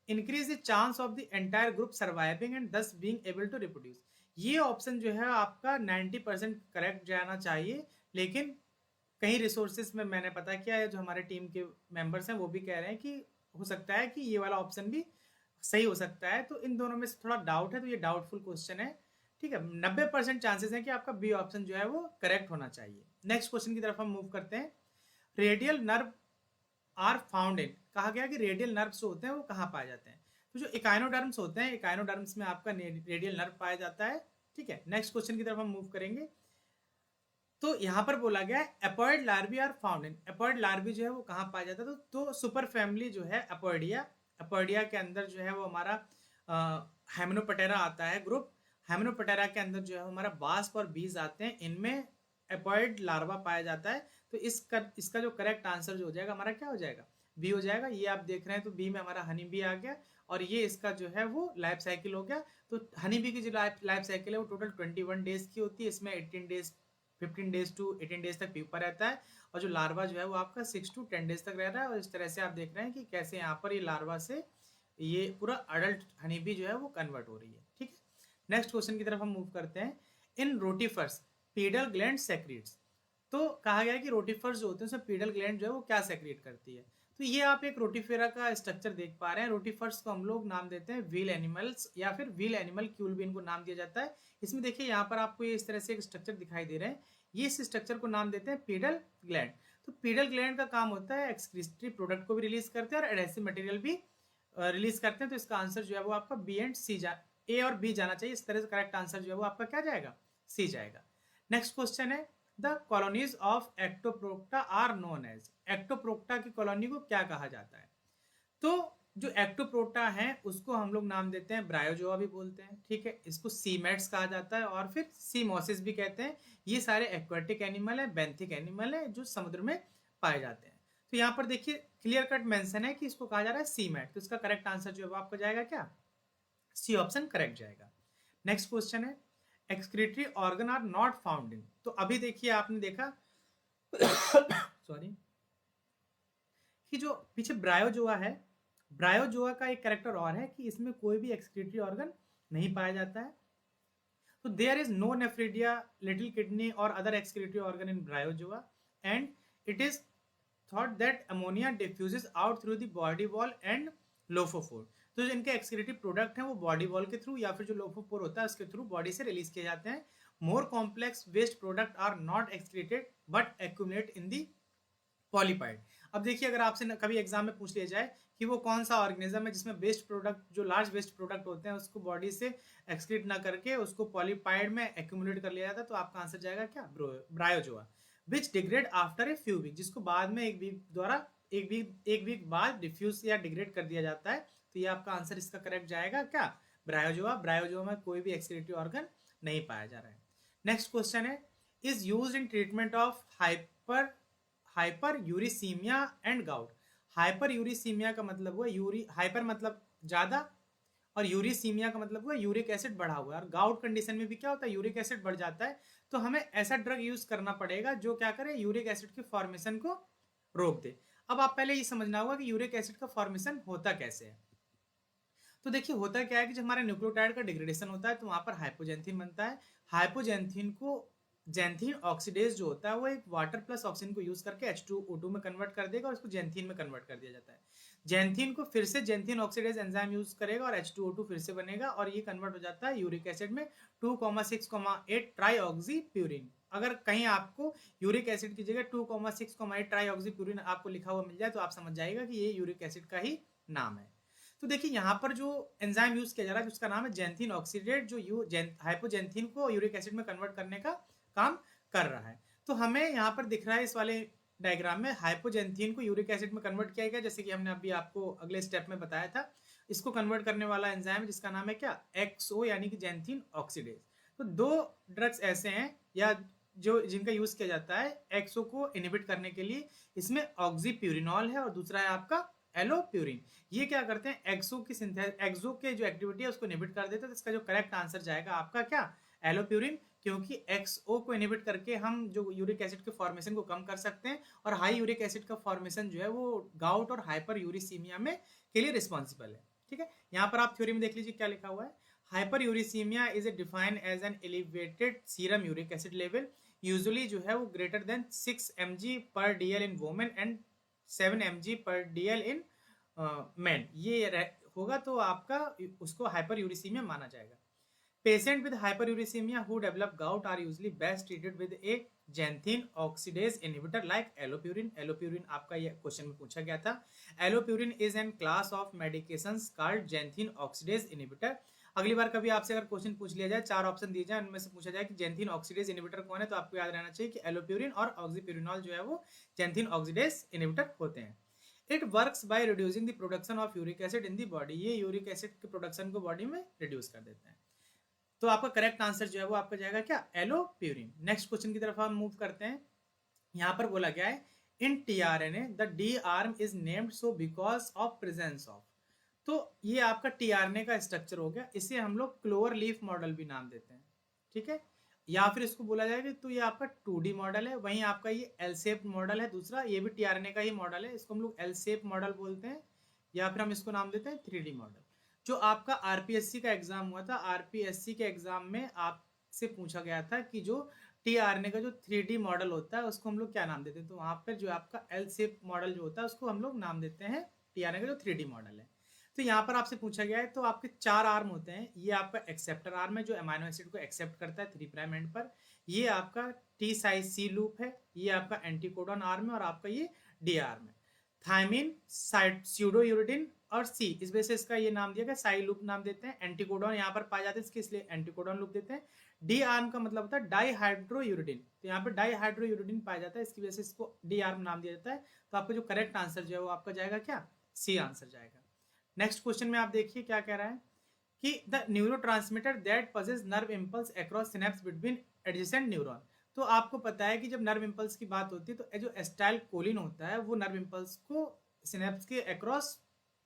increase the chance of the entire group surviving and thus being able to reproduce, ये ऑप्शन जो है आपका 90% करेक्ट जाना चाहिए। लेकिन कई रिसोर्सेज में मैंने पता किया है, जो हमारे टीम के मेंबर्स हैं वो भी कह रहे हैं कि हो सकता है कि ये वाला ऑप्शन भी सही हो सकता है। तो इन दोनों में से थोड़ा डाउट है, तो ये डाउटफुल क्वेश्चन है। ठीक है, 90% चांसेस हैं कि आपका बी ऑप्शन जो है वो करेक्ट होना चाहिए। नेक्स्ट क्वेश्चन की तरफ हम मूव करते हैं। Radial nerve are found in, कहा गया कि रेडियल नर्व्स जो होते हैं वो कहाँ पाए जाते हैं। तो जो इकाइनोडर्म्स होते हैं, इकाइनोडर्म्स में आपका रेडियल नर्व पाया जाता है। ठीक है, नेक्स्ट क्वेश्चन की तरफ हम मूव करेंगे। तो यहाँ पर बोला गया है apoid larvae are found in, apoid larvae जो है वो कहाँ पाया जाता है। तो सुपर फैमिली जो है एपॉइडिया, एपॉइडिया के अंदर जो है वो हमारा हेमनोपटेरा आता है ग्रुप। हेमनोपटेरा के अंदर जो है हमारा बास्प और बीज आते हैं, इनमें एपॉइड लार्वा पाया जाता है। तो इसका जो करेक्ट आंसर जो हो जाएगा हमारा क्या हो जाएगा, बी हो जाएगा। ये आप देख रहे हैं, तो बी में हमारा हनी बी आ गया, और ये इसका जो है वो लाइफ साइकिल हो गया। तो हनी बी की जो लाइफ साइकिल है वो टोटल 21 डेज की होती है, इसमें 15 डेज टू 18 डेज तक प्यूपा रहता है, और जो लार्वा जो है वो आपका 6 to 10 डेज तक रहता है। और इस तरह से आप देख रहे हैं कि कैसे यहाँ पर ये लार्वा से ये पूरा अडल्ट हनी बी जो है वो कन्वर्ट हो रही है। ठीक है, नेक्स्ट क्वेश्चन की तरफ हम मूव करते हैं। इन रोटिफर्स पीडल ग्लैंड सेक्रीट्स, तो कहा गया है कि रोटिफर्स जो होते हैं उसमें पीडल ग्लैंड जो है वो क्या सेक्रेट करती है। तो ये आप एक रोटिफेरा का स्ट्रक्चर देख पा रहे हैं। रोटिफर्स को हम लोग नाम देते हैं व्हील एनिमल्स, या फिर व्हील एनिमल क्यूल भी इनको नाम दिया जाता है। इसमें देखिए यहाँ पर आपको ये इस तरह से एक स्ट्रक्चर दिखाई दे रहे हैं, ये इस स्ट्रक्चर को नाम देते हैं पीडल ग्लैंड। तो पीडल ग्लैंड का काम होता है एक्सक्रीटरी प्रोडक्ट को भी रिलीज करते हैं और एडहेसिव मटेरियल भी रिलीज करते हैं। तो इसका आंसर जो है वो आपका बी एंड सी ए और बी जाना चाहिए, इस तरह से करेक्ट आंसर जो है वो आपका क्या जाएगा, सी जाएगा। नेक्स्ट क्वेश्चन है the colonies of Ectoprocta are known as, Ectoprocta की कॉलोनी को क्या कहा जाता है। तो जो एक्टोप्रोटा है उसको हम लोग नाम देते हैं ब्रायोजोआ भी बोलते हैं, ठीक है, इसको सीमेट्स कहा जाता है और फिर सीमोसिस भी कहते हैं। ये सारे एक्वाटिक एनिमल है, बेंथिक एनिमल है जो समुद्र में पाए जाते हैं। तो यहाँ पर देखिए क्लियर कट मेंशन है कि इसको कहा जा रहा है सीमेट, तो इसका करेक्ट आंसर जो है आपको जाएगा क्या, सी ऑप्शन करेक्ट जाएगा। नेक्स्ट क्वेश्चन है excretory organ are not found in, तो अभी देखिए आपने देखा सॉरी कि जो पीछे ब्रायोजोआ है, ब्रायोजोआ का एक कैरेक्टर और है कि इसमें कोई भी एक्सक्रीटरी ऑर्गन नहीं पाया जाता है। तो there is no nephridia, little kidney और other excretory organ in Bryozoa and it is thought that ammonia diffuses out through the body wall and lophophore. तो जो इनके एक्सक्रीटरी प्रोडक्ट हैं वो बॉडी वॉल के थ्रू या फिर जो लोफोफोर होता है उसके थ्रू बॉडी से रिलीज किए जाते हैं। More complex waste product are not excreted but accumulate in the polypide. अब देखिए अगर आपसे कभी एग्जाम में पूछ लिया जाए कि वो कौन सा ऑर्गेनिज्म है जिसमें वेस्ट प्रोडक्ट, जो लार्ज वेस्ट प्रोडक्ट होते हैं उसको बॉडी से एक्सक्रीट ना करके उसको पॉलीपाइड में एक्यूमुलेट कर लिया जाता है, तो आपका आंसर जाएगा क्या, Bryozoa. Which degrade after a few week, जिसको बाद में एक वीक द्वारा एक वीक बाद डिफ्यूज या डिग्रेड कर दिया जाता है, तो ये आपका आंसर इसका करेक्ट जाएगा क्या, ब्रायोजोआ। ब्रायोजोआ में कोई भी एक्सक्रीटरी ऑर्गन नहीं पाया जा रहा है। नेक्स्ट क्वेश्चन है is used in treatment of hyper uricaemia and gout. Hyper uricaemia का मतलब हुआ हाइपर मतलब ज्यादा और यूरिसीमिया का मतलब हुआ यूरिक एसिड बढ़ा हुआ है, और गाउट कंडीशन में भी क्या होता है, यूरिक एसिड बढ़ जाता है। तो हमें ऐसा ड्रग यूज करना पड़ेगा जो क्या करे, यूरिक एसिड के फॉर्मेशन को रोक दे। अब आप पहले ये समझना होगा कि यूरिक एसिड का फॉर्मेशन होता कैसे है। तो देखिए होता क्या है कि जब हमारे न्यूक्लियोटाइड का डिग्रेडेशन होता है तो वहां पर हाइपोजेंथिन बनता है। हाइपोजेंथिन को जेंथिन ऑक्सीडेज जो होता है वो एक वाटर प्लस ऑक्सीजन को यूज करके H2O2 में कन्वर्ट कर देगा और इसको जेंथिन में कन्वर्ट कर दिया जाता है। जेंथिन को फिर से जेंथिन ऑक्सीडेज एंजाइम यूज करेगा और H2O2 फिर से बनेगा और ये कन्वर्ट हो जाता है यूरिक एसिड में 2,6,8 ट्राईऑक्सीप्यूरिन। अगर कहीं आपको यूरिक एसिड की जगह 2,6,8 ट्राईऑक्सीप्यूरिन आपको लिखा हुआ मिल जाए तो आप समझ जाएगा कि ये यूरिक एसिड का ही नाम है। तो देखिए यहाँ पर जो एंजाइम यूज किया जा रहा है जिसका नाम है जेंथिन ऑक्सीडेट, जो हाइपोजेंथिन को यूरिक एसिड में कन्वर्ट करने का काम कर रहा है। तो हमें यहाँ पर दिख रहा है इस वाले डायग्राम में हाइपोजेंथिन को यूरिक एसिड में कन्वर्ट किया गया, जैसे कि हमने अभी आपको अगले स्टेप में बताया था। इसको कन्वर्ट करने वाला एंजाइम जिसका नाम है क्या, एक्सओ यानी कि जेंथिन ऑक्सीडेज। तो दो ड्रग्स ऐसे हैं या जो जिनका यूज किया जाता है एक्सओ को इनहिबिट करने के लिए, इसमें ऑक्सीप्यूरिनॉल है और दूसरा है आपका एलोप्यूरिन। ये क्या करते हैं, एक्सो के जो एक्टिविटी है उसको इनहिबिट कर देते हैं। तो इसका जो करेक्ट आंसर जाएगा आपका क्या, एलोप्यूरिन, क्योंकि एक्सओ को इनहिबिट करके हम जो यूरिक एसिड के फॉर्मेशन को कम कर सकते हैं और हाई यूरिक एसिड का फॉर्मेशन जो है वो गाउट और हाइपर यूरिसीमिया में के लिए रिस्पॉन्सिबल है। ठीक है, यहाँ पर आप थ्योरी में देख लीजिए क्या लिखा हुआ है। Hyperuricemia is defined as an elevated serum uric acid level usually जो है वो greater than 6 mg/dl in women and 7 mg/dl in man. ये होगा तो आपका उसको हाइपर यूरिसीमिया माना जाएगा। Patient with hyperuricemia who develop gout are usually best treated with a xanthine oxidase inhibitor like allopurinol. Allopurinol आपका ये क्वेश्चन में पूछा गया था। Allopurinol is an class of medications called xanthine oxidase inhibitor. अगली बार कभी आपसे अगर क्वेश्चन पूछ लिया जाए, 4 ऑप्शन दिए जाए, उनमें से पूछा जाए कि जेंथिन ऑक्सीडेज इनहिबिटर कौन है, तो आपको याद रहना चाहिए कि एलोप्यूरिन और ऑक्सीप्यूरिनॉल जो है वो जेंथिन ऑक्सीडेज इनहिबिटर होते हैं। It works by reducing the production of uric acid in the body. ये यूरिक एसिड के प्रोडक्शन को बॉडी में रिड्यूस कर देते हैं। तो आपका करेक्ट आंसर जो है वो आपका जाएगा क्या, एलोप्यूरिन। नेक्स्ट क्वेश्चन की तरफ हम मूव करते हैं। यहाँ पर बोला गया है in tRNA the D arm is named so because of presence of. तो ये आपका टीआरएनए का स्ट्रक्चर हो गया, इसे हम लोग क्लोवर लीफ मॉडल भी नाम देते हैं। ठीक है, या फिर इसको बोला जाएगा तो ये आपका 2D मॉडल है। वहीं आपका ये एल शेप मॉडल है दूसरा, ये भी टीआरएनए का ही मॉडल है, इसको हम लोग एल शेप मॉडल बोलते हैं या फिर हम इसको नाम देते हैं 3D मॉडल। जो आपका आरपीएससी का एग्जाम हुआ था, आरपीएससी के एग्जाम में आपसे पूछा गया था कि जो टीआरएनए का जो 3D मॉडल होता है उसको हम लोग क्या नाम देते हैं, तो वहां पर जो आपका एल शेप मॉडल जो होता है उसको हम लोग नाम देते हैं टीआरएनए का जो 3D मॉडल है। तो यहाँ पर आपसे पूछा गया है तो आपके 4 आर्म होते हैं। ये आपका एक्सेप्टर आर्म है जो अमाइनो एसिड को एक्सेप्ट करता है 3' एंड पर। ये आपका टी साइज सी लूप है। ये आपका एंटीकोडॉन आर्म है और आपका ये डी आर्म है। थायमिन, स्यूडोयूरिडिन और सी, इस वजह से इसका ये नाम दिया गया, साई लूप नाम देते हैं। एंटीकोडॉन यहाँ पर पाए जाते हैं इसके, इसलिए एंटीकोडॉन लूप देते हैं। डी आर्म का मतलब होता है डाईहाइड्रोयूरिडिन, तो यहाँ पर डाईहाइड्रोयूरिडिन पाया जाता है, इसकी वजह से इसको डी आर्म नाम दिया जाता है। तो आपका जो करेक्ट आंसर जो है वो आपका जाएगा क्या, सी आंसर जाएगा। नेक्स्ट क्वेश्चन में आप देखिए क्या कह रहा है कि the neurotransmitter that possess nerve impulse across synapse between adjacent neuron. तो आपको पता है कि जब नर्व इम्पल्स की बात होती है तो जो एस्टाइल कोलिन होता है वो नर्व इम्पल्स को सिनेप्स के अक्रॉस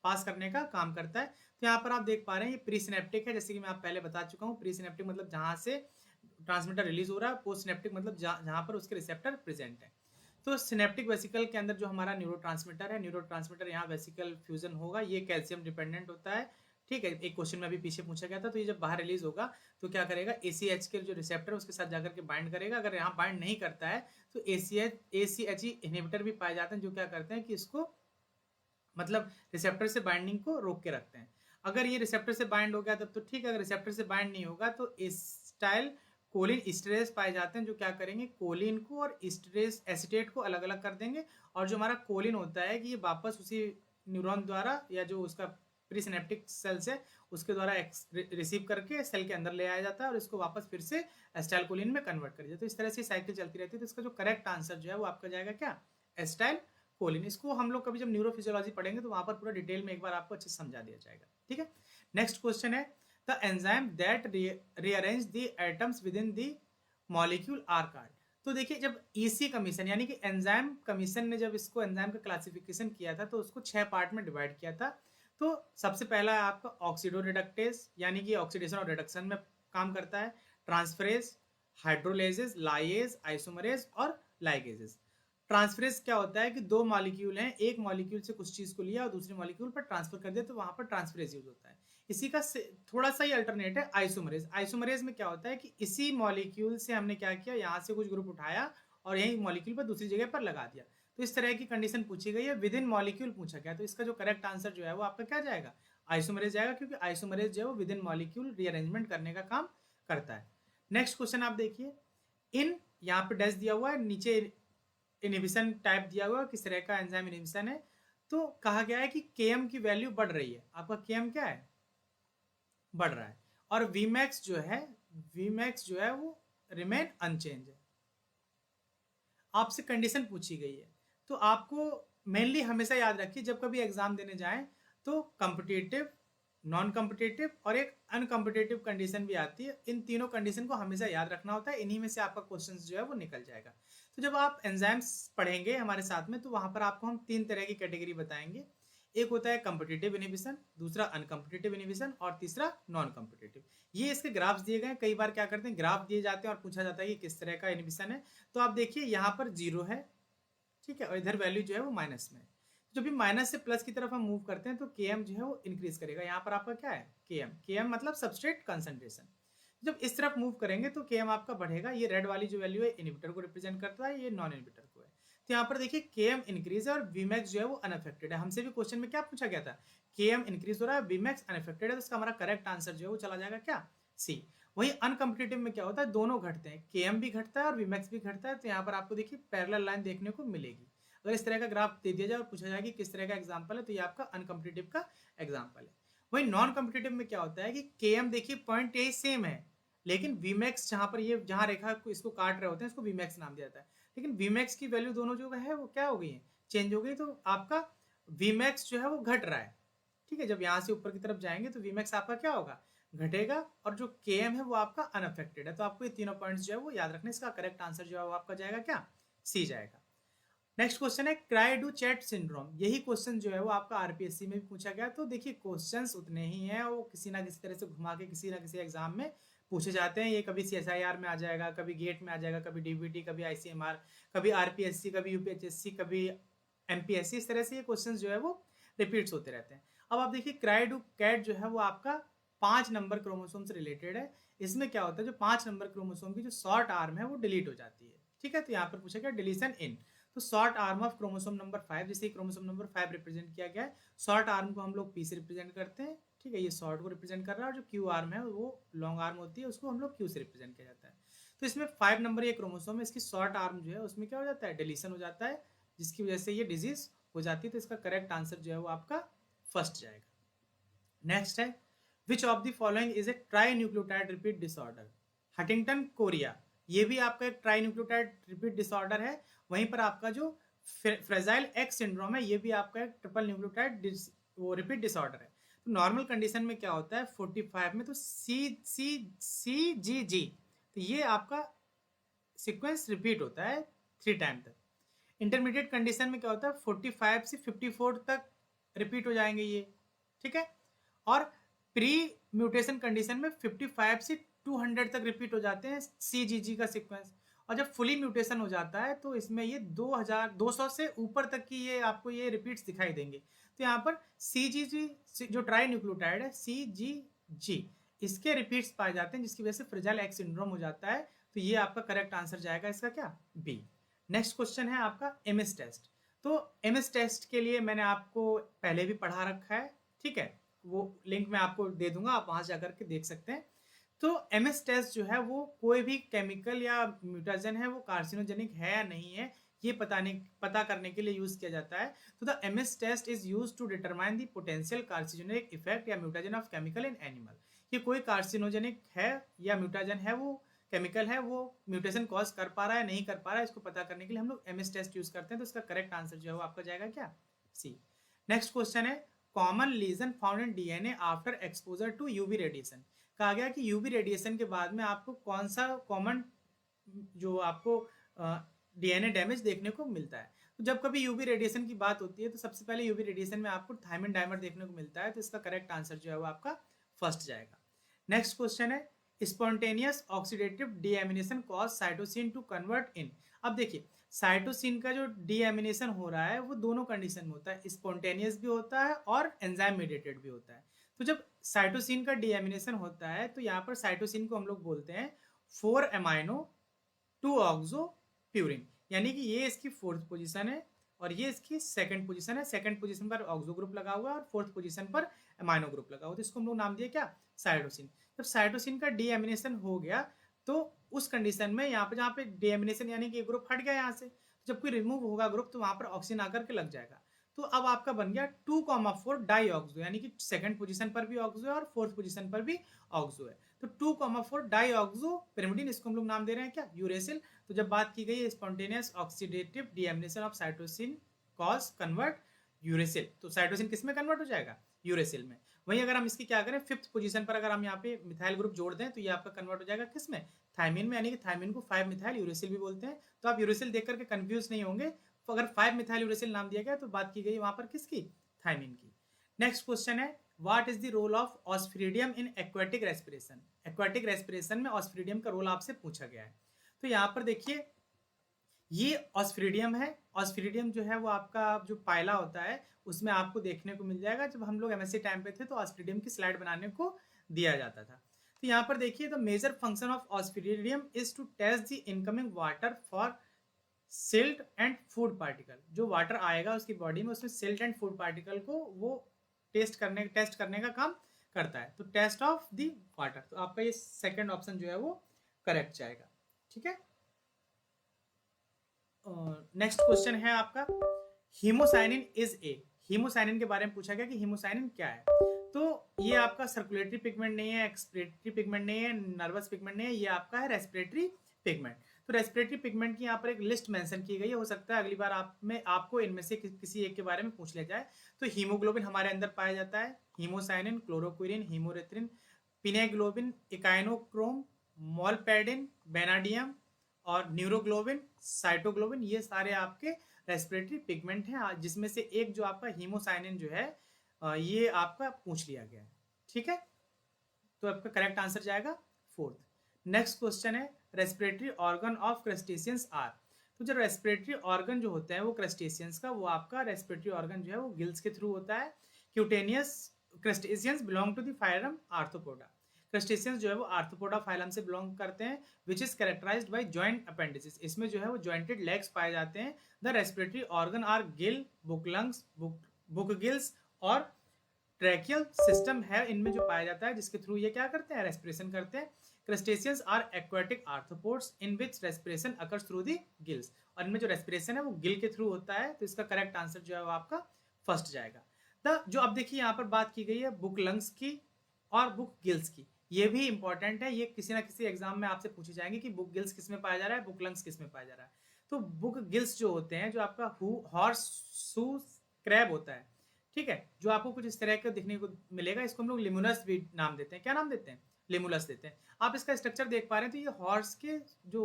पास करने का काम करता है। तो यहाँ पर आप देख पा रहे हैं ये प्री सिनेप्टिक है, जैसे कि मैं आप पहले बता चुका हूँ। प्री सिनेप्टिक मतलब जहाँ से ट्रांसमीटर रिलीज हो रहा है, पोस्ट सिनेप्टिक मतलब जहाँ पर उसके रिसेप्टर प्रेजेंट है। तो सिनेप्टिक वेसिकल के अंदर जो हमारा न्यूरोट्रांसमीटर है, न्यूरोट्रांसमीटर यहाँ वेसिकल फ्यूजन होगा, ये कैल्शियम डिपेंडेंट होता है। ठीक है, एक क्वेश्चन में अभी पीछे पूछा गया था। तो ये जब बाहर रिलीज होगा तो क्या करेगा, ACH के जो रिसेप्टर है उसके साथ जाकर के बाइंड करेगा। अगर यहाँ बाइंड नहीं करता है तो ACH इनहिबिटर भी पाए जाते हैं जो क्या करते हैं कि इसको मतलब रिसेप्टर से बाइंडिंग को रोक के रखते हैं। अगर ये रिसेप्टर से बाइंड हो गया तब तो ठीक है, अगर रिसेप्टर से बाइंड नहीं होगा तो एसिटाइल कोलिन स्टेरेस पाए जाते हैं जो क्या करेंगे, कोलिन को और स्टेरेस एसिटेट को अलग अलग कर देंगे। और जो हमारा कोलिन होता है कि ये वापस उसी न्यूरॉन द्वारा या जो उसका प्री सिनेप्टिक सेल्स है उसके द्वारा रिसीव करके सेल के अंदर ले आया जाता है और इसको वापस फिर से एसिटाइल कोलिन में कन्वर्ट कर दिया जाता है। तो इस तरह से साइकिल चलती रहती है। तो इसका जो करेक्ट आंसर जो है वो आपका जाएगा क्या, एसिटाइल कोलिन। इसको हम लोग कभी जब न्यूरोफिजियोलॉजी पढ़ेंगे तो वहां पर पूरा डिटेल में एक बार आपको अच्छे से समझा दिया जाएगा। ठीक है, नेक्स्ट क्वेश्चन है the enzyme that rearrange the atoms within the molecule are called. तो देखिए जब ईसी कमीशन यानी कि एंजाइम कमीशन ने जब इसको एंजाइम का क्लासिफिकेशन किया था तो उसको 6 पार्ट में डिवाइड किया था। तो सबसे पहला है आपका ऑक्सीडो रिडक्टेज, यानी कि ऑक्सीडेशन और रिडक्शन में काम करता है। ट्रांसफरेज, हाइड्रोलेजेस, लाइएज, आइसोमरेज और लाइगेजेस। ट्रांसफरेज क्या होता है कि दो मॉलिक्यूल हैं, एक मॉलिक्यूल से कुछ चीज को लिया और दूसरे मॉलिक्यूल पर ट्रांसफर कर दिया, तो वहां पर ट्रांसफरेज यूज होता है। इसी का थोड़ा सा ही अल्टरनेट है आइसोमरेज। आइसोमरेज में क्या होता है कि इसी मॉलिक्यूल से हमने क्या किया, यहाँ से कुछ ग्रुप उठाया और यही मॉलिक्यूल पर दूसरी जगह पर लगा दिया। तो इस तरह की कंडीशन पूछी गई है, विद इन मॉलिक्यूल पूछा गया। तो इसका जो करेक्ट आंसर जो है वो आपका क्या जाएगा, आइसोमरेज जाएगा, क्योंकि आइसोमरेज जो है वो विद इन मॉलिक्यूल रीअरेंजमेंट करने का काम करता है। नेक्स्ट क्वेश्चन आप देखिए, इन यहाँ पे डैश दिया हुआ है, नीचे इनहिबिशन टाइप दिया हुआ है, किस तरह का एंजाइम इनहिबिशन है। तो कहा गया है कि Km की वैल्यू बढ़ रही है। आपका Km क्या है, बढ़ रहा है। और Vmax जो है वो रिमेन अनचेंज है। आपसे कंडीशन पूछी गई है तो आपको मेनली हमेशा याद रखिए जब कभी एग्जाम देने जाएं तो कॉम्पिटिटिव, नॉन कॉम्पिटिटिव और एक अनकॉम्पिटिटिव कंडीशन भी आती है। इन तीनों कंडीशन को हमेशा याद रखना होता है, इन्हीं में से आपका क्वेश्चन जो है वो निकल जाएगा। तो जब आप एंजाइम्स पढ़ेंगे हमारे साथ में तो वहां पर आपको हम 3 तरह की कैटेगरी बताएंगे। एक होता है कॉम्पिटिटिव इनहिबिशन, दूसरा अनकॉम्पिटिटिव इनहिबिशन और तीसरा नॉन कॉम्पिटिटिव। ये इसके ग्राफ्स दिए गए। कई बार क्या करते हैं, ग्राफ दिए जाते हैं और पूछा जाता है कि किस तरह का इनहिबिशन है। तो आप देखिए यहाँ पर 0 है, ठीक है, और इधर वैल्यू जो है वो माइनस में है। जब भी माइनस से प्लस की तरफ हम मूव करते हैं तो Km जो है वो इंक्रीज करेगा। यहाँ पर आपका क्या है, Km मतलब सबस्ट्रेट कंसंट्रेशन। जब इस तरफ मूव करेंगे तो Km आपका बढ़ेगा। ये रेड वाली जो वैल्यू है इनहिबिटर को रिप्रेजेंट करता है, ये नॉन इनहिबिटर को है। तो यहाँ पर देखिए Km इंक्रीज है और Vmax जो है वो अनअफेक्टेड है। हमसे भी क्वेश्चन में क्या पूछा गया था, Km इंक्रीज हो रहा है, Vmax अनअफेक्टेड है, तो इसका हमारा करेक्ट आंसर जो है वो चला जाएगा क्या, सी। वही अनकम्पिटिटिव में क्या होता है, दोनों घटते हैं, Km भी घटता है और Vmax भी घटता है। तो यहाँ पर आपको देखिए पैरेलल लाइन देखने को मिलेगी। अगर इस तरह का ग्राफ दे दिया जाए और पूछा जाए कि किस तरह का एग्जाम्पल है तो ये आपका अनकम्पिटिटिव का एग्जाम्पल है। वही नॉन कम्पिटिटिव में क्या होता है कि Km देखिए पॉइंट यही सेम है, लेकिन Vmax जहाँ पर ये जहाँ रेखा को इसको काट रहे होते हैं इसको Vmax नाम दिया जाता है। लेकिन Vmax की वैल्यू दोनों जो है वो क्या हो गई है, चेंज हो गई। तो आपका Vmax जो है वो घट रहा है। ठीक है, जब यहाँ से ऊपर की तरफ जाएंगे तो Vmax आपका क्या होगा, घटेगा, और जो Km है वो आपका अनअफेक्टेड है। तो आपको ये तीनों पॉइंट्स जो है वो याद रखने। इसका करेक्ट आंसर जो है वो आपका जाएगा क्या, सी जाएगा। नेक्स्ट क्वेश्चन है क्राई डू चैट सिंड्रोम। यही क्वेश्चन जो है वो आपका आरपीएससी में भी पूछा गया। तो देखिए क्वेश्चंस उतने ही हैं, वो किसी ना किसी तरह से घुमा के किसी ना किसी एग्जाम में पूछे जाते हैं। ये कभी सीएसआईआर में आ जाएगा, कभी गेट में आ जाएगा, कभी डीबीटी, कभी आईसीएमआर, कभी आरपीएससी, कभी यूपीएचएससी, कभी एमपीएससी। इस तरह से ये क्वेश्चन जो है वो रिपीट्स होते रहते हैं। अब आप देखिए क्राई डू कैट जो है वो आपका 5 नंबर क्रोमोसोम से रिलेटेड है। इसमें क्या होता है, जो 5 नंबर क्रोमोसोम की जो शॉर्ट आर्म है वो डिलीट हो जाती है। ठीक है, तो यहाँ पर पूछा गया डिलीशन इन। तो short arm of chromosome number 5, जैसे क्रोमोसोम नंबर 5 रिप्रेजेंट किया गया है, शॉर्ट आर्म को हम लोग पी से रिप्रेजेंट करते हैं। ठीक है, ये शॉर्ट को रिप्रेजेंट कर रहा है, और जो क्यू आर्म है वो लॉन्ग आर्म होती है, उसको हम लोग क्यू से रिप्रेजेंट किया जाता है। तो इसमें 5 नंबर ये क्रोमोसोम है, इसकी शॉर्ट आर्म जो है उसमें क्या हो जाता है, डिलीशन हो जाता है, जिसकी वजह से ये डिजीज हो जाती है, तो इसका करेक्ट आंसर जो है वो आपका फर्स्ट जाएगा। नेक्स्ट है which of the following is a tri nucleotide repeat disorder. Huntington Korea, ये भी आपका एक ट्राई न्यूक्लियोटाइड रिपीट डिसऑर्डर है। वहीं पर आपका जो फ्रेजाइल एक्स सिंड्रोम है, ये भी आपका एक ट्रिपल न्यूक्लियोटाइड वो रिपीट डिसऑर्डर है। तो नॉर्मल कंडीशन में क्या होता है 45 में, तो CGG, तो ये आपका सीक्वेंस रिपीट होता है 3 टाइम तक। इंटरमीडिएट कंडीशन में क्या होता है 45 से 54 तक रिपीट हो जाएंगे ये, ठीक है। और प्री म्यूटेशन कंडीशन में 55 से 200 तक रिपीट हो जाते हैं CGG का सीक्वेंस। और जब फुली म्यूटेशन हो जाता है तो इसमें ये 2200 से ऊपर तक की ये आपको ये रिपीट्स दिखाई देंगे। तो यहाँ पर CGG जो ट्राई न्यूक्लियोटाइड है CGG, इसके रिपीट्स पाए जाते हैं, जिसकी वजह से फ्रेजाइल एक्स सिंड्रोम हो जाता है। तो ये आपका करेक्ट आंसर जाएगा इसका क्या, बी। नेक्स्ट क्वेश्चन है आपका एमएस टेस्ट। तो एमएस टेस्ट के लिए मैंने आपको पहले भी पढ़ा रखा है, ठीक है, वो लिंक मैं आपको दे दूंगा, आप वहां जाकर के देख सकते हैं। तो एमएस टेस्ट जो है वो कोई भी केमिकल या म्यूटाजन है वो कार्सिनोजेनिक है या नहीं है, ये पता करने के लिए यूज किया जाता है। तो the Ames test is use to determine the potential carcinogenic effect या mutagen of chemical in animal. ये कोई कार्सिनोजेनिक है या म्यूटाजन है, वो केमिकल है, वो म्यूटेशन कॉज कर पा रहा है नहीं कर पा रहा है, इसको पता करने के लिए हम लोग एमएस टेस्ट यूज करते हैं। तो इसका करेक्ट आंसर जो है वो आपका जाएगा क्या, सी। नेक्स्ट क्वेश्चन है common lesion found in DNA after exposure to UV radiation. कहा गया कि यूवी रेडिएशन के बाद में आपको कौन सा कॉमन जो आपको डीएनए डैमेज देखने को मिलता है। तो जब कभी यूवी रेडिएशन की बात होती है तो सबसे पहले यूवी रेडिएशन में आपको थायमिन डाइमर देखने को मिलता है। तो इसका करेक्ट आंसर जो है वो आपका फर्स्ट जाएगा। नेक्स्ट क्वेश्चन है spontaneous oxidative deamination cause cytosine to convert in. अब देखिए साइटोसिन का जो डीएमिनेशन हो रहा है वो दोनों कंडीशन में होता है, स्पॉन्टेनियस भी होता है और एंजाइम मीडिएटेड भी होता है। तो जब साइटोसिन का डीएमिनेशन होता है तो यहाँ पर साइटोसिन को हम लोग बोलते हैं 4 अमाइनो 2 ऑक्सो प्यूरिन, यानी कि ये इसकी 4th पोजीशन है और ये इसकी 2nd पोजीशन है। 2nd पोजीशन पर ऑक्सो ग्रुप लगा हुआ है और 4th पोजीशन पर अमाइनो ग्रुप लगा हुआ है। तो इसको हम लोग नाम दिया क्या, साइटोसिन। जब साइटोसिन का डीएमिनेशन हो गया तो उस कंडीशन में यहाँ पे जहाँ पे डीएमिनेशन यानी कि ग्रुप हट गया यहाँ से, जब कोई रिमूव होगा ग्रुप तो वहां पर ऑक्सीजन आकर के लग जाएगा। तो अब आपका बन गया 2,4 डाई ऑक्सो, यानी कि 2nd पोजीशन पर भी ऑक्सो है और 4th पोजीशन पर भी ऑक्सो है। तो 2,4 डाई ऑक्सो पिरिमिडिन, इसको हम लोग नाम दे रहे हैं क्या, यूरेसिल। तो जब बात की गई है spontaneous oxidative deamination of cytosine cause convert uracil, तो साइटोसिन किस में कन्वर्ट हो जाएगा, यूरेसिल में। वहीं अगर हम इसकी क्या करें 5th पोजीशन पर अगर हम यहाँ पे मिथाइल ग्रुप जोड़ दें तो ये आपका कन्वर्ट हो जाएगा किस में, थायमिन में, यानी कि थायमिन को 5 मिथाइल यूरेसिल भी बोलते हैं। तो आप यूरेसिल देख करके कंफ्यूज नहीं होंगे, तो अगर 5 मिथाइल यूरेसिल नाम दिया गया तो बात की गई वहां पर किसकी, थायमिन की। नेक्स्ट क्वेश्चन है what is the role of osphradium in aquatic respiration. Aquatic respiration में ऑस्फ्रीडियम का रोल आपसे पूछा गया है। तो यहाँ पर देखिए ये ऑस्फ्रीडियम है। ऑस्फ्रीडियम जो है वो आपका जो पायला होता है उसमें आपको देखने को मिल जाएगा। जब हम लोग एमएससी टाइम पे थे तो ऑस्फ्रीडियम की स्लाइड बनाने को दिया जाता था। तो यहाँ पर देखिए the major function of osphradium is to test the incoming water for silt and food particle. जो वाटर आएगा उसकी बॉडी में उसमें सिल्ट एंड फूड पार्टिकल को वो टेस्ट करने का काम करता है। तो टेस्ट ऑफ द वाटर, तो आपका ये 2nd ऑप्शन जो है वो करेक्ट जाएगा, ठीक है। नेक्स्ट क्वेश्चन है आपका हीमोसाइनिन इज ए। हीमोसाइनिन के बारे में पूछा गया कि हीमोसाइनिन क्या है। तो ये आपका सर्कुलेटरी पिगमेंट नहीं है, एक्सपिरेटरी पिगमेंट नहीं है, नर्वस पिगमेंट नहीं है, ये आपका है रेस्पिरेटरी पिगमेंट। तो रेस्पिरेटरी पिगमेंट की यहाँ पर एक लिस्ट मेंशन की गई है, हो सकता है अगली बार आपको इनमें से किसी एक के बारे में पूछ लिया जाए। तो हीमोग्लोबिन हमारे अंदर पाया जाता है, हीमोसाइनिन, क्लोरोक्विनिन, हीमोरेथ्रिन, पिनेग्लोबिन, इकाइनोक्रोम, मॉलपेडिन, बेनाडियम और न्यूरोग्लोबिन, साइटोग्लोबिन, ये सारे आपके रेस्पिरेटरी पिगमेंट हैं, जिसमें से एक जो आपका हीमोसाइनिन जो है ये आपका पूछ लिया गया है, ठीक है। तो आपका करेक्ट आंसर जाएगा 4th। नेक्स्ट क्वेश्चन है respiratory organ of crustaceans are. तो जो रेस्पिरेटरी ऑर्गन जो होता है वो क्रस्टेशियंस का, वो आपका रेस्पिरेटरी ऑर्गन जो है वो गिल्स के थ्रू होता है। Cutaneous crustaceans belong to the phylum Arthropoda. Crustaceans जो है वो आर्थ्रोपोडा फाइलम से बिलोंग करते हैं, which is characterized by joint appendages. इसमें जो है वो जॉइंटेड लेग्स पाए जाते हैं। The respiratory organ are gill, book lungs, book gills और ट्रैकियल सिस्टम है इनमें जो पाया जाता है, जिसके थ्रू ये क्या करते हैं, रेस्पिरेशन करते हैं। Crustaceans are aquatic arthropods in which respiration occurs through the gills, और इनमें जो रेस्पिरेशन है वो गिल के थ्रू होता है। तो इसका करेक्ट आंसर जो है वो आपका फर्स्ट जाएगा। जो अब देखिए यहाँ पर बात की गई है बुक लंग्स की और बुक गिल्स की, ये भी इंपॉर्टेंट है, ये किसी ना किसी एग्जाम में आपसे पूछे जाएंगे कि बुक गिल्स किस में पाया जा रहा है, बुक लंग्स किस में पाया जा रहा है। तो बुक गिल्स जो होते हैं, जो आपका हॉर्स सू क्रैब होता है, ठीक है, जो आपको कुछ इस तरह का दिखने को मिलेगा, इसको हम लोग लिमुलस भी नाम देते हैं। क्या नाम देते हैं, लिमुलस देते हैं। आप इसका स्ट्रक्चर देख पा रहे हैं, तो ये हॉर्स के जो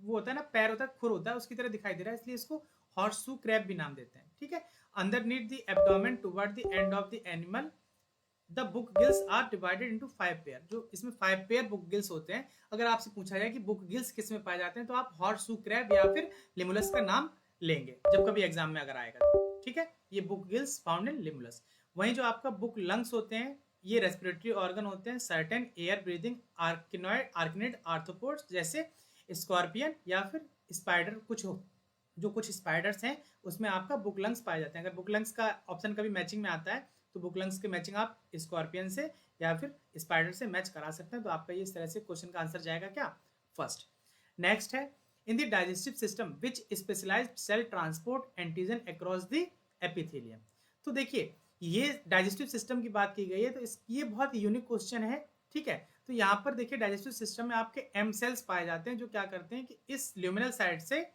वो होता है ना, पैर होता है, खुर होता है, उसकी तरह दिखाई दे रहा है, इसलिए इसको हॉर्सू क्रैब भी नाम देते हैं, ठीक है। Underneath the abdomen toward the end of the animal the book gills are divided into 5 pair, जो इसमें 5 पेयर बुक गिल्स होते हैं। अगर आपसे पूछा जाए कि बुक गिल्स किस में पाए जाते हैं, तो आप हॉर्सू क्रैब या फिर लिमुलस का नाम लेंगे जब कभी एग्जाम में अगर आएगा तो, ठीक है। ये book gills found in Limulus. वहीं जो आपका बुक लंग्स होते हैं, ये रेस्पिरेटरी ऑर्गन होते हैं सर्टेन एयर ब्रीदिंग आर्किनोइड आर्थ्रोपोड्स, जैसे स्कॉर्पियन या फिर स्पाइडर, कुछ स्पाइडर्स हैं उसमें आपका बुक लंग्स पाए जाते हैं। अगर बुक लंग्स का ऑप्शन कभी मैचिंग में आता है, तो बुक लंग्स के मैचिंग आप स्कॉर्पियन से या फिर स्पाइडर से मैच करा सकते हैं। तो आपका ये इस तरह से क्वेश्चन का आंसर जाएगा क्या, फर्स्ट। नेक्स्ट है in the digestive system which specialized cell transport antigen across the epithelium. तो देखिए ये डाइजेस्टिव सिस्टम की बात की गई है, तो ये बहुत यूनिक क्वेश्चन है, ठीक है। तो यहाँ पर देखिए डाइजेस्टिव सिस्टम में आपके एम सेल्स पाए जाते हैं, जो क्या करते हैं कि इस ल्यूमिनल साइड से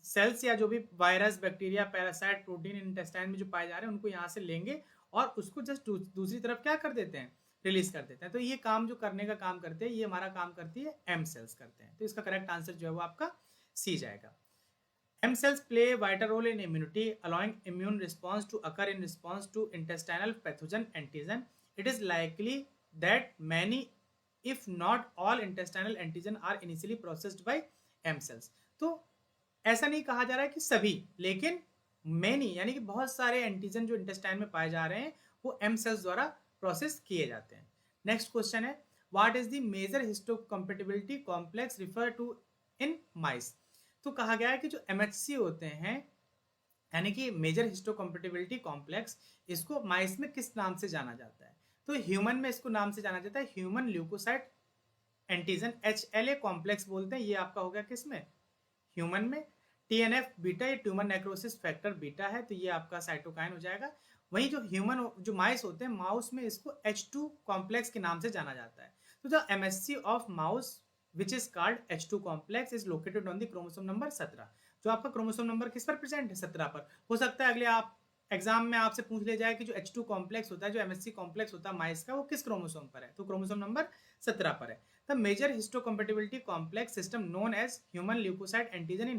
सेल्स या जो भी virus bacteria parasite protein intestine में जो पाए जा रहे हैं उनको यहाँ से लेंगे और उसको जस्ट दूसरी तरफ क्या कर देते हैं, रिलीज कर देते हैं। तो ये काम जो करने का काम करते हैं, ये हमारा काम करती है एम सेल्स करते हैं। तो इसका करेक्ट आंसर जो है वो आपका सी जाएगा। M cells play a vital role in immunity, allowing immune response to occur in response to intestinal pathogen antigen. It is likely that many, if not all, intestinal antigen are initially processed by M cells. तो ऐसा नहीं कहा जा रहा है कि सभी, लेकिन मैनी यानी कि बहुत सारे एंटीजन जो इंटेस्टाइन में पाए जा रहे हैं वो एम सेल्स द्वारा प्रोसेस किए जाते हैं। नेक्स्ट क्वेश्चन है what is the major histocompatibility complex refer to in mice. तो कहा गया है कि जो MHC होते हैं यानी कि मेजर हिस्टोकम्पैटिबिलिटी कॉम्प्लेक्स, इसको माइस में किस नाम से जाना जाता है। तो ह्यूमन में इसको नाम से जाना जाता है human leukocyte antigen, HLA complex बोलते हैं। ये आपका हो गया किसमें, ह्यूमन में। TNF बीटा ये ट्यूमर नेक्रोसिस फैक्टर बीटा है, तो ये आपका साइटोकाइन हो जाएगा। वहीं जो माइस होते हैं, माउस में इसको H2 कॉम्प्लेक्स के नाम से जाना जाता है। तो जो MHC of mouse which is called H2 complex is located on the chromosome number 17। जो आपका क्रोमोसोम नंबर किस पर प्रेजेंट है, 17 पर। हो सकता है अगले आप एग्जाम में आपसे पूछ ले जाए कि जो H2 कॉम्प्लेक्स होता है, जो MHC कॉम्प्लेक्स होता है माइस का, वो किस क्रोमोसोम पर है, तो क्रोमोसोम नंबर 17 पर है। The major histocompatibility complex system known as human leukocyte antigen in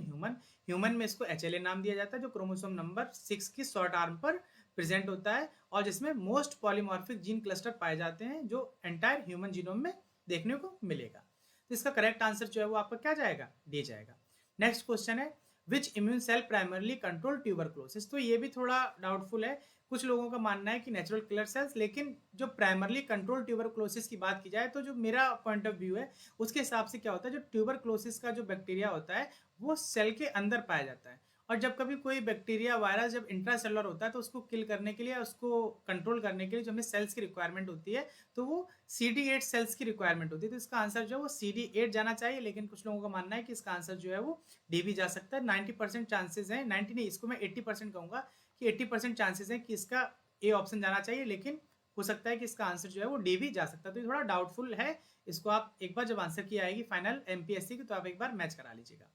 human में इसको HLA नाम दिया जाता है, जो क्रोमोसोम नंबर 6 की शॉर्ट आर्म पर प्रेजेंट होता है और जिसमें मोस्ट पॉलीमॉर्फिक जीन क्लस्टर पाए जाते हैं, जो एंटायर ह्यूमन जीनोम में देखने को मिलेगा। तो इसका करेक्ट आंसर जो है वो आपका क्या जाएगा, डी जाएगा। नेक्स्ट क्वेश्चन है which immune cell primarily control tuberculosis. तो ये भी थोड़ा डाउटफुल है, कुछ लोगों का मानना है कि नेचुरल किलर सेल्स, लेकिन जो प्राइमरली कंट्रोल ट्यूबरक्लोसिस की बात की जाए तो जो मेरा पॉइंट ऑफ व्यू है उसके हिसाब से क्या होता है, जो ट्यूबरक्लोसिस का जो बैक्टीरिया होता है वो सेल के अंदर पाया जाता है, और जब कभी कोई बैक्टीरिया वायरस जब इंट्रासेलुलर होता है तो उसको किल करने के लिए, उसको कंट्रोल करने के लिए जो हमें सेल्स की रिक्वायरमेंट होती है, तो वो CD8 सेल्स की रिक्वायरमेंट होती है। तो इसका आंसर जो है वो CD8 जाना चाहिए, लेकिन कुछ लोगों का मानना है कि इसका आंसर जो है वो डी भी जा सकता है। 90% चांसेस हैं, 90 नहीं, इसको मैं 80% कहूँगा कि 80% चांसेस हैं कि इसका ए ऑप्शन जाना चाहिए, लेकिन हो सकता है कि इसका आंसर जो है वो डी भी जा सकता है। तो ये थोड़ा डाउटफुल है, इसको आप एक बार जब आंसर की आएगी फाइनल MPSC की, तो आप एक बार मैच करा लीजिएगा।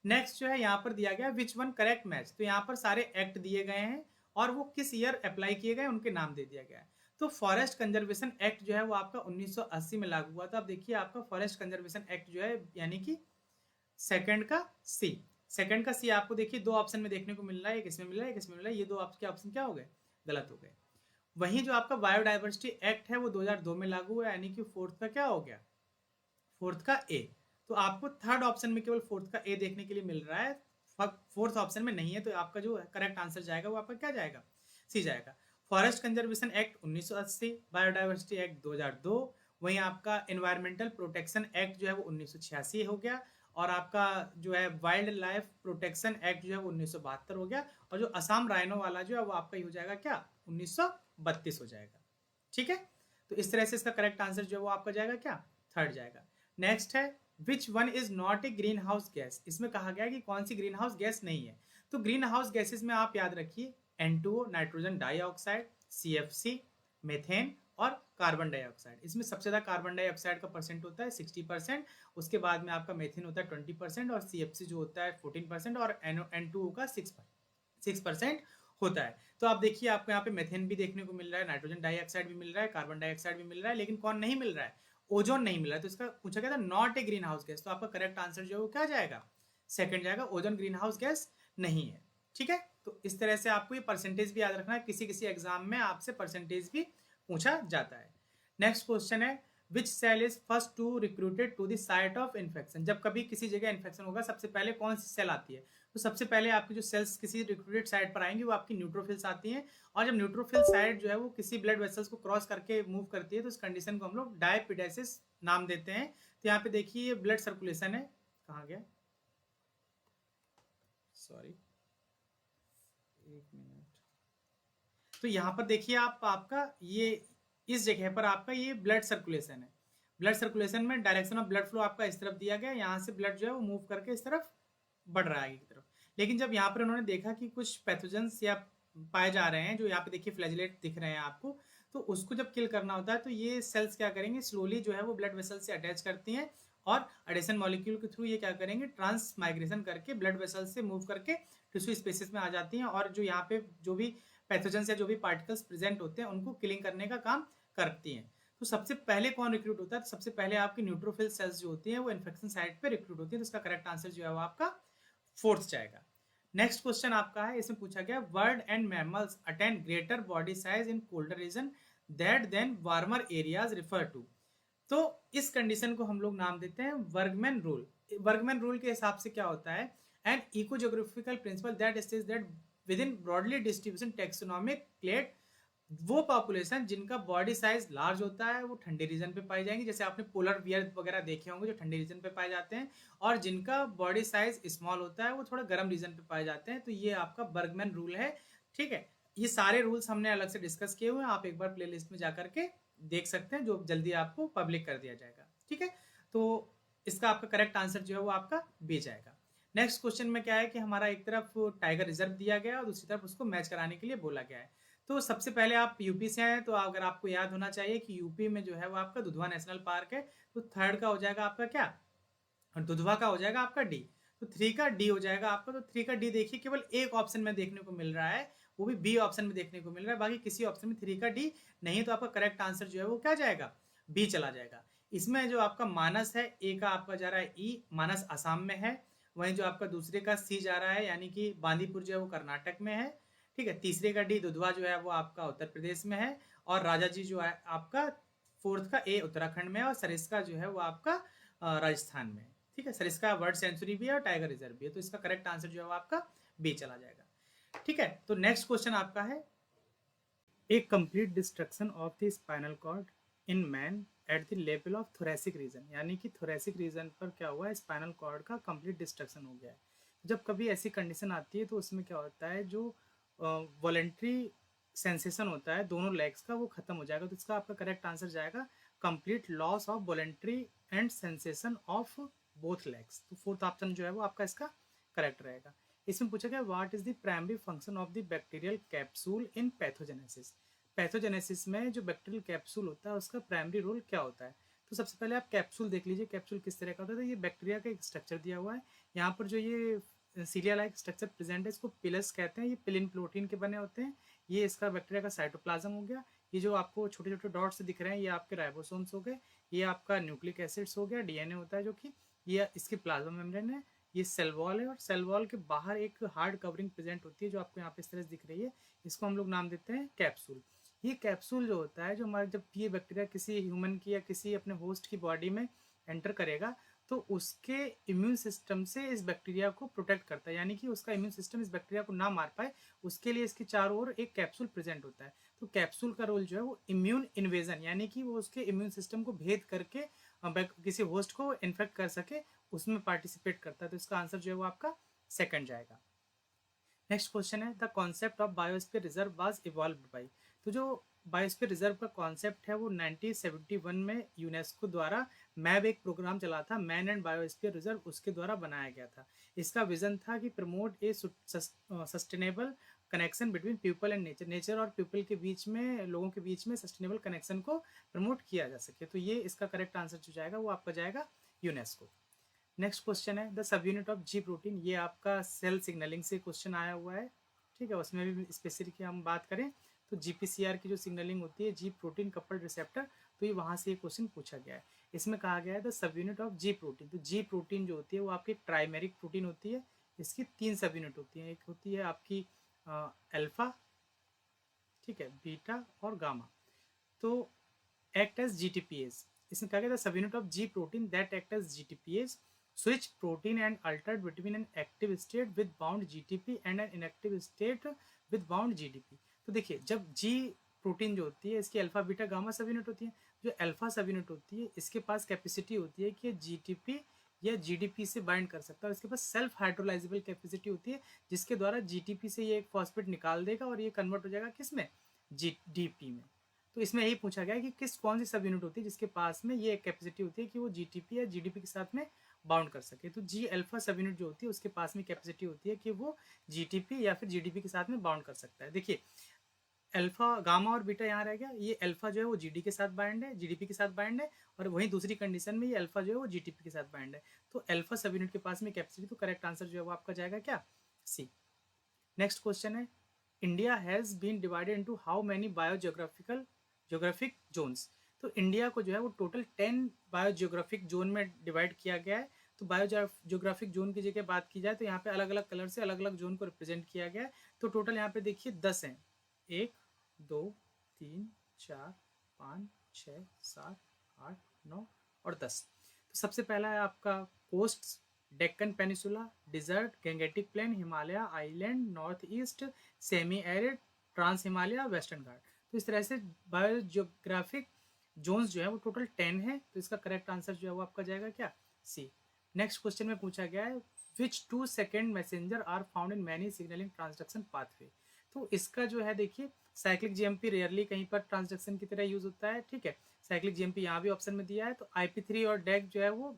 नेक्स्ट जो है यहाँ पर दिया गया विच वन करेक्ट मैच। तो यहाँ पर सारे एक्ट दिए गए हैं और वो किस ईयर अप्लाई किए गए उनके नाम दे दिया गया है। तो फॉरेस्ट कंजर्वेशन एक्ट जो है वो आपका 1980 में लागू हुआ था। अब देखिए आपका फॉरेस्ट कंजर्वेशन एक्ट जो है यानी कि सेकंड का सी आपको देखिए दो ऑप्शन में देखने को मिल रहा है, एक इसमें मिल रहा है, एक इसमें मिल रहा है। ये दो आपके ऑप्शन क्या हो गए, गलत हो गए। वहीं जो आपका बायोडाइवर्सिटी एक्ट है वो 2002 में लागू हुआ, यानी कि फोर्थ का क्या हो गया, फोर्थ का ए। तो आपको थर्ड ऑप्शन में केवल फोर्थ का ए देखने के लिए मिल रहा है, फोर्थ ऑप्शन में नहीं है। तो आपका जो करेक्ट आंसर जाएगा वो आपका क्या जाएगा, सी जाएगा। Forest conservation act 1980, biodiversity act 2002, वहीं आपका एनवायरमेंटल प्रोटेक्शन एक्ट जो है वो 1986 हो गया, और आपका जो है वाइल्ड लाइफ प्रोटेक्शन एक्ट जो है वो 1972 हो गया, और जो असम राइनो वाला जो है वो आपका हो जाएगा क्या, 32 हो जाएगा। ठीक है, तो इस तरह से इसका करेक्ट आंसर जो है वो आपका जाएगा क्या, थर्ड जाएगा। नेक्स्ट है which one is not a green house gas. इसमें कहा गया कि कौन सी ग्रीन हाउस गैस नहीं है। तो ग्रीन हाउस गैसेस में आप याद रखिए N2O nitrogen dioxide, CFC methane और कार्बन डाइऑक्साइड। इसमें सबसे ज़्यादा कार्बन डाइऑक्साइड का परसेंट होता है 60%, उसके बाद में आपका मेथेन होता है 20% और CFC जो होता है 14% और N2O का 6% होता है। तो आप देखिए आपको यहाँ पे मेथेन भी देखने को मिल रहा है, नाइट्रोजन डाइऑक्साइड भी मिल रहा है, कार्बन डाइऑक्साइड भी मिल रहा है, लेकिन कौन नहीं मिल रहा है, ओजोन नहीं मिल रहा है। तो इसका पूछा गया था not a green house gas, तो आपका करेक्ट आंसर जो है वो क्या जाएगा, सेकंड जाएगा, ओजोन ग्रीन हाउस गैस नहीं है। ठीक है, तो इस तरह से आपको ये परसेंटेज भी याद रखना है, किसी किसी एग्जाम में आपसे परसेंटेज भी पूछा जाता है। नेक्स्ट क्वेश्चन है which cell is first to recruited to the site of infection. जब कभी किसी जगह इन्फेक्शन होगा सबसे पहले कौन सी सेल आती है, तो सबसे पहले आपकी जो सेल्स किसी रिक्रूटेड साइट पर आएंगी वो आपकी न्यूट्रोफिल्स आती हैं। और जब न्यूट्रोफिल साइट जो है वो किसी ब्लड वेसल्स को क्रॉस करके मूव करती है तो इस कंडीशन को हम लोग डायपिडेसिस नाम देते हैं। तो यहाँ पे देखिए ये ब्लड सर्कुलेशन है, कहाँ गया, सॉरी एक मिनट। तो यहाँ पर देखिए आप आपका ये इस जगह पर आपका ये ब्लड सर्कुलेशन है। ब्लड सर्कुलेशन में डायरेक्शन ऑफ ब्लड फ्लो आपका इस तरफ दिया गया, यहाँ से ब्लड जो है वो मूव करके इस तरफ बढ़ रहा है आगे की तरफ। लेकिन जब यहाँ पर उन्होंने देखा कि कुछ पैथोजेंस या पाए जा रहे हैं, जो यहाँ पे देखिए फ्लैजिलेट दिख रहे हैं आपको, तो उसको जब किल करना होता है तो ये सेल्स क्या करेंगे, स्लोली जो है वो ब्लड वेसल से अटैच करती हैं और एडेशन मॉलिक्यूल के थ्रू ये क्या करेंगे, ट्रांस माइग्रेशन करके ब्लड वेसल से मूव करके टिश्यू स्पेसिस में आ जाती हैं और जो यहाँ पे जो भी पैथोजेंस या जो भी पार्टिकल्स प्रेजेंट होते हैं उनको किलिंग करने का काम करती हैं। तो सबसे पहले कौन रिक्रूट होता है, तो सबसे पहले आपकी न्यूट्रोफिल सेल्स जो होती हैं वो इन्फेक्शन साइट पे रिक्रूट होती है। तो इसका करेक्ट आंसर जो है वो आपका फोर्थ जाएगा। नेक्स्ट क्वेश्चन आपका है, इसमें पूछा गया bird and mammals attain greater body size in colder region that than warmer areas refer to. तो इस कंडीशन को हम लोग नाम देते हैं वर्गमैन रूल। वर्गमैन रूल के हिसाब से क्या होता है, an eco geographical principle that states that within broadly distribution taxonomic clade, वो पॉपुलेशन जिनका बॉडी साइज लार्ज होता है वो ठंडे रीजन पे पाई जाएंगी, जैसे आपने पोलर बियर वगैरह देखे होंगे जो ठंडे रीजन पे पाए जाते हैं, और जिनका बॉडी साइज स्मॉल होता है वो थोड़ा गर्म रीजन पे पाए जाते हैं। तो ये आपका बर्गमैन रूल है। ठीक है, ये सारे रूल्स हमने अलग से डिस्कस किए हुए हैं, आप एक बार प्ले लिस्ट में जाकर के देख सकते हैं, जो जल्दी आपको पब्लिक कर दिया जाएगा। ठीक है, तो इसका आपका करेक्ट आंसर जो है वो आपका बी जाएगा। नेक्स्ट क्वेश्चन में क्या है कि हमारा एक तरफ टाइगर रिजर्व दिया गया और दूसरी तरफ उसको मैच कराने के लिए बोला गया है। तो सबसे पहले आप यूपी से हैं तो अगर आपको याद होना चाहिए कि यूपी में जो है वो आपका दुधवा नेशनल पार्क है। तो थर्ड का हो जाएगा आपका क्या, दुधवा का हो जाएगा आपका डी। तो 3 का डी हो जाएगा आपका। तो 3 का डी देखिए केवल एक ऑप्शन में देखने को मिल रहा है, वो भी बी ऑप्शन में देखने को मिल रहा है, बाकी किसी ऑप्शन में 3 का डी नहीं। तो आपका करेक्ट आंसर जो है वो क्या जाएगा, बी चला जाएगा। इसमें जो आपका मानस है ए का आपका जा रहा है ई, मानस असम में है। वहीं जो आपका दूसरे का सी जा रहा है यानी कि बांदीपुर जो है वो कर्नाटक में है। ठीक है, तीसरे का डी दुधवा जो है वो आपका उत्तर प्रदेश में है, और राजा जी जो है आपका फोर्थ का ए उत्तराखंड में है, और सरिस्का जो है वो आपका राजस्थान में। ठीक है, सरिस्का वर्ल्ड सेंचुरी भी है और टाइगर रिजर्व भी है। तो इसका करेक्ट आंसर जो है वो आपका बी चला जाएगा। ठीक है, तो नेक्स्ट क्वेश्चन आपका है a complete destruction of the spinal cord in man at the level of thoracic region, यानी कि थोरेसिक रीजन पर क्या हुआ है, स्पाइनल कॉर्ड का कंप्लीट डिस्ट्रक्शन हो गया है। जब कभी ऐसी कंडीशन आती है तो उसमें क्या होता है, जो वॉलेंट्री सेंसेशन होता है दोनों लेग्स का वो खत्म हो जाएगा। तो इसका आपका करेक्ट आंसर जाएगा complete loss of voluntary and sensation of both legs. तो फोर्थ ऑप्शन जो है वो आपका इसका करेक्ट रहेगा। इसमें पूछा गया what is the primary function of the bacterial capsule in pathogenesis. Pathogenesis में जो बैक्टीरियल कैप्सूल होता है उसका प्राइमरी रोल क्या होता है। तो सबसे पहले आप कैप्सूल देख लीजिए, कैप्सूल किस तरह का होता है। तो ये बैक्टीरिया का एक स्ट्रक्चर दिया हुआ है, यहाँ पर जो ये सीरिया लाइक स्ट्रक्चर प्रेजेंट है इसको पिलस कहते हैं। ये पिलिन प्रोटीन के बने होते हैं। ये इसका बैक्टीरिया का साइटोप्लाज्म हो गया। ये जो आपको छोटे छोटे डॉट्स दिख रहे हैं ये आपके राइबोसोम्स हो गए। ये आपका न्यूक्लिक एसिड्स हो गया, डीएनए होता है जो कि ये इसकी प्लाज्मा मेम्ब्रेन है। ये सेल वॉल है, और सेल वॉल के बाहर एक हार्ड कवरिंग प्रेजेंट होती है जो आपको यहाँ पे इस तरह से दिख रही है। इसको हम लोग नाम देते हैं कैप्सूल। ये कैप्सूल जो होता है, जो हमारे जब ये बैक्टीरिया किसी ह्यूमन की या किसी अपने होस्ट की बॉडी में एंटर करेगा तो उसके इम्यून सिस्टम से इस बैक्टीरिया को प्रोटेक्ट करता है, यानी कि उसका इम्यून सिस्टम इस बैक्टीरिया को ना मार पाए उसके लिए इसके चारों ओर एक कैप्सूल प्रेजेंट होता है। तो कैप्सूल का रोल जो है वो इम्यून इन्वेजन, यानी कि वो उसके इम्यून सिस्टम को भेद करके किसी होस्ट को इन्फेक्ट कर सके, उसमें पार्टिसिपेट करता है। तो इसका आंसर जो है वो आपका सेकंड जाएगा। नेक्स्ट क्वेश्चन है the concept of biosphere reserve was evolved by. तो जो बायोस्फीयर रिजर्व का कॉन्सेप्ट है वो 1971 में यूनेस्को द्वारा मैब एक प्रोग्राम चला था, मैन एंड बायोस्फीयर रिजर्व, उसके द्वारा बनाया गया था। इसका विजन था कि promote A sustainable connection between people and nature, nature और पीपल के बीच में, लोगों के बीच में सस्टेनेबल कनेक्शन को प्रमोट किया जा सके। तो ये इसका करेक्ट आंसर जो जाएगा वो आपका जाएगा यूनेस्को। नेक्स्ट क्वेश्चन है the sub unit of G protein, ये आपका सेल सिग्नलिंग से क्वेश्चन आया हुआ है, ठीक है। उसमें भी स्पेसिफिक हम बात करें तो जीपीसीआर की जो सिग्नलिंग होती है, जी प्रोटीन कपल्ड रिसेप्टर, तो ये वहाँ से ये क्वेश्चन पूछा गया है। इसमें कहा गया है the sub unit of G protein, तो जी प्रोटीन जो होती है वो आपकी ट्राइमेरिक प्रोटीन होती है। इसकी 3 सब यूनिट होती हैं, एक होती है आपकी अल्फा, ठीक है, बीटा और गामा। तो एक्ट एज जीटीपीएस, इसमें कहा गया था subunit of G protein that act as GTPases, switch protein and altered between an active state with bound GTP and an inactive state with bound GDP. तो देखिए जब जी प्रोटीन जो होती है इसकी alpha beta gamma subunit होती है, जो अल्फा सब यूनिट होती है इसके पास कैपेसिटी होती है कि जीटीपी या जीडीपी से बाइंड कर सकता है, इसके पास सेल्फ हाइड्रोलाइजेबल कैपेसिटी होती है, जिसके द्वारा जीटीपी से ये एक फॉस्फेट निकाल देगा और ये कन्वर्ट हो जाएगा किस में, जीडीपी में। तो इसमें यही पूछा गया है कि किस कौन सी सब यूनिट होती है जिसके पास में ये कैपेसिटी होती है कि वो जीटीपी या जीडीपी के साथ में बाउंड कर सके। तो जी अल्फा सब यूनिट जो होती है उसके पास में कैपेसिटी होती है कि वो जीटीपी या फिर जीडीपी के साथ में बाउंड कर सकता है। देखिए अल्फा गामा और बीटा यहाँ रह गया, ये अल्फा जो है वो जीडी के साथ बाइंड है, जीडीपी के साथ बाइंड है, और वहीं दूसरी कंडीशन में ये अल्फा जो है वो जीटीपी के साथ बाइंड है। तो अल्फा सब यूनिट के पास में कैपेसिटी, तो करेक्ट आंसर जो है वो आपका जाएगा क्या, सी। नेक्स्ट क्वेश्चन है India has been divided into how many geographic zones. तो इंडिया को जो है वो टोटल 10 बायोजियोग्राफिक जोन में डिवाइड किया गया है। तो बायोजियोग्राफिक जोन की जगह बात की जाए तो यहाँ पे अलग अलग कलर से अलग अलग जोन को रिप्रेजेंट किया गया है। तो टोटल यहाँ पे देखिए 10 हैं, 1 2 3 4 5 6 7 8 9 और 10। तो सबसे पहला है आपका coast, Deccan peninsula, desert, Gangetic plain, Himalaya island, north east, semi arid, trans Himalaya, western Ghat. तो इस तरह से बायोजियोग्राफिक जोन्स जो है वो टोटल 10 है। तो इसका करेक्ट आंसर जो है वो आपका जाएगा क्या, सी। नेक्स्ट क्वेश्चन में पूछा गया है विच 2 second messenger R found in many signalling transduction pathway. तो इसका जो है देखिए साइक्लिक जीएमपी रेयरली कहीं पर ट्रांसडक्शन की तरह यूज होता है, ठीक है। साइक्लिक जीएमपी यहाँ भी ऑप्शन में दिया है। तो IP3 और डेक जो है वो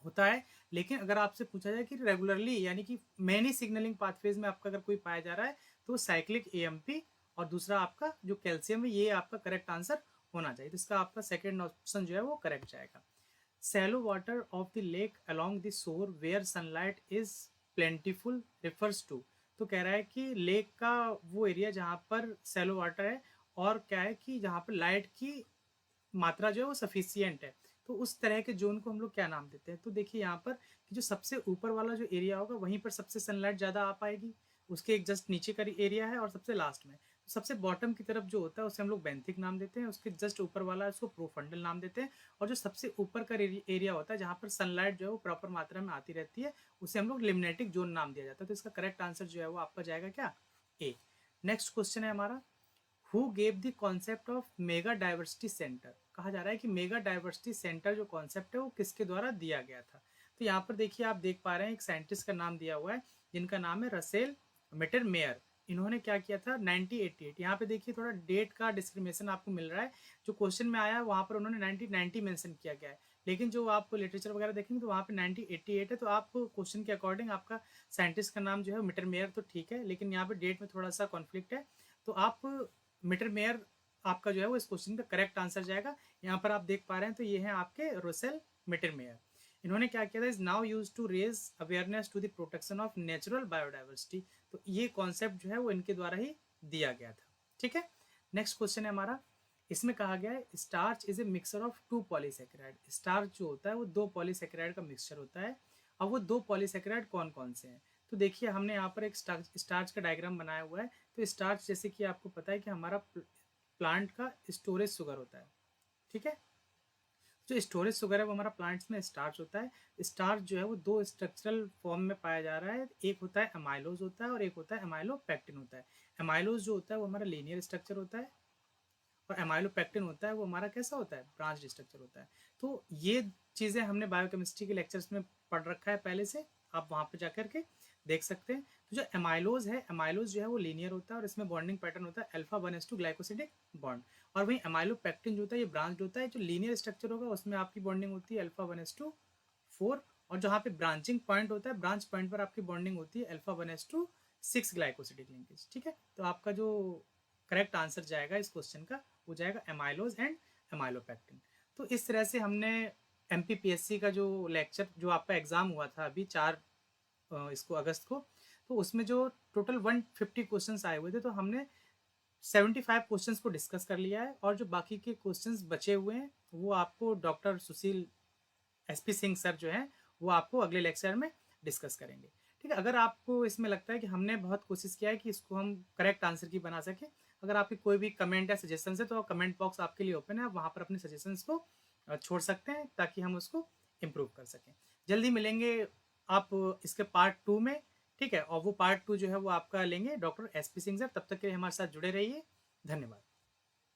होता है, लेकिन अगर आपसे पूछा जाए कि रेगुलरली यानी कि मेनी सिग्नलिंग पाथवेज में आपका अगर कोई पाया जा रहा है तो साइक्लिक एएमपी और दूसरा आपका जो कैल्शियम है, ये आपका करेक्ट आंसर होना चाहिए। तो इसका आपका सेकंड ऑप्शन जो है वो करेक्ट जाएगा। Shallow water of the lake along the shore where sunlight is plentiful refers to. तो कह रहा है कि लेक का वो एरिया जहाँ पर सैलो वाटर है और क्या है कि जहाँ पर लाइट की मात्रा जो है वो सफिशियंट है, तो उस तरह के जोन को हम लोग क्या नाम देते हैं। तो देखिए यहाँ पर कि जो सबसे ऊपर वाला जो एरिया होगा वहीं पर सबसे सनलाइट ज़्यादा आ पाएगी, उसके एक जस्ट नीचे का एरिया है, और सबसे लास्ट में तो सबसे बॉटम की तरफ जो होता है उसे हम लोग बेंथिक नाम देते हैं, उसके जस्ट ऊपर वाला उसको प्रोफंडल नाम देते हैं, और जो सबसे ऊपर का एरिया होता है जहाँ पर सनलाइट जो है वो प्रॉपर मात्रा में आती रहती है उसे हम लोग लिम्नेटिक जोन नाम दिया जाता है। तो इसका करेक्ट आंसर जो है वो आपका जाएगा क्या, ए। नेक्स्ट क्वेश्चन है हमारा who gave the concept of mega diversity centre. कहा जा रहा है कि मेगा डाइवर्सिटी सेंटर जो कॉन्सेप्ट है वो किसके द्वारा दिया गया था। तो यहाँ पर देखिए आप देख पा रहे हैं एक साइंटिस्ट का नाम दिया हुआ है जिनका नाम है रसेल मेटर। इन्होंने क्या किया था 1988, यहाँ पे देखिए थोड़ा डेट का डिस्क्रिमिनेशन आपको मिल रहा है, जो क्वेश्चन में आया है वहाँ पर उन्होंने 1990 मेंशन किया गया है, लेकिन जो आप लिटरेचर वगैरह देखेंगे तो वहाँ पे 1988 है। तो आप क्वेश्चन के अकॉर्डिंग आपका साइंटिस्ट का नाम जो है मेटर तो ठीक है, लेकिन यहाँ पे डेट में थोड़ा सा कॉन्फ्लिक्ट है। तो आप मीटर आपका जो है वो इस क्वेश्चन का करेक्ट आंसर जाएगा। यहाँ पर आप देख पा रहे हैं तो ये है आपके रोसेल मीटर। इन्होंने क्या किया था, is now used to raise awareness to the protection of natural biodiversity. तो ये कॉन्सेप्ट जो है वो इनके द्वारा ही दिया गया था, ठीक है। नेक्स्ट क्वेश्चन है हमारा, इसमें कहा गया है starch is a mixture of 2 polysaccharide. Starch जो होता है वो 2 पॉलीसेकेराइड का मिक्सचर होता है। अब वो 2 पॉलीसेकेराइड कौन कौन से हैं, तो देखिए हमने यहाँ पर एक स्टार्च का डायग्राम बनाया हुआ है। तो स्टार्च जैसे कि आपको पता है कि हमारा प्लांट का स्टोरेज शुगर होता है, ठीक है। जो स्टोरेज शुगर है वो हमारा प्लांट्स में स्टार्च होता है। स्टार्च जो है वो 2 स्ट्रक्चरल फॉर्म में पाया जा रहा है, एक होता है एमाइलोज होता है और एक होता है एमाइलोपेक्टिन होता है। एमाइलोज जो होता है वो हमारा लीनियर स्ट्रक्चर होता है, और एमाइलोपेक्टिन होता है वो हमारा कैसा होता है, ब्रांच स्ट्रक्चर होता है। तो ये चीज़ें हमने बायोकेमिस्ट्री के लेक्चर्स में पढ़ रखा है पहले से, आप वहाँ पे जाकर के देख सकते हैं। तो जो एमाइलोज है, एमाइलोज जो है वो लीनियर होता है और इसमें बॉन्डिंग पैटर्न होता है अल्फा 1s2 ग्लाइकोसिडिक बॉन्ड। और वहीं एमाइलोपेक्टिन जो होता है ये ब्रांच होता है, जो लीनियर स्ट्रक्चर होगा उसमें आपकी बॉन्डिंग होती है अल्फा 1s2 4, और जहाँ पे ब्रांचिंग पॉइंट होता है, ब्रांच पॉइंट पर आपकी बॉन्डिंग होती है अल्फा 1s2 6 ग्लाइकोसिडिक लिंकेज। ठीक है, तो आपका जो करेक्ट आंसर जाएगा इस क्वेश्चन का वो जाएगा एमाइलोज एंड एमाइलोपेक्टिन। तो इस तरह से हमने एमपीपीएससी का जो लेक्चर, जो आपका एग्जाम हुआ था अभी 4 इसको अगस्त को, तो उसमें जो टोटल 150 क्वेश्चंस आए हुए थे, तो हमने 75 क्वेश्चंस को डिस्कस कर लिया है, और जो बाकी के क्वेश्चंस बचे हुए हैं वो आपको डॉक्टर सुशील एसपी सिंह सर जो है वो आपको अगले लेक्चर में डिस्कस करेंगे। ठीक है, अगर आपको इसमें लगता है कि हमने बहुत कोशिश किया है कि इसको हम करेक्ट आंसर की बना सकें, अगर आपकी कोई भी कमेंट या सजेशन है तो कमेंट बॉक्स आपके लिए ओपन है, आप वहाँ पर अपने सजेशंस को छोड़ सकते हैं ताकि हम उसको इम्प्रूव कर सकें। जल्दी मिलेंगे आप इसके पार्ट 2 में। ठीक है, और वो पार्ट 2 जो है वो आपका लेंगे डॉक्टर एसपी सिंह सर। तब तक के लिए हमारे साथ जुड़े रहिए। धन्यवाद।